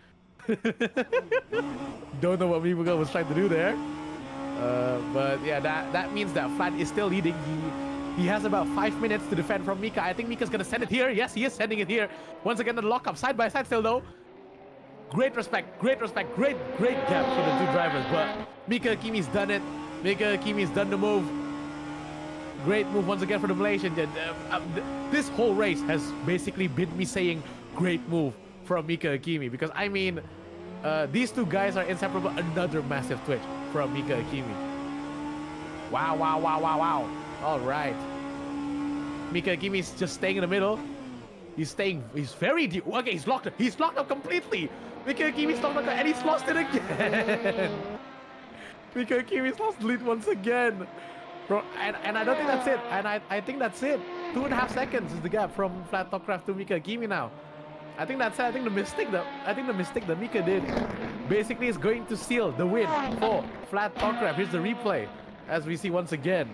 Don't know what Mika was trying to do there. But yeah, that means that Flat is still leading. He has about 5 minutes to defend from Mika. I think Mika's gonna send it here. Yes, he is sending it here. Once again, the lock-up side by side still though. Great respect, great gap for the two drivers. But Mika Hakimi's done it. Mika Hakimi's done the move. Great move once again for the Malaysian. This whole race has basically been me saying great move from Mika Hakimi, because I mean, these two guys are inseparable. Another massive twitch from Mika Hakimi. Wow. All right. Mika Hakimi is just staying in the middle. He's very deep. Okay, he's locked up completely. Mika Hakimi's locked up and he's lost it again. Mika Hakimi's lost the lead once again. And I don't think that's it. And I think that's it. 2.5 seconds is the gap from Flat Top Craft to Mika Hakimi now. I think that's it. I think the mistake that Mika did basically is going to seal the win for Flat Top Craft. Here's the replay as we see once again.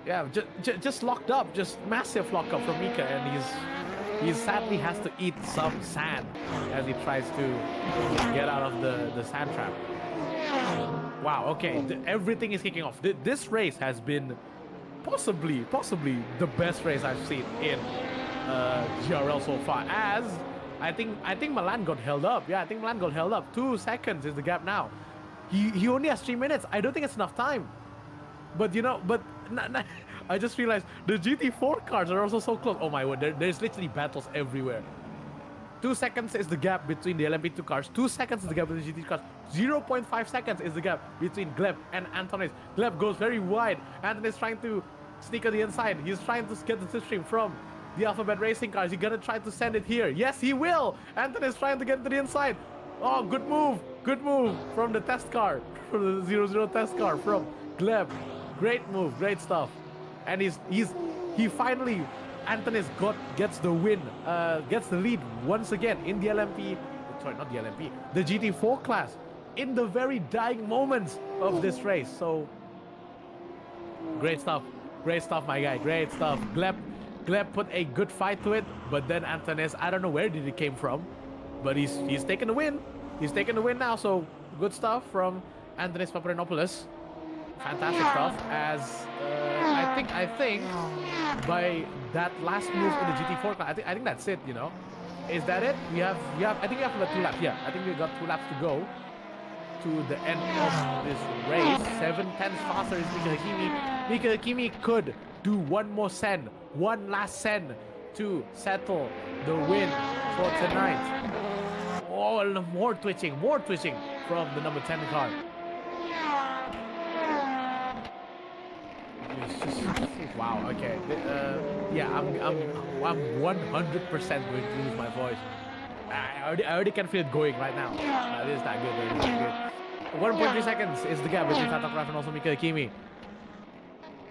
Yeah, just locked up, just massive lock up from Mika, and he sadly has to eat some sand as he tries to get out of the sand trap. Wow, okay, everything is kicking off. This race has been possibly the best race I've seen in GRL so far, as I think Milan got held up. Yeah, I think Milan got held up. 2 seconds is the gap now. He only has 3 minutes. I don't think it's enough time. But you know, I just realized the GT4 cars are also so close. Oh my word, there's literally battles everywhere. 2 seconds is the gap between the LMP2 cars. 2 seconds is the gap between the GT cars. 0.5 seconds is the gap between Gleb and Antonis. Gleb goes very wide. Antonis trying to sneak on the inside. He's trying to get the slipstream from the Alphabet Racing cars. He's gonna try to send it here. Yes, he will. Antonis trying to get to the inside. Oh, good move from the test car, from the 00 test car from Gleb. Great move, great stuff. And he finally, Antonis gets the win, gets the lead once again in the LMP, sorry, not the LMP, the GT4 class, in the very dying moments of this race. So, great stuff, my guy, great stuff. Gleb put a good fight to it, but then Antonis, I don't know where did he came from, but he's taken the win. He's taken the win now, so good stuff from Antonis Paparinopoulos. Fantastic stuff, as I think by that last move in the GT4 class, I think that's it, you know. Is that it? I think we have about 2 laps. Yeah, I think we got 2 laps to go to the end of this race. 7/10 faster is Mika Hakimi. Mika Hakimi could do one more send, one last send to settle the win for tonight. Oh, more twitching from the number 10 car. Wow. Okay. Yeah, I'm 100% going to lose my voice. I already can feel it going right now. It is that good. It is that good. 1.3 seconds is the gap between Tatokraf and also Mika Hakimi.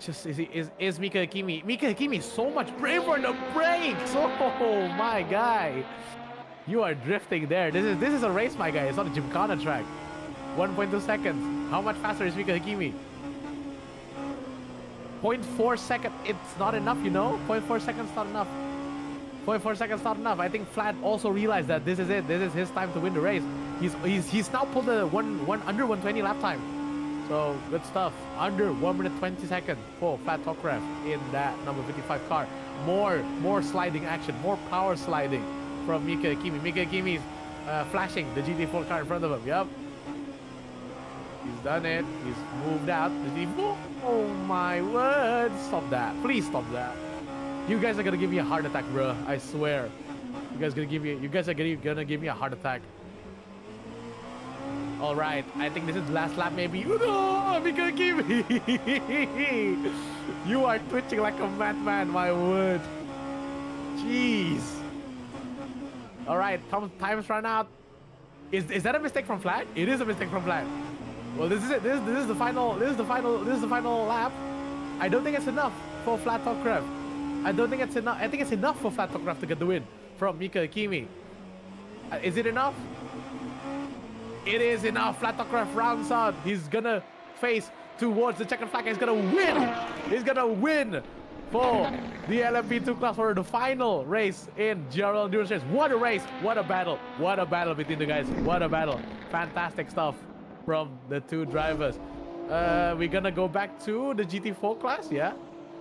Just is Mika Hakimi. Mika Hakimi is so much braver on the brakes. Oh my guy, you are drifting there. This is a race, my guy. It's not a Gymkhana track. 1.2 seconds. How much faster is Mika Hakimi? 0.4 seconds, it's not enough, you know? 0.4 seconds not enough. 0.4 seconds not enough. I think Flat also realized that this is it. This is his time to win the race. He's now pulled the under 120 lap time. So good stuff. Under 1 minute 20 seconds for Flat Tokrav in that number 55 car. More sliding action, more power sliding from Mika Hakimi. Mika Hakimi's flashing the GT4 car in front of him. Yep. He's done it. He's moved out. Oh my word. Stop that. Please stop that. You guys are gonna give me a heart attack, bro. I swear. You guys are gonna give me a heart attack. Alright. I think this is the last lap maybe. Oh, Mika Hakimi. You are twitching like a madman, my word. Jeez. Alright, time's run out. Is that a mistake from Flag? It is a mistake from Flag. Well, this is it. This is the final lap. I don't think it's enough for Flat Top Craft. I don't think it's enough. I think it's enough for Flat Top Craft to get the win from Mika Hakimi. Is it enough? It is enough. Flat Top Craft rounds out. He's gonna face towards the checkered flag. He's gonna win. He's gonna win for the LMP2 class for the final race in GRL Endurance Series. What a race. What a battle. What a battle between the guys. What a battle. Fantastic stuff from the two drivers. We're gonna go back to the GT4 class. Yeah.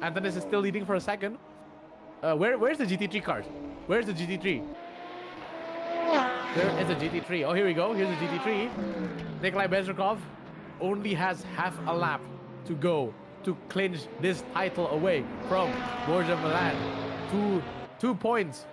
Antonis is still leading for a second. Where's the GT3 cars? Where's the GT3? There is a GT3. Oh, here we go. Here's the GT3. Nikolai Bezrukov only has half a lap to go to clinch this title away from Borja Milan. Two points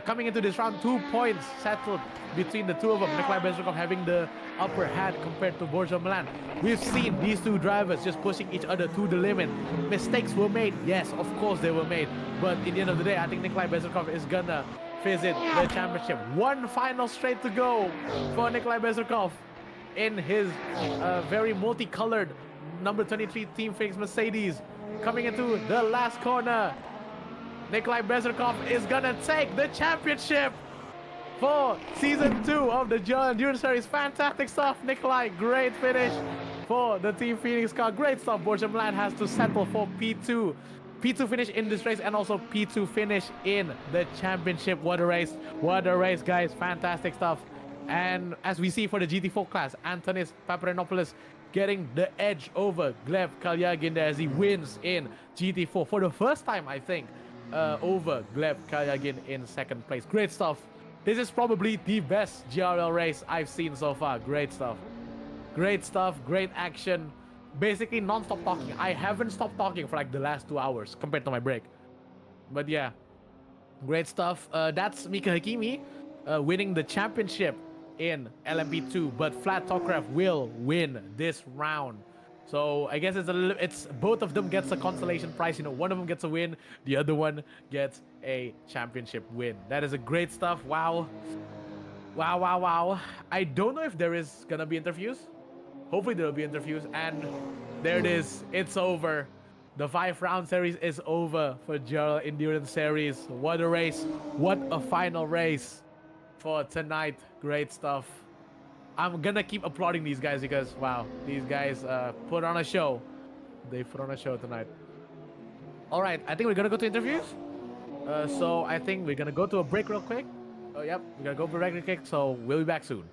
coming into this round. 2 points settled between the two of them. Nikolai Bezrukov having the upper hand compared to Borja Milan. We've seen these two drivers just pushing each other to the limit. Mistakes were made. Yes, of course they were made. But in the end of the day, I think Nikolai Bezrukov is gonna visit the championship. One final straight to go for Nikolai Bezrukov in his very multicolored number 23 Team Phoenix Mercedes. Coming into the last corner, Nikolai Bezrukov is gonna take the championship for season 2 of the GRL Endurance Series. Fantastic stuff, Nikolai. Great finish. for the Team Phoenix car. Great stuff. Borja Milan has to settle for P2. P2 finish in this race and also P2 finish in the championship. What a race. What a race, guys. Fantastic stuff. And as we see for the GT4 class, Antonis Paparanopoulos getting the edge over Gleb Kalyagin there as he wins in GT4 for the first time, I think, over Gleb Kalyagin in second place. Great stuff. This is probably the best GRL race I've seen so far. Great stuff. Great stuff, great action. Basically non-stop talking. I haven't stopped talking for like the last 2 hours compared to my break. But yeah, great stuff. That's Mika Hakimi winning the championship in LMP2, but Flat Topcraft will win this round. So I guess it's both of them gets a consolation prize. You know, one of them gets a win, the other one gets a championship win. That is a great stuff. Wow. Wow, wow, wow. I don't know if there is gonna be interviews. Hopefully there will be interviews. And there it is. It's over. The 5-round series is over for GRL Endurance Series. What a race. What a final race for tonight. Great stuff. I'm gonna keep applauding these guys because, wow, these guys put on a show. They put on a show tonight. All right, I think we're gonna go to interviews. So I think we're gonna go to a break real quick. Oh, yep, we're gonna go for a break real quick. So we'll be back soon.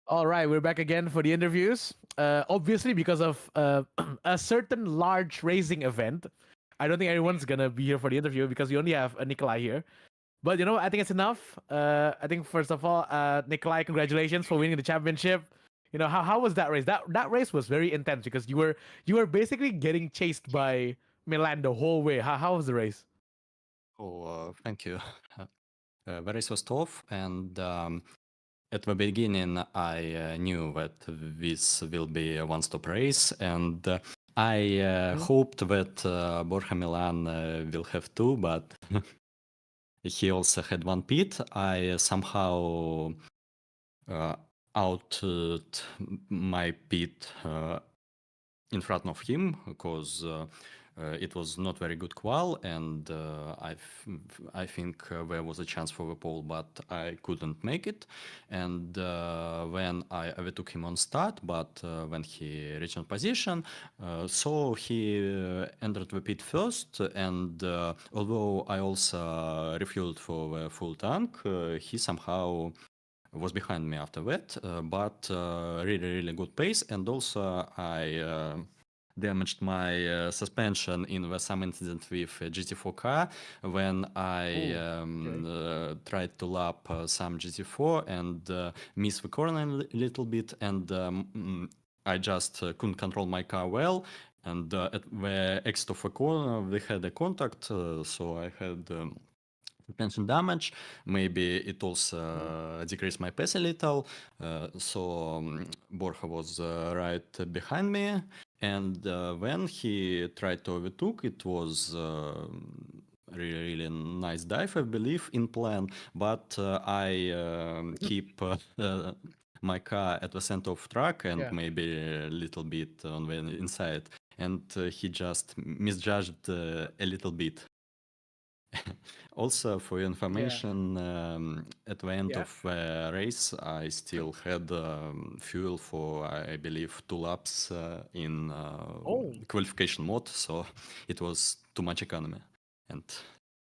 All right, we're back again for the interviews. Obviously, because of a certain large racing event, I don't think everyone's gonna be here for the interview because we only have Nikolai here. But I think it's enough. I think first of all, Nikolai, congratulations for winning the championship. How was that race? That race was very intense because you were basically getting chased by Milan the whole way. How was the race? Oh, thank you. The race was tough, and at the beginning, I knew that this will be a one-stop race, and I Mhm. hoped that Borja Milan will have two, but he also had one pit. I somehow uh, outed my pit in front of him because it was not very good qual, and I think there was a chance for the pole, but I couldn't make it. And when I overtook him on start, but when he reached position, so he entered the pit first, and although I also refueled for the full tank, he somehow was behind me after that, but really good pace. And also I damaged my suspension in some incident with GT4 car when I Oh, okay. tried to lap some GT4 and missed the corner a little bit, and I just couldn't control my car well. And at the exit of a corner, we had a contact, so I had suspension damage. Maybe it also Mhm. decreased my pace a little. So Borja was right behind me, and when he tried to overtook, it was really nice dive, I believe, in plan. But I keep my car at the center of track and Yeah, maybe a little bit on the inside, and he just misjudged a little bit. Also, for your yeah, information, at the end yeah. of the race, I still had fuel for, I believe, 2 laps in Oh, qualification mode, so it was too much economy. And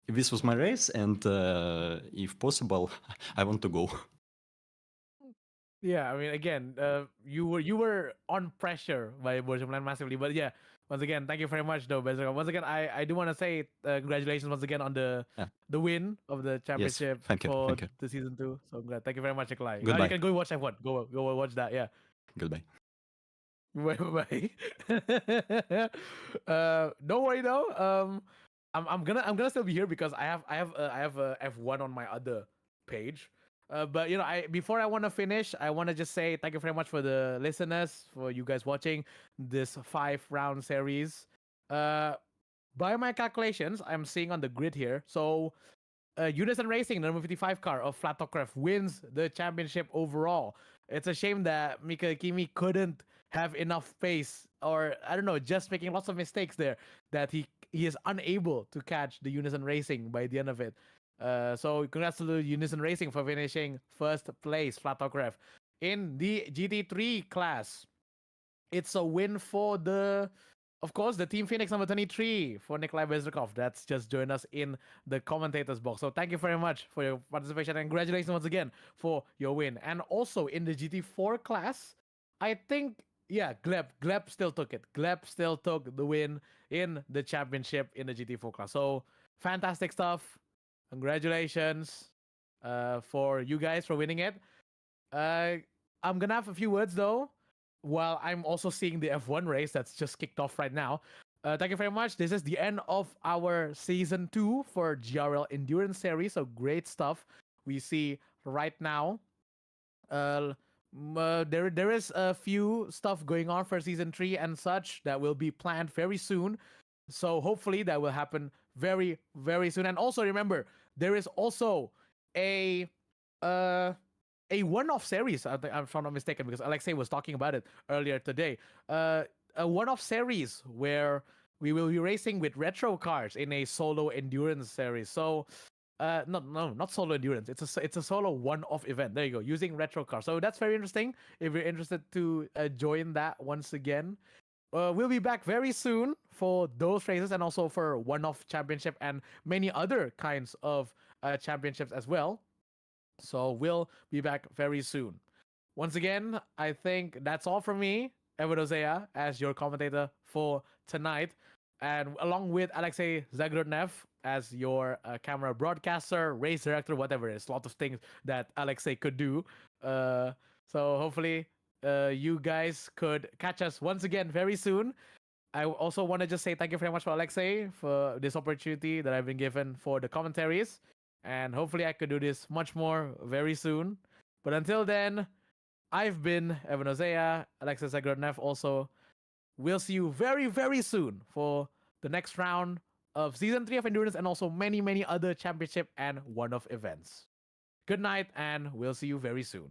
this was my race, and if possible, I want to go. yeah. I mean, again, you were on pressure by Borjumlan massively, but yeah. Once again, thank you very much, though, Bezra. Once again, I do want to say congratulations once again on Yeah. the win of the Yes, championship thank you, for thank you. the season 2. So glad. Thank you very much, Nikolai. Now you Goodbye, can go watch F1. Go watch that. Yeah. goodbye. Bye. Don't worry though. I'm gonna still be here because I have F1 on my other page. But I before I want to finish, I want to just say thank you very much for the listeners, for you guys watching this 5 round series. Uh, by my calculations, I'm seeing on the grid here. So Unison Racing, the number 55 car of Flatocraft, wins the championship overall. It's a shame that Mika Kimi couldn't have enough pace, or I don't know, just making lots of mistakes there, that he is unable to catch the Unison Racing by the end of it. So congrats to the Unison Racing for finishing first place, Flatocraft. In the GT3 class, it's a win for of course, the Team Phoenix number 23 for Nikolai Bezrikov. That's just joined us in the commentators box. So thank you very much for your participation and congratulations once again for your win. And also in the GT4 class, I think, yeah, Gleb still took it. Gleb still took the win in the championship in the GT4 class. So fantastic stuff. Congratulations for you guys for winning it. Uh, I'm gonna have a few words though, while I'm also seeing the F1 race that's just kicked off right now. Thank you very much. This is the end of our season 2 for GRL Endurance Series. So great stuff we see right now. Uh, there is a few stuff going on for season 3 and such that will be planned very soon. So hopefully that will happen very soon. And also remember, there is also a uh a one-off series. I think I'm not mistaken because Alexei was talking about it earlier today. A one-off series where we will be racing with retro cars in a solo endurance series. So not solo endurance. It's a solo one-off event. There you go, using retro cars. So that's very interesting. If you're interested to join that once again, we'll be back very soon for those races and also for one-off championship and many other kinds of championships as well. So we'll be back very soon. Once again, I think that's all from me, Evan Ozea, as your commentator for tonight. And along with Alexei Zagrodnev as your camera broadcaster, race director, whatever it is. A lot of things that Alexei could do. So hopefully you guys could catch us once again very soon. I also want to just say thank you very much for Alexei for this opportunity that I've been given for the commentaries. And hopefully I could do this much more very soon. But until then, I've been Evan Ozea, Alexis Zagrodnev also. We'll see you very, very soon for the next round of Season 3 of Endurance and also many, many other championship and one-off events. Good night, and we'll see you very soon.